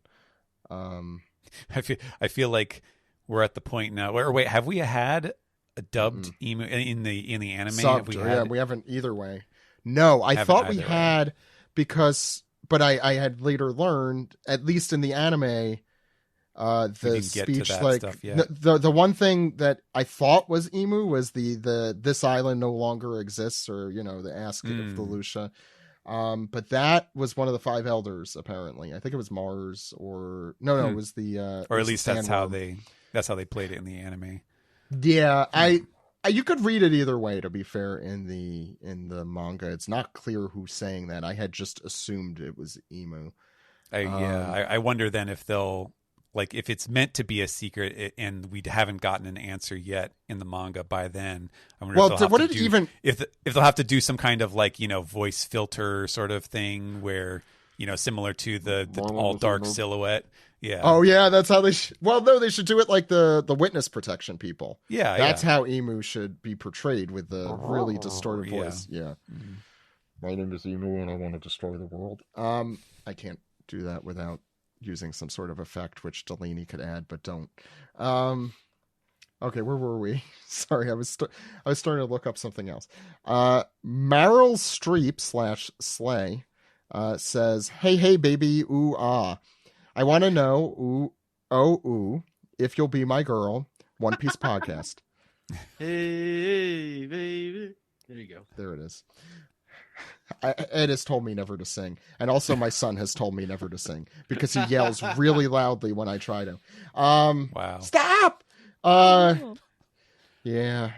I feel like we're at the point now. Wait, have we had a dubbed Emu in the anime? Subbed, we haven't either way. No, I thought we had, but I had later learned, at least in the anime, the speech, like the one thing that I thought was Emu was the this island no longer exists, or the ask of the Lucia. But that was one of the five elders, apparently. I think it was Mars, or no, it was the or at least that's how they played it in the anime. Yeah, you could read it either way, to be fair. In the manga, it's not clear who's saying that. I had just assumed it was Emu. I wonder then if they'll, like, if it's meant to be a secret and we haven't gotten an answer yet in the manga by then. I wonder if they'll have to do some kind of like voice filter sort of thing where similar to the all dark silhouette. Yeah. Oh yeah, that's how they. Well, no, they should do it like the witness protection people. Yeah, that's how Emu should be portrayed, with the really distorted voice. Yeah. Mm-hmm. My name is Emu, and I want to destroy the world. I can't do that without using some sort of effect, which Delaney could add, but don't. Okay, where were we? Sorry, I was starting to look up something else. Meryl Streep /Slay says, "Hey baby, ooh ah, I want to know ooh if you'll be my girl. One Piece podcast." Hey baby, there you go. There it is. Ed has told me never to sing, and also my son has told me never to sing because he yells really loudly when I try to. Wow! Stop! Yeah.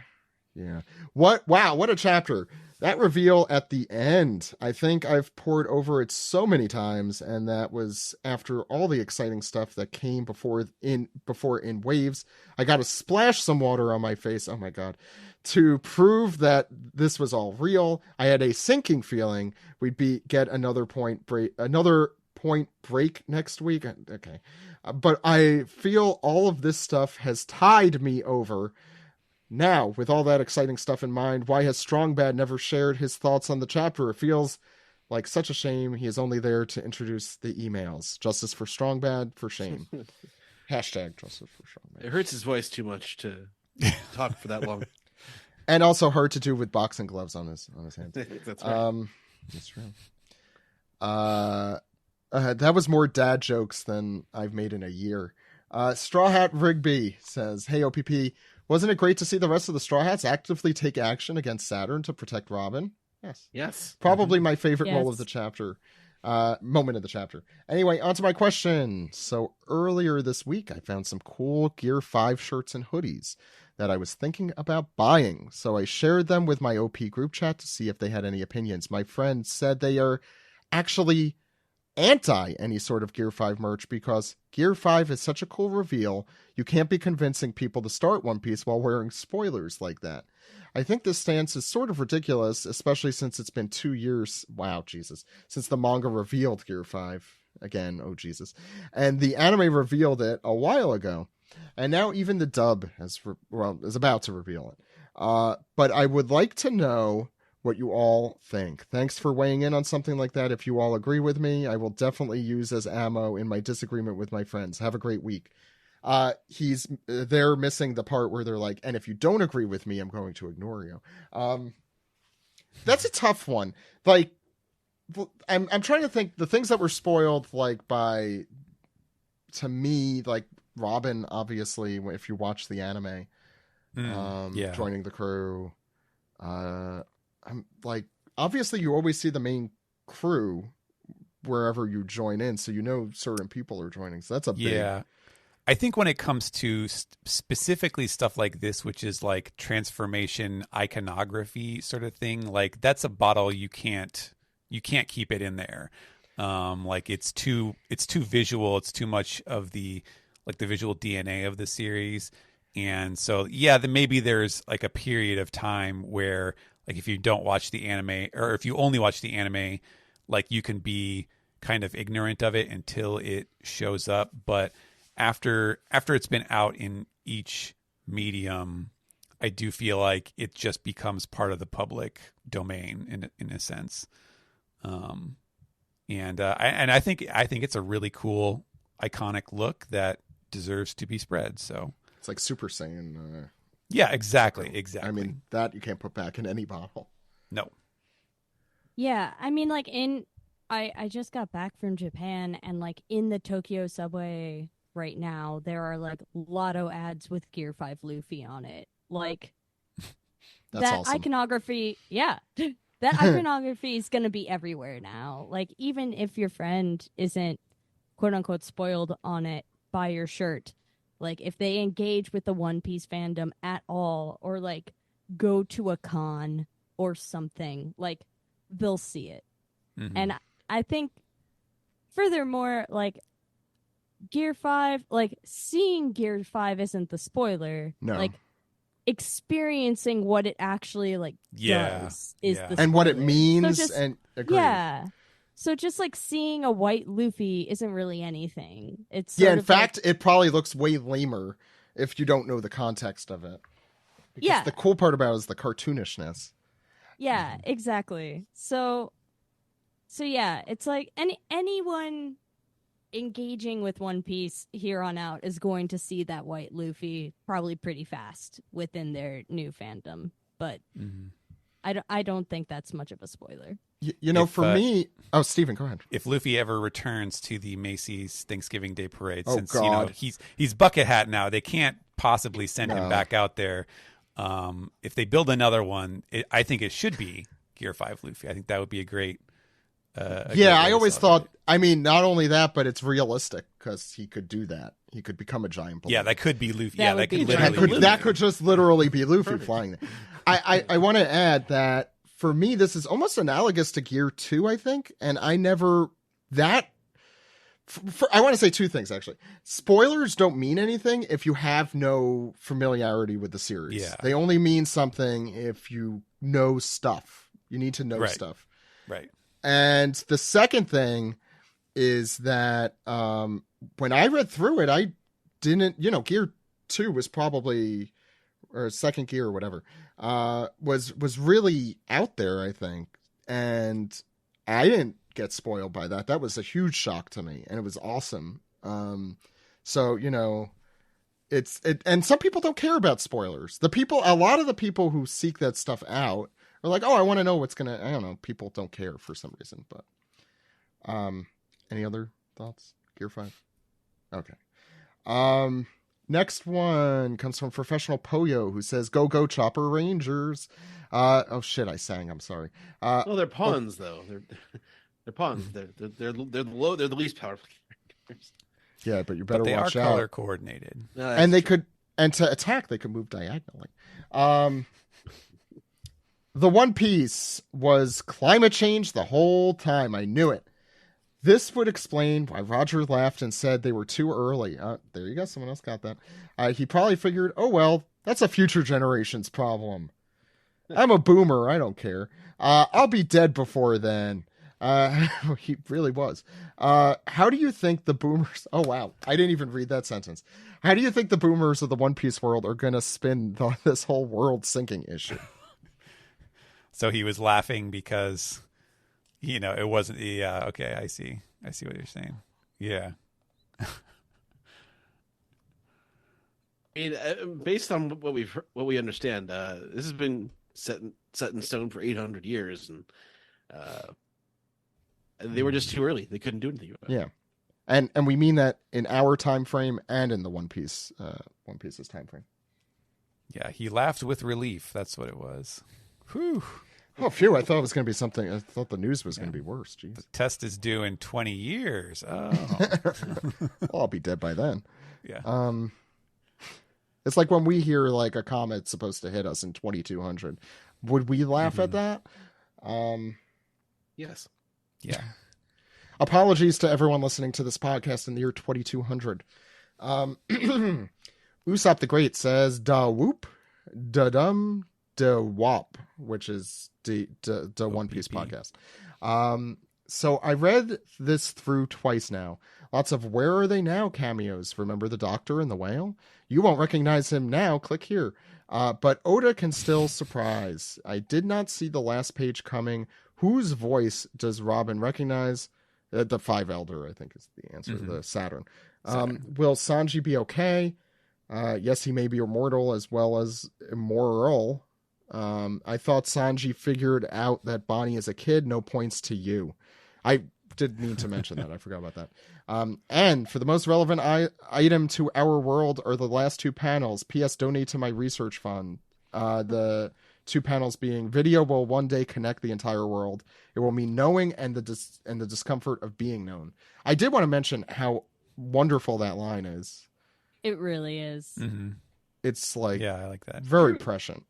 What a chapter. That reveal at the end, I think I've poured over it so many times, and that was after all the exciting stuff that came before in waves. I got to splash some water on my face. Oh my God. To prove that this was all real. I had a sinking feeling we'd get another point break next week. Okay. But I feel all of this stuff has tied me over. Now, with all that exciting stuff in mind, why has Strongbad never shared his thoughts on the chapter? It feels like such a shame. He is only there to introduce the emails. Justice for Strongbad, for shame. Hashtag justice for Strongbad. It hurts his voice too much to talk for that long. And also hard to do with boxing gloves on his hands. That's right. That's true. That was more dad jokes than I've made in a year. Straw Hat Rigby says, "Hey OPP, wasn't it great to see the rest of the Straw Hats actively take action against Saturn to protect Robin?" Yes. Probably my favorite role of the chapter. Moment of the chapter. Anyway, on to my question. So earlier this week, I found some cool Gear 5 shirts and hoodies that I was thinking about buying. So I shared them with my OP group chat to see if they had any opinions. My friend said they are actually anti any sort of Gear 5 merch because Gear 5 is such a cool reveal. You can't be convincing people to start One Piece while wearing spoilers like that. I think this stance is sort of ridiculous, especially since it's been 2 years. Wow, Jesus. Since the manga revealed Gear 5. Again, oh Jesus. And the anime revealed it a while ago. And now even the dub is about to reveal it. But I would like to know what you all think. Thanks for weighing in on something like that. If you all agree with me, I will definitely use as ammo in my disagreement with my friends. Have a great week. They're missing the part where they're like, and if you don't agree with me, I'm going to ignore you. That's a tough one. Like, I'm trying to think the things that were spoiled, like to me, like Robin, obviously, if you watch the anime, joining the crew, I'm like, obviously you always see the main crew wherever you join in, so you know certain people are joining. So that's a big... Yeah. I think when it comes to specifically stuff like this, which is like transformation iconography sort of thing, like that's a bottle you can't keep it in there. Like it's too visual. It's too much of the visual DNA of the series. And so, then maybe there's like a period of time where like if you don't watch the anime or if you only watch the anime, like you can be kind of ignorant of it until it shows up. But after it's been out in each medium, I do feel like it just becomes part of the public domain in a sense. And I think it's a really cool, iconic look that deserves to be spread. So it's like Super Saiyan. Yeah, exactly. I mean, that you can't put back in any bottle. No. Yeah, I mean, like I just got back from Japan, and like in the Tokyo subway right now, there are like lotto ads with Gear 5 Luffy on it. Like that's that awesome. Iconography, yeah. That iconography is going to be everywhere now. Like, even if your friend isn't, quote unquote, spoiled on it, buy your shirt. Like, if they engage with the One Piece fandom at all, or like go to a con or something, like, they'll see it. Mm-hmm. And I think, furthermore, like, Gear 5, like, seeing Gear 5 isn't the spoiler. No. Like, experiencing what it actually like does is the spoiler. And what it means. So just, and agreed. Yeah. So just like seeing a white Luffy isn't really anything. It's in fact, it probably looks way lamer if you don't know the context of it. Because the cool part about it is the cartoonishness. Yeah, exactly. So yeah, it's like anyone engaging with One Piece here on out is going to see that white Luffy probably pretty fast within their new fandom. But I don't think that's much of a spoiler. You know, for me... Oh, Steven, go ahead. If Luffy ever returns to the Macy's Thanksgiving Day Parade, since God. you know he's Bucket Hat now, they can't possibly send him back out there. If they build another one, I think it should be Gear 5 Luffy. I think that would be a great... I always thought, I mean, not only that, but it's realistic because he could do that. He could become a giant balloon. Yeah, that could be Luffy. That could That could just literally be Luffy flying there. I want to add that for me, this is almost analogous to Gear 2, I think. And I never, I want to say two things, actually. Spoilers don't mean anything if you have no familiarity with the series. Yeah. They only mean something if you know stuff. You need to know stuff. Right. And the second thing is that when I read through it, I didn't, Gear 2 was probably, or second gear or whatever, was really out there, I think. And I didn't get spoiled by that. That was a huge shock to me, and it was awesome. So, and some people don't care about spoilers. A lot of the people who seek that stuff out are like, oh, I want to know what's I don't know. People don't care for some reason, but, any other thoughts? Gear 5? Okay. Next one comes from Professional Poyo, who says, go, go, Chopper Rangers. Oh shit, I sang. I'm sorry. Well, they're pawns, though. They're pawns. They're the least powerful characters. Yeah, but you better they watch are out. color coordinated. No, And they could, and to attack, they could move diagonally. The One Piece was climate change the whole time. I knew it. This would explain why Roger laughed and said they were too early. There you go. Someone else got that. He probably figured, oh, well, that's a future generation's problem. I'm a boomer. I don't care. I'll be dead before then. He really was. How do you think the boomers... Oh, wow. I didn't even read that sentence. How do you think the boomers of the One Piece world are going to spin this whole world sinking issue? So he was laughing because... it wasn't. Yeah, okay, I see what you're saying. Yeah. I mean, based on what we understand, this has been set in stone for 800 years, and they were just too early. They couldn't do anything about it. Yeah, and we mean that in our time frame and in the One Piece's time frame. Yeah, he laughed with relief. That's what it was. Whew. Oh, phew, I thought it was going to be something. I thought the news was going to be worse. Jeez. The test is due in 20 years. Oh. Well, I'll be dead by then. Yeah. It's like when we hear like a comet's supposed to hit us in 2200. Would we laugh at that? Yes. Yeah. Apologies to everyone listening to this podcast in the year 2200. Usopp the Great says, da whoop, da dum, da wop, which is the One Piece podcast. So I read this through twice now. Lots of where are they now cameos. Remember the Doctor and the Whale? You won't recognize him now. Click here. But Oda can still surprise. I did not see the last page coming. Whose voice does Robin recognize? The Five Elder, I think, is the answer. The Saturn. Will Sanji be okay? Yes, he may be immortal as well as immoral. I thought Sanji figured out that Bonnie is a kid. No points to you. I did mean to mention that. I forgot about that. And for the most relevant item to our world are the last two panels. P.S. Donate to my research fund. The two panels being video will one day connect the entire world. It will mean knowing and the discomfort of being known. I did want to mention how wonderful that line is. It really is. Mm-hmm. It's like, yeah, I like that. Very prescient.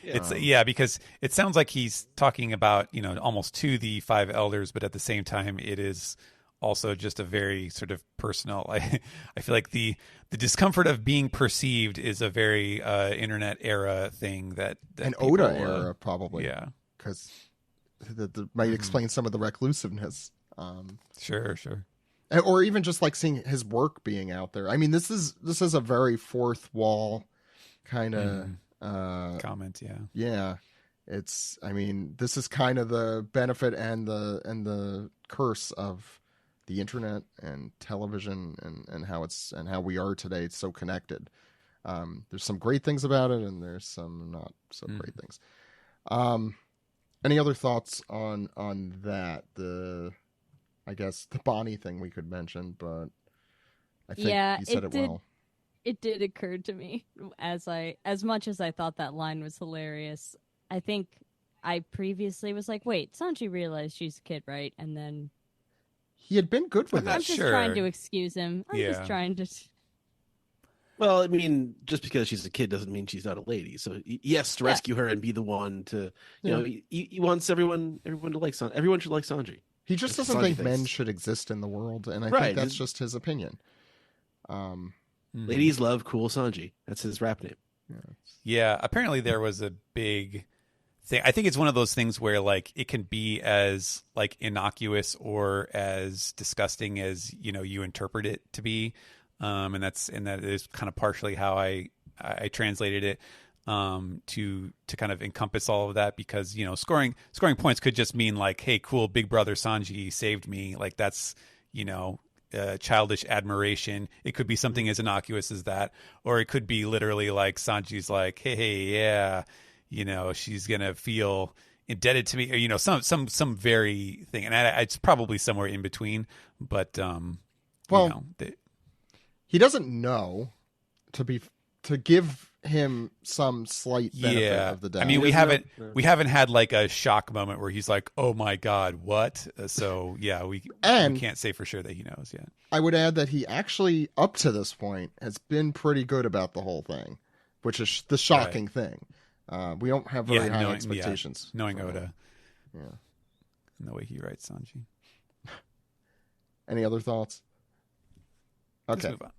It's because it sounds like he's talking about, almost to the Five Elders, but at the same time, it is also just a very sort of personal. I feel like the discomfort of being perceived is a very internet era thing that an people, Oda era probably. Yeah, because that might explain some of the reclusiveness. Sure. Or even just like seeing his work being out there. I mean, this is a very fourth wall kind of. Comment, yeah. This is kind of the benefit and the curse of the internet and television and how we are today so connected. There's some great things about it, and there's some not so great things. Any other thoughts on that? I guess the Bonnie thing we could mention, but I think you said it well. It did occur to me as much as I thought that line was hilarious. I think I previously was like, wait, Sanji realized she's a kid, right? And then he had been good with that. I'm just trying to excuse him. I'm just trying to. Well, I mean, just because she's a kid doesn't mean she's not a lady. So he has to rescue her and be the one to, you know, he wants everyone to like Sanji. Everyone should like Sanji. He just doesn't think men should exist in the world, and I think that's just his opinion. Ladies love cool Sanji. That's his rap name. Yeah, apparently there was a big thing. I think it's one of those things where like it can be as like innocuous or as disgusting as, you know, you interpret it to be. And that is kind of partially how I translated it to kind of encompass all of that, because, you know, scoring points could just mean like, hey, cool, big brother Sanji saved me. Like that's, you know, childish admiration. It could be something as innocuous as that, or it could be literally like Sanji's like, hey, yeah, you know, she's gonna feel indebted to me, or, you know, some very thing, and it's probably somewhere in between. But you know, he doesn't know to give him some slight benefit of the doubt. I mean, we haven't had like a shock moment where he's like, "Oh my God, what?" So yeah, we can't say for sure that he knows yet. I would add that he actually, up to this point, has been pretty good about the whole thing, which is the shocking thing. We don't have very high expectations. Knowing Oda, and the way he writes Sanji. Any other thoughts? Okay. Let's move on.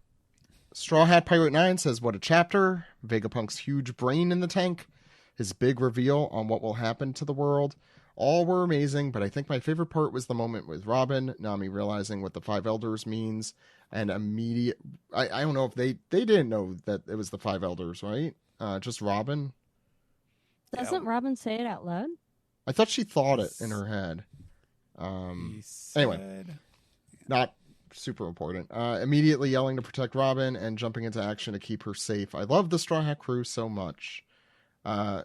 Straw Hat Pirate 9 says, what a chapter. Vegapunk's huge brain in the tank. His big reveal on what will happen to the world. All were amazing, but I think my favorite part was the moment with Robin, Nami realizing what the Five Elders means, and immediate... I don't know if they didn't know that it was the Five Elders, right? Just Robin? Doesn't Robin say it out loud? I thought she thought it in her head. Anyway, not super important. Immediately yelling to protect Robin and jumping into action to keep her safe. I love the Straw Hat crew so much. The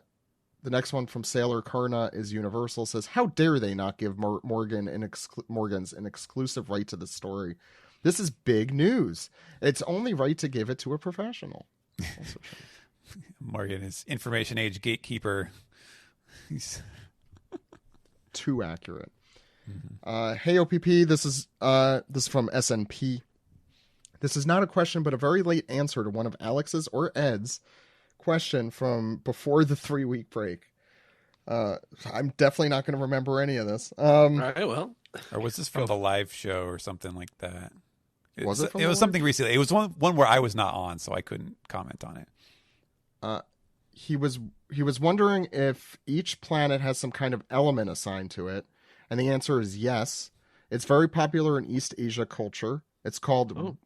next one from Sailor Karna is Universal. Says, how dare they not give Morgan's an exclusive right to the story? This is big news. It's only right to give it to a professional. Morgan is information age gatekeeper. He's too accurate. Hey OPP, this is from SNP. This is not a question, but a very late answer to one of Alex's or Ed's question from before the 3-week break. I'm definitely not going to remember any of this. All right, well, or was this from the live show or something like that? It was something recently. It was one where I was not on, so I couldn't comment on it. He was wondering if each planet has some kind of element assigned to it. And the answer is yes. It's very popular in East Asia culture. It's called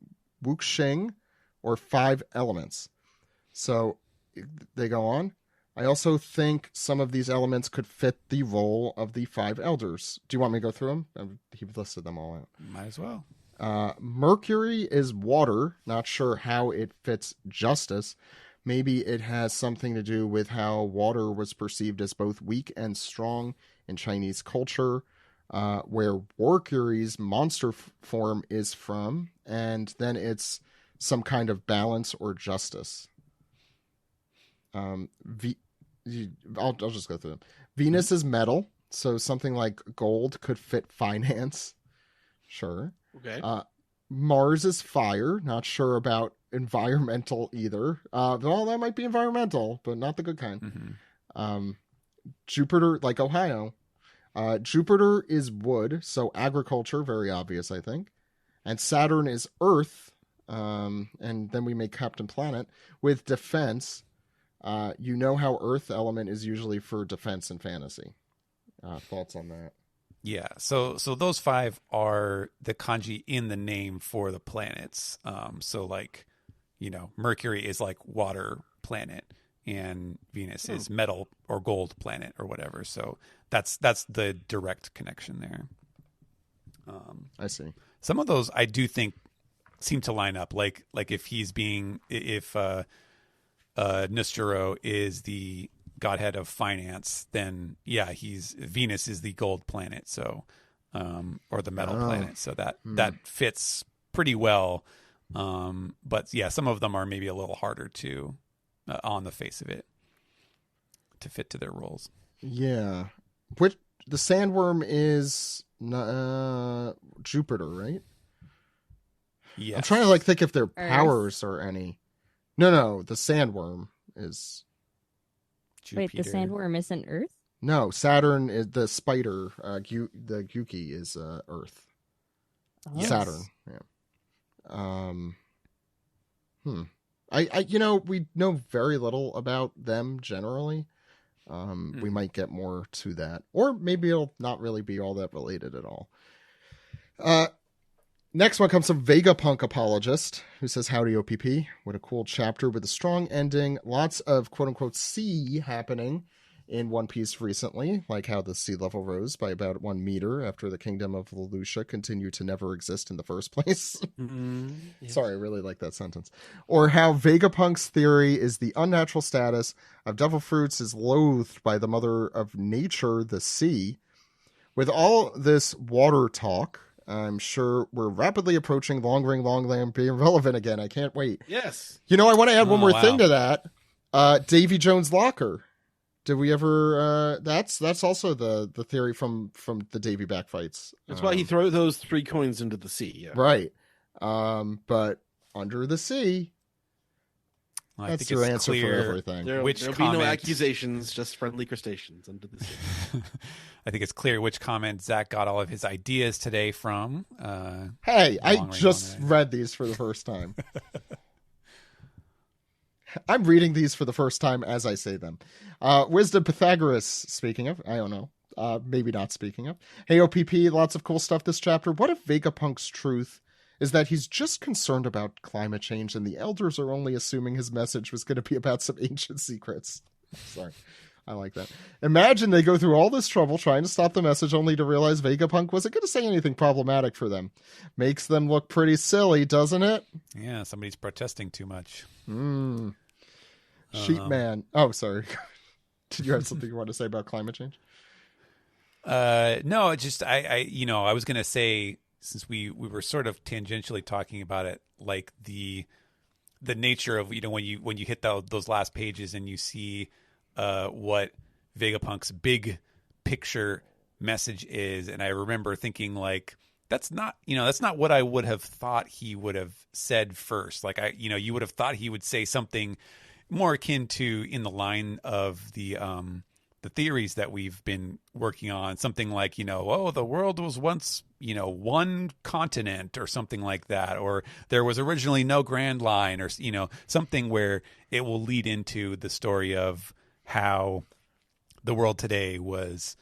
Wuxing, or 5 elements. So they go on. I also think some of these elements could fit the role of the 5 elders. Do you want me to go through them? He listed them all out. Might as well. Mercury is water. Not sure how it fits justice. Maybe it has something to do with how water was perceived as both weak and strong in Chinese culture, where Warcury's monster form is from, and then it's some kind of balance or justice. I'll just go through them. Venus is metal, so something like gold could fit finance. Sure. Okay. Mars is fire. Not sure about environmental either. Well, that might be environmental, but not the good kind. Jupiter, like Ohio. Jupiter is wood, so agriculture, very obvious, I think. And Saturn is earth, and then we make Captain Planet with defense. You know how earth element is usually for defense and fantasy. Thoughts on that? Yeah, so those 5 are the kanji in the name for the planets. So like, you know, Mercury is like water planet, and Venus is metal or gold planet or whatever. So that's the direct connection there. I see. Some of those I do think seem to line up. Like if Nusturo is the godhead of finance, then Venus is the gold planet. So, or the metal planet. So that fits pretty well. But yeah, some of them are maybe a little harder to, on the face of it, to fit to their roles. Yeah. Which the sandworm is Jupiter, right? Yeah. I'm trying to think if their powers are any. No, the sandworm is Jupiter. Wait, the sandworm isn't Earth? No, Saturn is the spider. The Guki is Earth. Yes. Saturn. Yeah. We know very little about them generally. We might get more to that, or maybe it'll not really be all that related at all. Next one comes from Vegapunk Apologist, who says, "Howdy OPP. What a cool chapter with a strong ending. Lots of quote-unquote sea happening in One Piece recently, like how the sea level rose by about 1 meter after the kingdom of Lelouch continued to never exist in the first place." Yes. Sorry, I really like that sentence. Or how Vegapunk's theory is the unnatural status of devil fruits is loathed by the mother of nature, the sea. With all this water talk, I'm sure we're rapidly approaching Long Ring Long Land being relevant again. I can't wait. Yes. I want to add one more wow. thing to that. Davy Jones' locker. Did we ever? That's also the theory from the Davy backfights. That's why he throw those 3 coins into the sea. Yeah. Right. But under the sea, I that's think your it's answer clear for everything. There'll be no comment- accusations, just friendly crustaceans under the sea. I think it's clear which comment Zach got all of his ideas today from. Hey, I Long Ring, just Long Ring. read these for the first time. I'm reading these for the first time as I say them. Wisdom Pythagoras, speaking of, I don't know. Maybe not speaking of. Hey, OPP, lots of cool stuff this chapter. What if Vegapunk's truth is that he's just concerned about climate change and the elders are only assuming his message was going to be about some ancient secrets? Sorry. I like that. Imagine they go through all this trouble trying to stop the message only to realize Vegapunk wasn't going to say anything problematic for them. Makes them look pretty silly, doesn't it? Yeah, somebody's protesting too much. Sheep man. Oh, sorry. Did you have something you want to say about climate change? No, it's just I was gonna say, since we were sort of tangentially talking about it, like the nature of when you hit those last pages and you see what Vegapunk's big picture message is, and I remember thinking like that's not what I would have thought he would have said first. Like you would have thought he would say something more akin to in the line of the theories that we've been working on, something like, the world was once, one continent or something like that, or there was originally no Grand Line, or, something where it will lead into the story of how the world today was,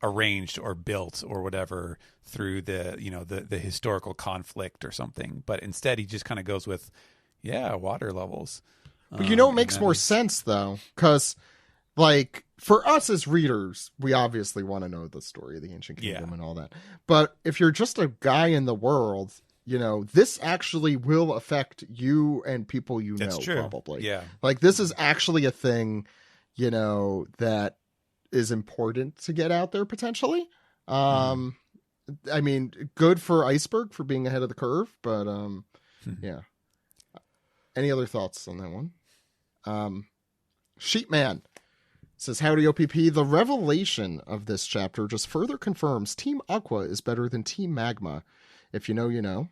arranged or built or whatever through the historical conflict or something. But instead he just kind of goes with, water levels. But it makes more sense though, because like for us as readers, we obviously want to know the story of the ancient kingdom and all that. But if you're just a guy in the world, this actually will affect you and people That's true. probably. Yeah. Like this is actually a thing, that is important to get out there potentially. I mean, good for Iceberg for being ahead of the curve, but yeah. Any other thoughts on that one? Sheepman says, "Howdy OPP. The revelation of this chapter just further confirms Team Aqua is better than Team Magma. If you know, you know.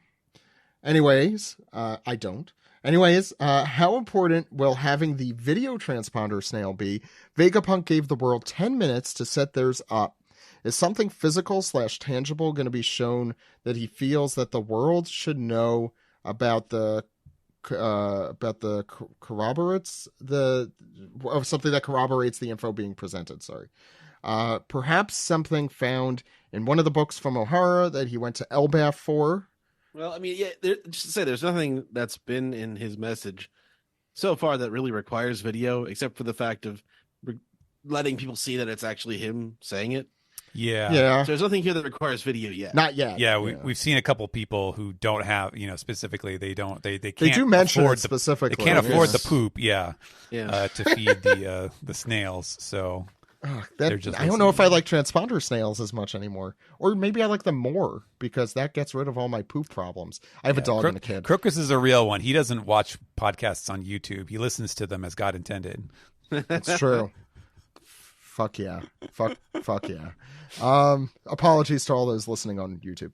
Anyways, I don't. Anyways, how important will having the video transponder snail be? Vegapunk gave the world 10 minutes to set theirs up. Is something physical/tangible going to be shown that he feels that the world should know about the corroborates something that corroborates the info being presented? Sorry. Perhaps something found in one of the books from O'Hara that he went to Elbaf for." Well, I mean, just to say, there's nothing that's been in his message so far that really requires video, except for the fact of letting people see that it's actually him saying it. Yeah. So there's nothing here that requires video yet. Not yet. Yeah, we've seen a couple people who don't have, specifically they can't. They do mention afford it specifically. They can't afford the yes. poop. To feed the snails. So they're just. I don't know if I like transponder snails as much anymore, or maybe I like them more because that gets rid of all my poop problems. I have a dog and a kid. Crocus is a real one. He doesn't watch podcasts on YouTube. He listens to them as God intended. That's true. Fuck yeah. Fuck yeah. Apologies to all those listening on YouTube.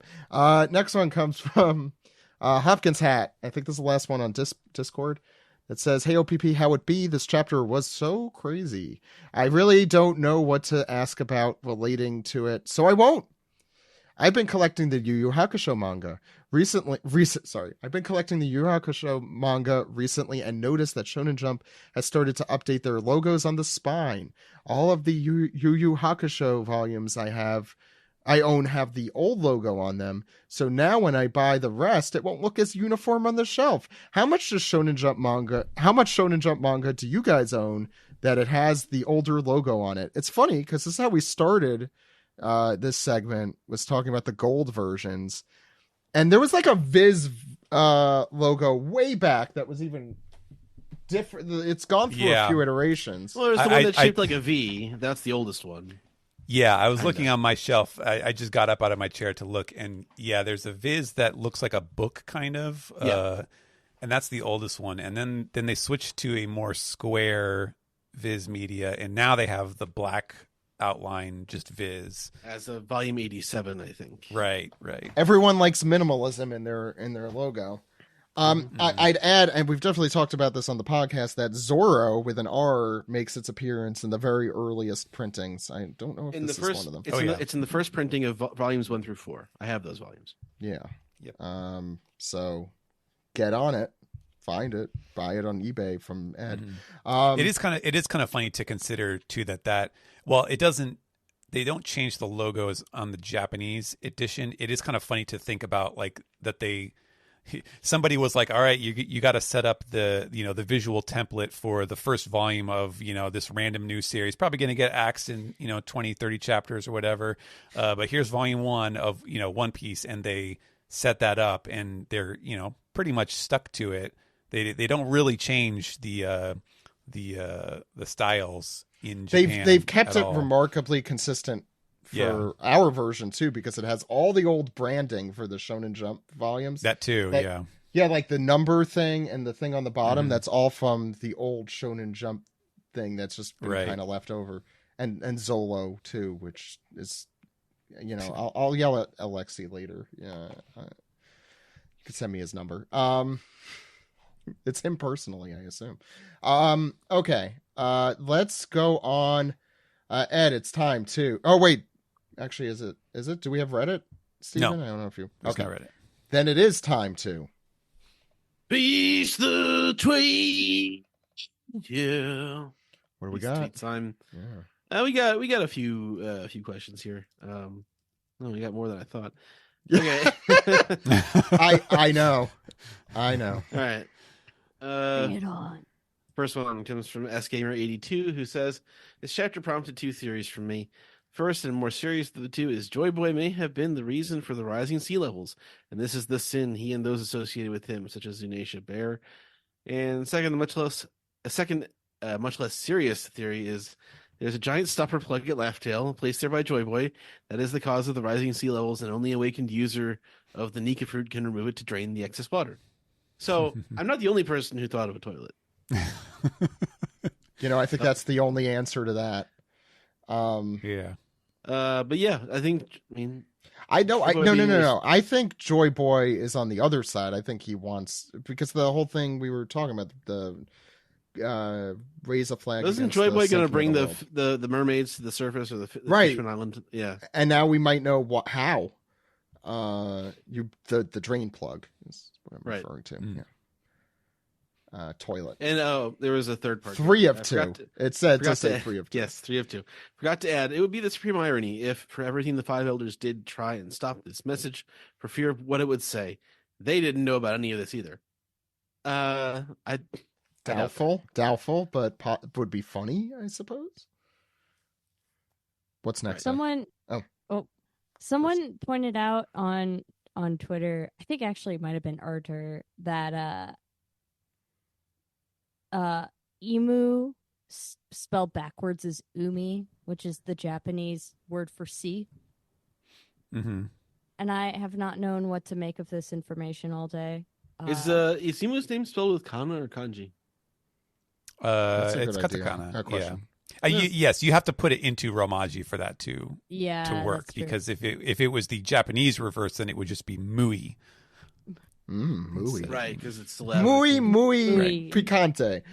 Next one comes from Hopkins Hat. I think this is the last one on Discord. It says, "Hey OPP, how it be? This chapter was so crazy. I really don't know what to ask about relating to it, so I won't. I've been collecting the Yu Yu Hakusho manga I've been collecting the Yu Yu Hakusho manga recently and noticed that Shonen Jump has started to update their logos on the spine. All of the Yu Yu Hakusho volumes I own have the old logo on them, so now when I buy the rest, it won't look as uniform on the shelf. How much Shonen Jump manga do you guys own that it has the older logo on it?" It's funny because this is how we started this segment, was talking about the gold versions, and there was like a Viz logo way back that was even different. It's gone through a few iterations. Well, there's the one that's shaped like a V. That's the oldest one. Yeah, I was looking on my shelf. I just got up out of my chair to look, and there's a Viz that looks like a book, kind of. And that's the oldest one. And then they switched to a more square Viz media, and now they have the black outline, just Viz. As a volume 87, I think. Right. Everyone likes minimalism in their logo. I'd add, and we've definitely talked about this on the podcast, that Zorro with an R makes its appearance in the very earliest printings. I don't know if this is one of them. It's in the first printing of volumes 1 through 4. I have those volumes. Yeah. Yep. So get on it, find it, buy it on eBay from Ed. It is kind of funny to consider too that they don't change the logos on the Japanese edition. It is kind of funny to think about like that somebody was like, all right, you got to set up the the visual template for the first volume of this random new series, probably going to get axed in 20, 30 chapters or whatever, but here's volume 1 of One Piece, and they set that up, and they're pretty much stuck to it. They don't really change the styles in Japan. They've kept it remarkably consistent for our version too, because it has all the old branding for the Shonen Jump volumes. That too, yeah, like the number thing and the thing on the bottom. That's all from the old Shonen Jump thing that's just been kind of left over, and Zolo too, which is I'll yell at Alexi later. Yeah, you could send me his number. It's him personally, I assume. Okay, let's go on. Ed, it's time to. Oh wait. Actually, is it? Do we have Reddit, Steven? No. I don't know if you... Okay. Not Reddit. Then it is time to... Beast the tweet! Yeah. What do we got? Tweet time. Yeah. We got a few questions here. No, we got more than I thought. Okay. I know. All right. Bring it on. First one comes from SGamer82, who says, "This chapter prompted 2 theories from me. First, and more serious of the 2, is Joy Boy may have been the reason for the rising sea levels, and this is the sin he and those associated with him, such as Zunisha bear. And second, much less serious theory is there's a giant stopper plug at Laugh-Tale placed there by Joy Boy that is the cause of the rising sea levels, and only awakened user of the Nika fruit can remove it to drain the excess water. So I'm not the only person who thought of a toilet. I think that's the only answer to that. But yeah, I mean, no. I think Joy Boy is on the other side. I think he wants, because the whole thing we were talking about, the raise a flag. Isn't Joy Boy going to bring the mermaids to the surface, or the Fishman Island? Yeah. And now we might know how. The drain plug is what I'm referring to. Yeah. Toilet. And there was a third part. 3 of 2. It said to say 3 of 2. Yes, 3 of 2. Forgot to add, it would be the supreme irony if, for everything the 5 elders did try and stop this message for fear of what it would say, they didn't know about any of this either. Doubtful, but would be funny, I suppose. What's next? Someone Oh. Someone pointed out on Twitter, I think actually it might have been Arthur, that emu spelled backwards is umi, which is the Japanese word for sea. Mm-hmm. And I have not known what to make of this information all day. Is emu's name spelled with kana or kanji? That's a It's good idea. katakana. Good question. Yes, you have to put it into Romaji for that to work, that's true. because if it was the Japanese reverse, then it would just be Mui. Mui. Right, because it's Muy, muy Right. picante.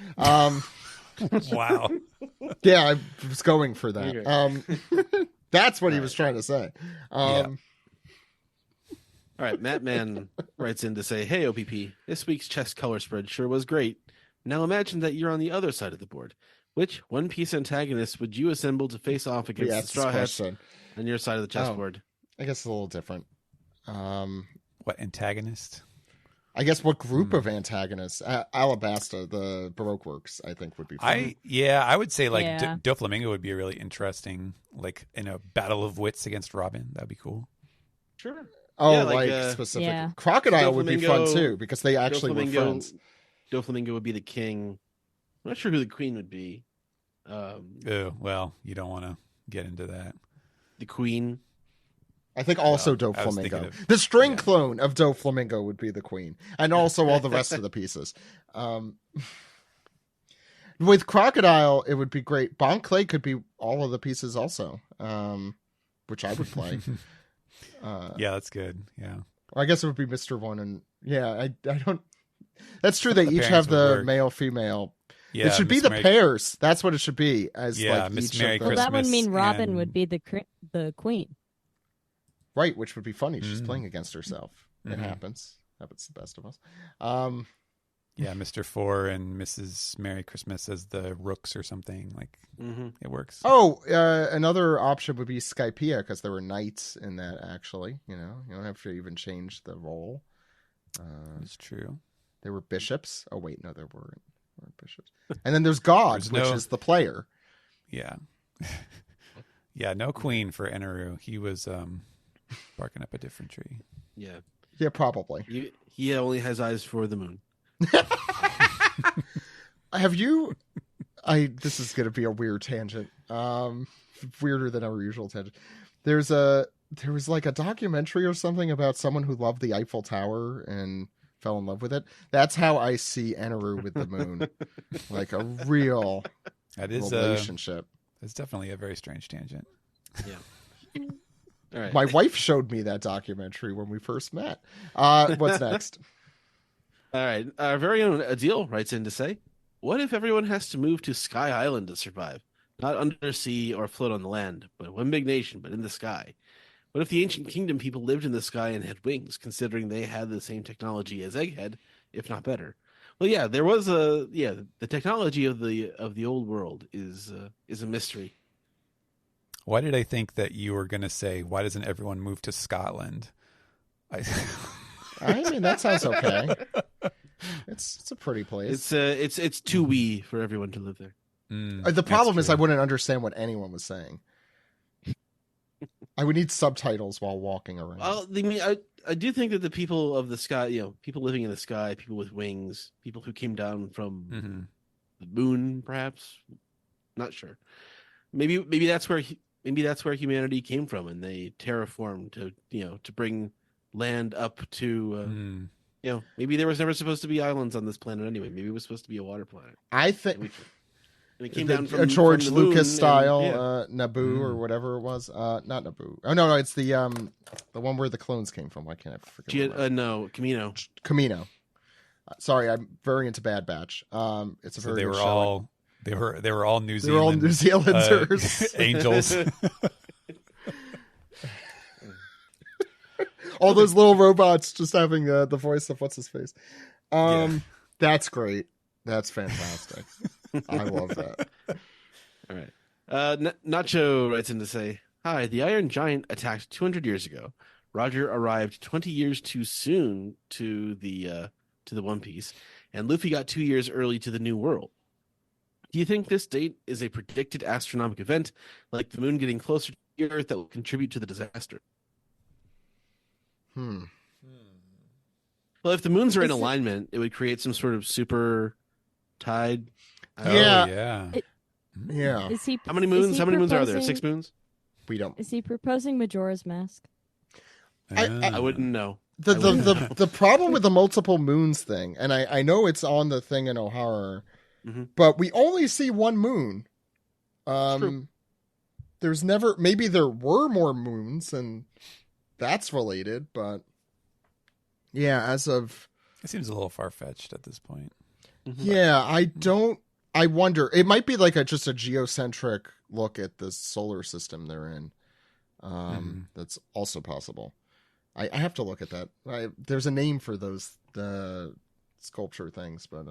Wow. Yeah, I was going for that. That's what he was trying to say. All right, Matt Mann writes in to say, "Hey OPP, this week's chess color spread sure was great. Now imagine that you're on the other side of the board. Which One Piece antagonist would you assemble to face off against the Straw Hats on your side of the chessboard?" I guess it's a little different. What antagonist? I guess what group of antagonists? Alabasta, the Baroque works, I think would be fun. I would say like Yeah. Doflamingo would be a really interesting, like in a battle of wits against Robin. That'd be cool. Sure. Oh, Yeah, like like, specific. Yeah. Crocodile would be fun Doflamingo- too, because they actually were friends. Doflamingo would be the king. I'm not sure who the queen would be. Oh, well, you don't want to get into that. The queen. I think also Well, I was thinking Doflamingo. of- The string clone of Doflamingo would be the queen, and also all the rest of the pieces. With Crocodile, it would be great. Bon Clay could be all of the pieces also, which I would play. Yeah, that's good. Yeah. Or I guess it would be Mr. One, and yeah, I don't. That's true. They The each pairings have would the work. male female. Yeah. It should be Miss the Mary- pairs. That's what it should be. As Yeah, like Miss each Mary of the... Well, that would Christmas mean Robin and- would be the queen. Right, which would be funny. She's Mm. playing against herself. It Mhm. happens. Happens to the best of us. Yeah, Mr. Four and Mrs. Merry Christmas as the rooks or something. Like, Mm-hmm. it works. Oh, another option would be Skypea, because there were knights in that, actually. You don't have to even change the role. That's true. There were bishops. Oh, wait, no, there weren't bishops. And then there's God, There's which no- is the player. Yeah. Yeah, no queen for Enaru. He was barking up a different tree. Yeah. Yeah, probably. He only has eyes for the moon. Have you... This is going to be a weird tangent. Weirder than our usual tangent. There was like a documentary or something about someone who loved the Eiffel Tower and fell in love with it. That's how I see Enaru with the moon. Like a real That is relationship. that's definitely a very strange tangent. Yeah. All right. My wife showed me that documentary when we first met. What's next? All right. Our very own Adil writes in to say, "What if everyone has to move to Sky Island to survive? Not undersea or float on the land, but one big nation, but in the sky. What if the ancient kingdom people lived in the sky and had wings, considering they had the same technology as Egghead, if not better?" Well, yeah, there was the technology of the old world is a mystery. Why did I think that you were going to say, why doesn't everyone move to Scotland? I mean, that sounds okay. It's a pretty place. It's too wee for everyone to live there. The problem is I wouldn't understand what anyone was saying. I would need subtitles while walking around. Well, I mean, I do think that the people of the sky, people living in the sky, people with wings, people who came down from the moon, perhaps, not sure. Maybe that's where humanity came from, and they terraformed to bring land up to maybe there was never supposed to be islands on this planet anyway. Maybe it was supposed to be a water planet. I think. And it came down from a George from the moon Lucas and- style yeah. Naboo or whatever it was. Not Naboo. Oh no, it's the one where the clones came from. Why can't I forget? No, Camino. Camino. Sorry, I'm very into Bad Batch. It's a So very they good were show. all they were all New They were all Zealand. New Zealanders. Angels. All those little robots just having the voice of what's his face. That's great. That's fantastic. I love that. All right. Nacho writes in to say, "Hi, the Iron Giant attacked 200 years ago. Roger arrived 20 years too soon to the One Piece, and Luffy got 2 years early to the New World. Do you think this date is a predicted astronomical event, like the moon getting closer to the Earth, that will contribute to the disaster? Well, if the moons are in alignment, it would create some sort of super tide. Yeah. Yeah. How many moons? How many moons are there? 6 moons? We don't. Is he proposing Majora's Mask? I wouldn't know. The problem with the multiple moons thing, and I know it's on the thing in O'Hara, but we only see one moon. True. There's never, maybe there were more moons and that's related, but yeah, as of... It seems a little far-fetched at this point. Yeah, I wonder. It might be like just a geocentric look at the solar system they're in. That's also possible. I have to look at that. There's a name for the sculpture things, but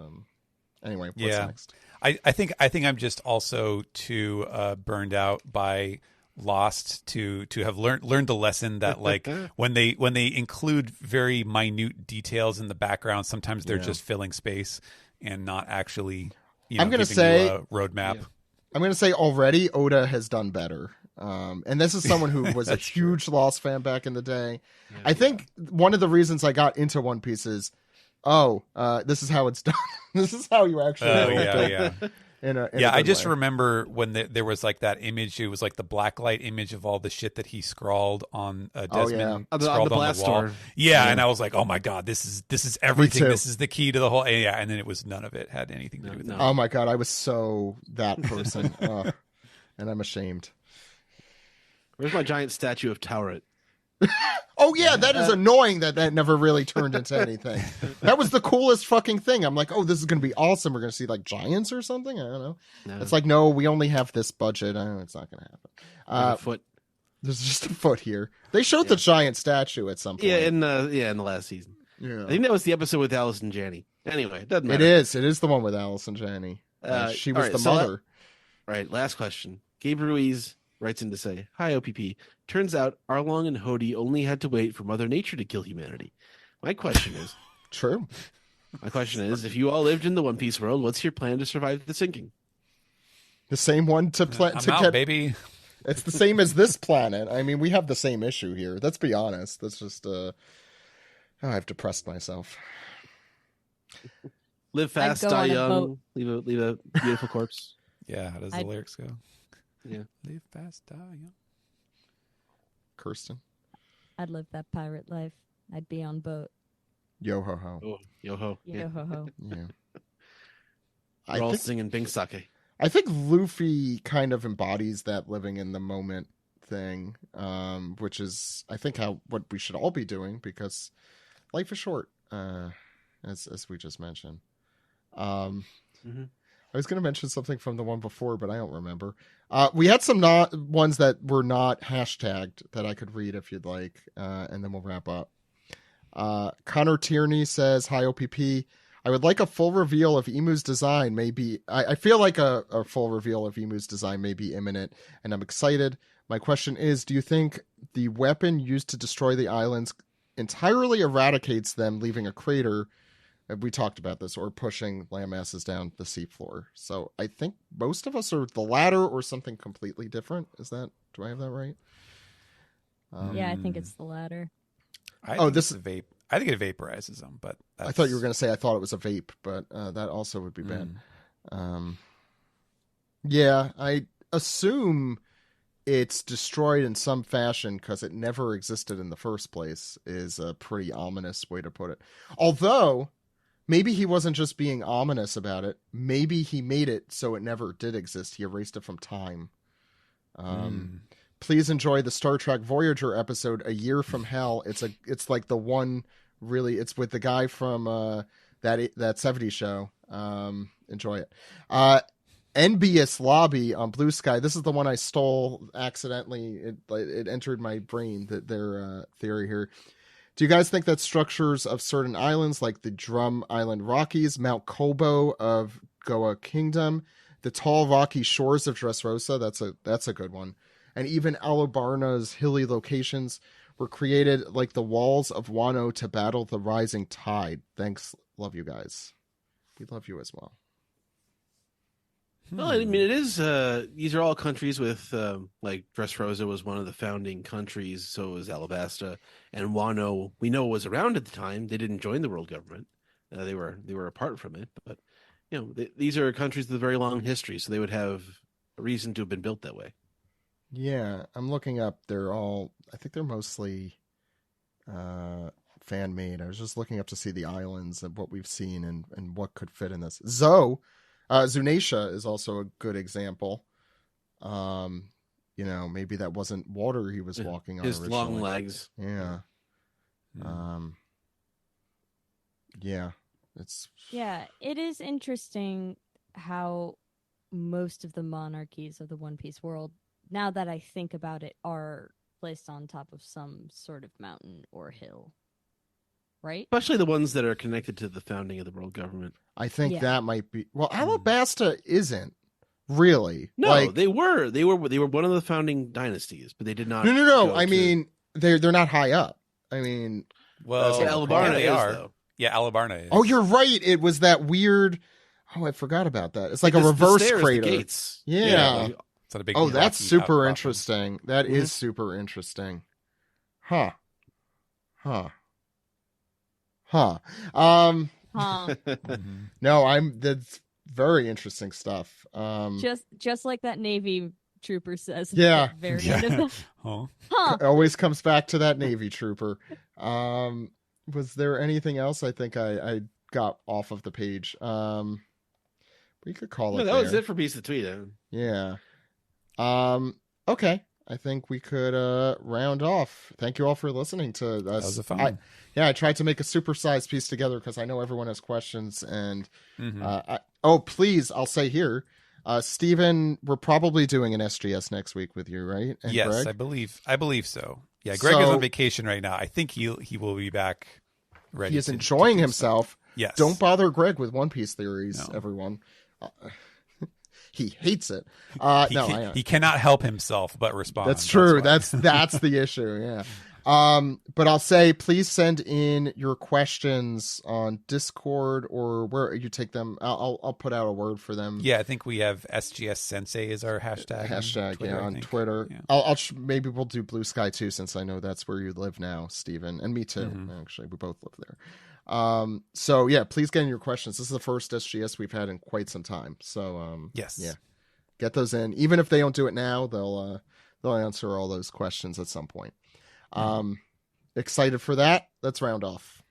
anyway, what's next? I think I'm just also too burned out by Lost to have learned the lesson that like when they include very minute details in the background, sometimes they're just filling space and not actually I'm gonna say a roadmap. I'm gonna say already Oda has done better. And this is someone who was a huge Lost fan back in the day. I think one of the reasons I got into One Piece is, this is how it's done. This is how you actually I just remember when there was like that image. It was like the blacklight image of all the shit that he scrawled on Desmond. On the blast door. Yeah, and I was like, oh my god, this is everything. This is the key to the whole. Yeah, and then it was none of it had anything to do with it. Oh my god, I was so that person, and I'm ashamed. Where's my giant statue of Tauret? Oh yeah, that is annoying that never really turned into anything. That was the coolest fucking thing. I'm like, oh, this is going to be awesome. We're going to see like giants or something. I don't know. No. It's like, no, we only have this budget. It's not going to happen. A foot. There's just a foot here. They showed the giant statue at some point. Yeah, in the last season. Yeah. I think that was the episode with Alice and Janney. Anyway, it doesn't matter. It is the one with Alice and Janney. She was the mother. Right, last question. Gabe Ruiz writes in to say, hi, OPP. Turns out Arlong and Hody only had to wait for Mother Nature to kill humanity. My question is... True. My question is, if you all lived in the One Piece world, what's your plan to survive the sinking? The same one to get... baby. It's the same as this planet. I mean, we have the same issue here. Let's be honest. That's just... I've depressed myself. Live fast, die young, leave a beautiful corpse. Yeah, how does the lyrics go? Yeah. Live fast, die young. Kirsten? I'd live that pirate life. I'd be on boat. Yo ho ho. Oh, yo ho. Yo ho ho. Yeah. We're all singing Bing Sake. I think Luffy kind of embodies that living in the moment thing, which is, I think, what we should all be doing because life is short, as we just mentioned. I was going to mention something from the one before, but I don't remember. We had some ones that were not hashtagged that I could read if you'd like, and then we'll wrap up. Connor Tierney says, hi, OPP. I would like a full reveal of Emu's design. Maybe I feel like a full reveal of Emu's design may be imminent, and I'm excited. My question is, do you think the weapon used to destroy the islands entirely eradicates them, leaving a crater? We talked about this, or pushing landmasses down the seafloor. So I think most of us are the latter or something completely different. Do I have that right? Yeah, I think it's the latter. This is vape. I think it vaporizes them, but I thought you were going to say I thought it was a vape, but that also would be bad. Yeah, I assume it's destroyed in some fashion because it never existed in the first place is a pretty ominous way to put it. Although, maybe he wasn't just being ominous about it. Maybe he made it so it never did exist. He erased it from time. Please enjoy the Star Trek Voyager episode, A Year from Hell. It's like the one really, it's with the guy from that 70s show. Enjoy it. Envious Lobby on Blue Sky. This is the one I stole accidentally. It entered my brain, their theory here. Do you guys think that structures of certain islands, like the Drum Island Rockies, Mount Kobo of Goa Kingdom, the tall rocky shores of Dressrosa, that's a good one, and even Alubarna's hilly locations were created like the walls of Wano to battle the rising tide? Thanks. Love you guys. We love you as well. Well, I mean, it is. These are all countries with, like, Dressrosa was one of the founding countries. So was Alabasta, and Wano. We know was around at the time. They didn't join the world government. They were apart from it. But these are countries with a very long history, so they would have a reason to have been built that way. Yeah, I'm looking up. I think they're mostly fan made. I was just looking up to see the islands and what we've seen and what could fit in this. Zunatia is also a good example. Maybe that wasn't water he was walking on. His originally. long legs. Yeah. It is interesting how most of the monarchies of the One Piece world, now that I think about it, are placed on top of some sort of mountain or hill. Right? Especially the ones that are connected to the founding of the world government. I think that might be. Well, Alabasta isn't really. No, they were one of the founding dynasties, but they did not. No. I mean, they're not high up. I mean, Alabarna they is, though. though. Yeah, Alabarna is. Oh, you're right. It was that weird. Oh, I forgot about that. It's like a reverse crater. The gates. Yeah. It's not a big. That's super interesting. That is super interesting. Huh. No, that's very interesting stuff. Just like that Navy trooper says. Yeah. At the very end of the... It always comes back to that Navy trooper. Was there anything else? I think I got off of the page. We could call it. That was it for Piece of Tweet. Yeah. Okay. I think we could round off. Thank you all for listening to us. That was fun. I tried to make a supersized piece together because I know everyone has questions. And please, I'll say here, Steven, we're probably doing an SGS next week with you, right? And yes, Greg? I believe so. Yeah, Greg is on vacation right now. I think he will be back ready. He is enjoying himself. Yes. Don't bother Greg with One Piece theories, everyone. He hates it. He cannot help himself but respond. That's true. That's the issue. Yeah. But I'll say, please send in your questions on Discord or where you take them. I'll put out a word for them. Yeah, I think we have SGS Sensei is our hashtag. On Twitter. Yeah. Maybe we'll do Blue Sky too, since I know that's where you live now, Steven, and me too. Actually, we both live there. So yeah, please get in your questions. This is the first SGS we've had in quite some time. So yes, yeah, get those in. Even if they don't do it now, they'll answer all those questions at some point. Excited for that. Let's round off.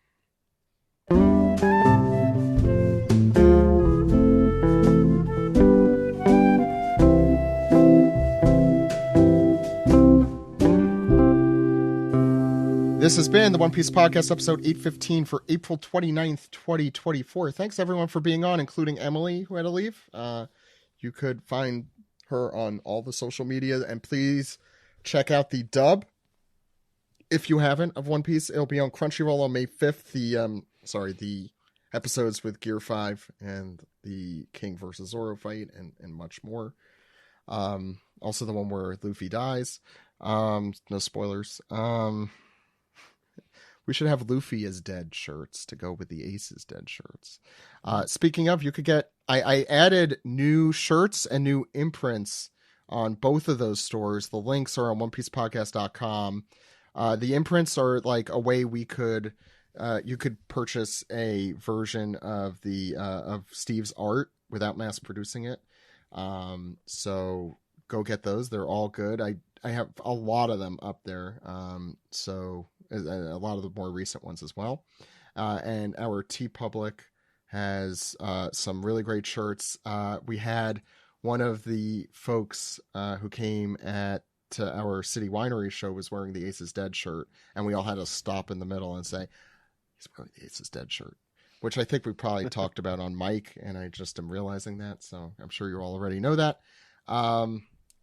This has been the One Piece Podcast, episode 815 for April 29th, 2024. Thanks, everyone, for being on, including Emily, who had to leave. You could find her on all the social media, and please check out the dub, if you haven't, of One Piece. It'll be on Crunchyroll on May 5th. The episodes with Gear 5 and the King versus Zoro fight and much more. Also the one where Luffy dies. No spoilers. We should have Luffy as dead shirts to go with the Aces dead shirts. Speaking of, you could get... I added new shirts and new imprints on both of those stores. The links are on onepiecepodcast.com. The imprints are like a way we could... you could purchase a version of of Steve's art without mass producing it. So go get those. They're all good. I have a lot of them up there. So... a lot of the more recent ones as well. And our TeePublic has some really great shirts. We had one of the folks who came to our City Winery show was wearing the Aces Dead shirt, and we all had to stop in the middle and say, he's wearing the Aces Dead shirt, which I think we probably talked about on mic, and I just am realizing that, so I'm sure you all already know that.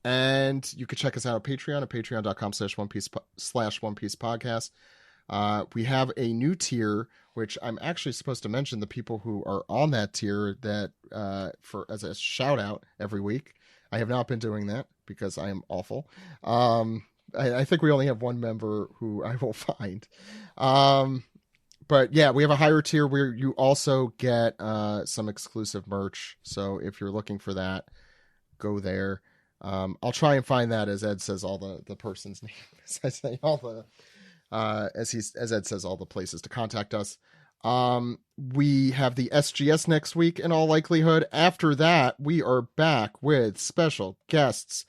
And you can check us out at patreon.com/One Piece podcast. We have a new tier, which I'm actually supposed to mention the people who are on that tier that as a shout out every week. I have not been doing that because I am awful. I think we only have one member who I will find. but yeah, we have a higher tier where you also get some exclusive merch. So if you're looking for that, go there. I'll try and find that as Ed says all the person's name. As I say all the as Ed says all the places to contact us. We have the SGS next week in all likelihood. After that, we are back with special guests.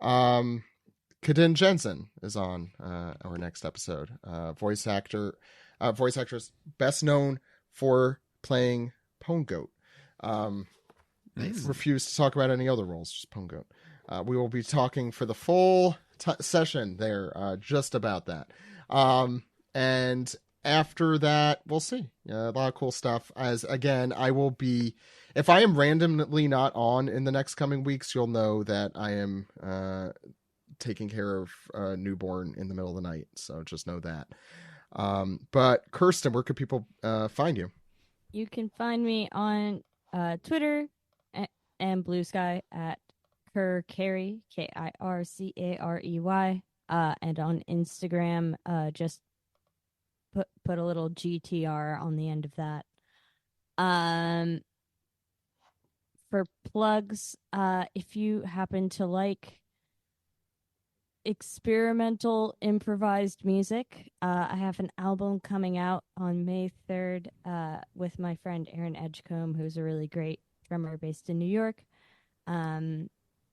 Kadin Jensen is on our next episode. Voice actress best known for playing Pone Goat. Nice. Refused to talk about any other roles, just Pone Goat. We will be talking for the full session there, just about that. And after that, we'll see. A lot of cool stuff. As again, I will be, if I am randomly not on in the next coming weeks, you'll know that I am taking care of a newborn in the middle of the night. So just know that. But Kirsten, where could people find you? You can find me on Twitter and Blue Sky at Carey, Kircarey, and on Instagram, just put a little GTR on the end of that. For plugs, if you happen to like experimental improvised music, I have an album coming out on May 3rd with my friend Aaron Edgecombe, who's a really great drummer based in New York.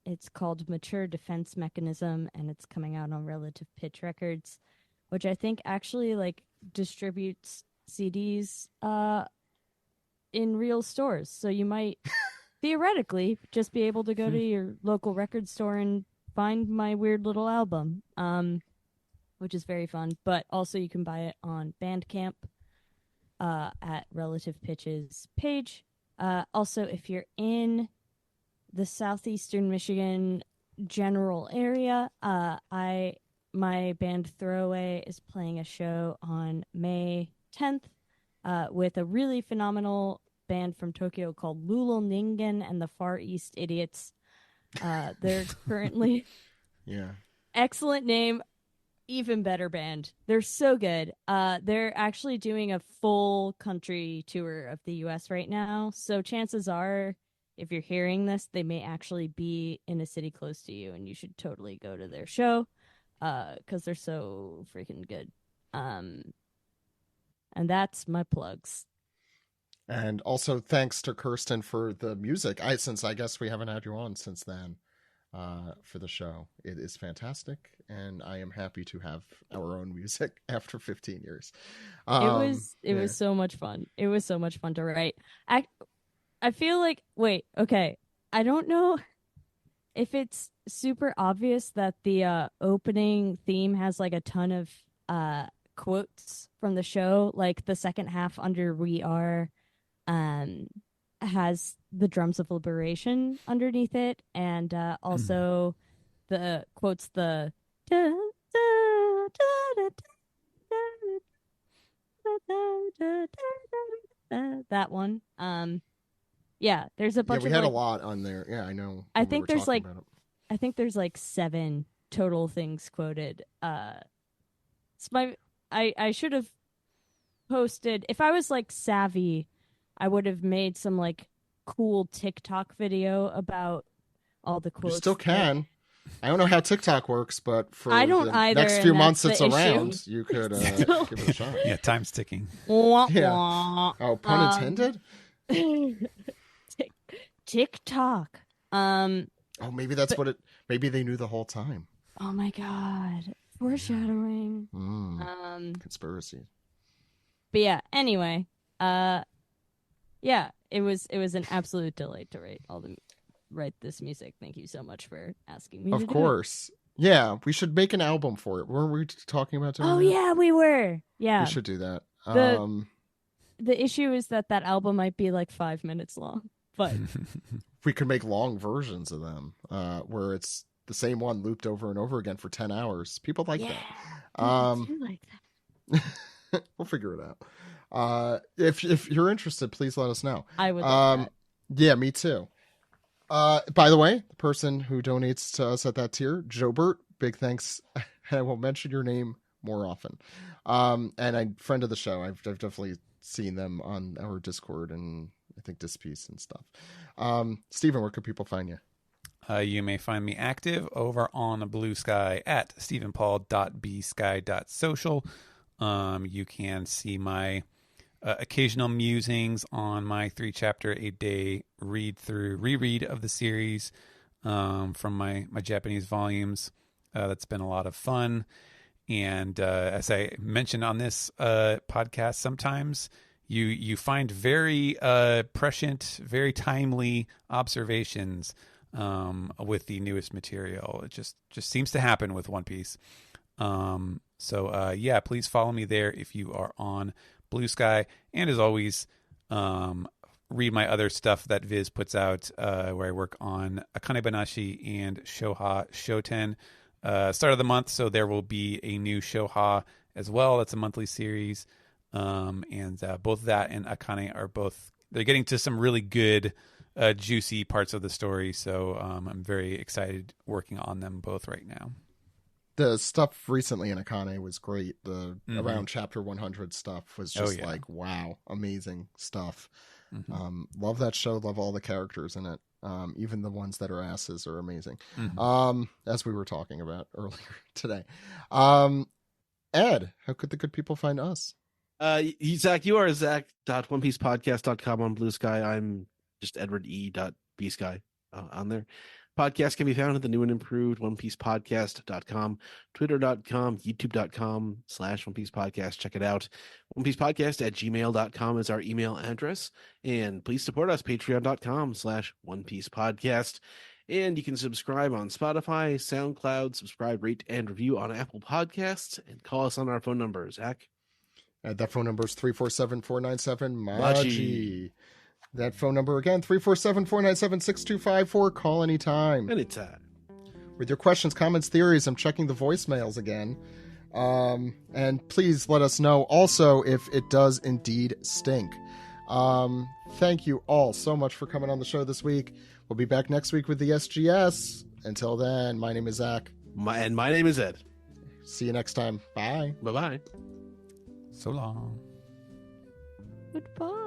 It's called Mature Defense Mechanism, and it's coming out on Relative Pitch Records, which I think actually like distributes CDs in real stores. So you might theoretically just be able to go to your local record store and find my weird little album, which is very fun. But also you can buy it on Bandcamp at Relative Pitch's page. Also, if you're in the southeastern Michigan general area, my band Throwaway is playing a show on May 10th with a really phenomenal band from Tokyo called Lulul Ningen and the Far East Idiots. They're currently excellent name, even better band. They're so good. They're actually doing a full country tour of the US right now, so chances are if you're hearing this, they may actually be in a city close to you, and you should totally go to their show because they're so freaking good. And that's my plugs. And also thanks to Kirsten for the music. Since I guess we haven't had you on since then for the show. It is fantastic, and I am happy to have our own music after 15 years. It was so much fun. It was so much fun to write. I feel like, okay. I don't know if it's super obvious that the opening theme has like a ton of quotes from the show. Like the second half under We Are has the drums of liberation underneath it, and also the quotes the that one. Yeah, there's a bunch we of had a lot on there. Yeah, I know. I think there's like 7 total things quoted. So I should have posted, if I was like savvy, I would have made some like cool TikTok video about all the quotes. You still can. I don't know how TikTok works, but for I don't the either, next few and months that's it's the around, issue. you could give it a shot. Yeah, time's ticking. Yeah. Oh, pun intended? TikTok. Oh, maybe that's what it. Maybe they knew the whole time. Oh my god, foreshadowing. Conspiracy. But yeah. Anyway, yeah, it was an absolute delight to write this music. Thank you so much for asking me. Of course. Yeah, we should make an album for it. Weren't we talking about doing that? Yeah, we were. Yeah, we should do that. The issue is that album might be like 5 minutes long. But we could make long versions of them where it's the same one looped over and over again for 10 hours. People like that. I do like that. We'll figure it out. If you're interested, please let us know. I would love that. Yeah, me too. By the way, the person who donates to us at that tier, Jobert, big thanks. I will mention your name more often. And a friend of the show, I've definitely seen them on our Discord and I think Dispiece and stuff. Steven, where could people find you? You may find me active over on Blue Sky at stephenpaul.bsky.social. You can see my occasional musings on my 3-chapter, 8-day reread of the series from my Japanese volumes. That's been a lot of fun. And as I mentioned on this podcast, sometimes you find very prescient, very timely observations with the newest material. It just seems to happen with One Piece. So yeah, please follow me there if you are on Blue Sky. And as always, read my other stuff that Viz puts out, where I work on Akane Banashi and Shoha Shoten. Start of the month, so there will be a new Shoha as well. That's a monthly series. And both that and Akane are they're getting to some really good, juicy parts of the story. So I'm very excited working on them both right now. The stuff recently in Akane was great. The around chapter 100 stuff was just like, wow, amazing stuff. Love that show. Love all the characters in it. Even the ones that are asses are amazing. As we were talking about earlier today. Ed, how could the good people find us? Zach, you are Zach.OnePiecePodcast.com on Blue Sky. I'm just EdwardE.BSky on there. Podcast can be found at the new and improved OnePiecePodcast.com, Twitter.com, YouTube.com/OnePiecePodcast. Check it out. OnePiecePodcast@gmail.com is our email address. And please support us, Patreon.com/OnePiecePodcast. And you can subscribe on Spotify, SoundCloud, subscribe, rate, and review on Apple Podcasts, and call us on our phone number, Zach. That phone number is 347-497-MAGI. That phone number again, 347-497-6254. Call anytime. Anytime. With your questions, comments, theories, I'm checking the voicemails again. And please let us know also if it does indeed stink. Thank you all so much for coming on the show this week. We'll be back next week with the SGS. Until then, my name is Zach. My name is Ed. See you next time. Bye. Bye-bye. So long. Goodbye.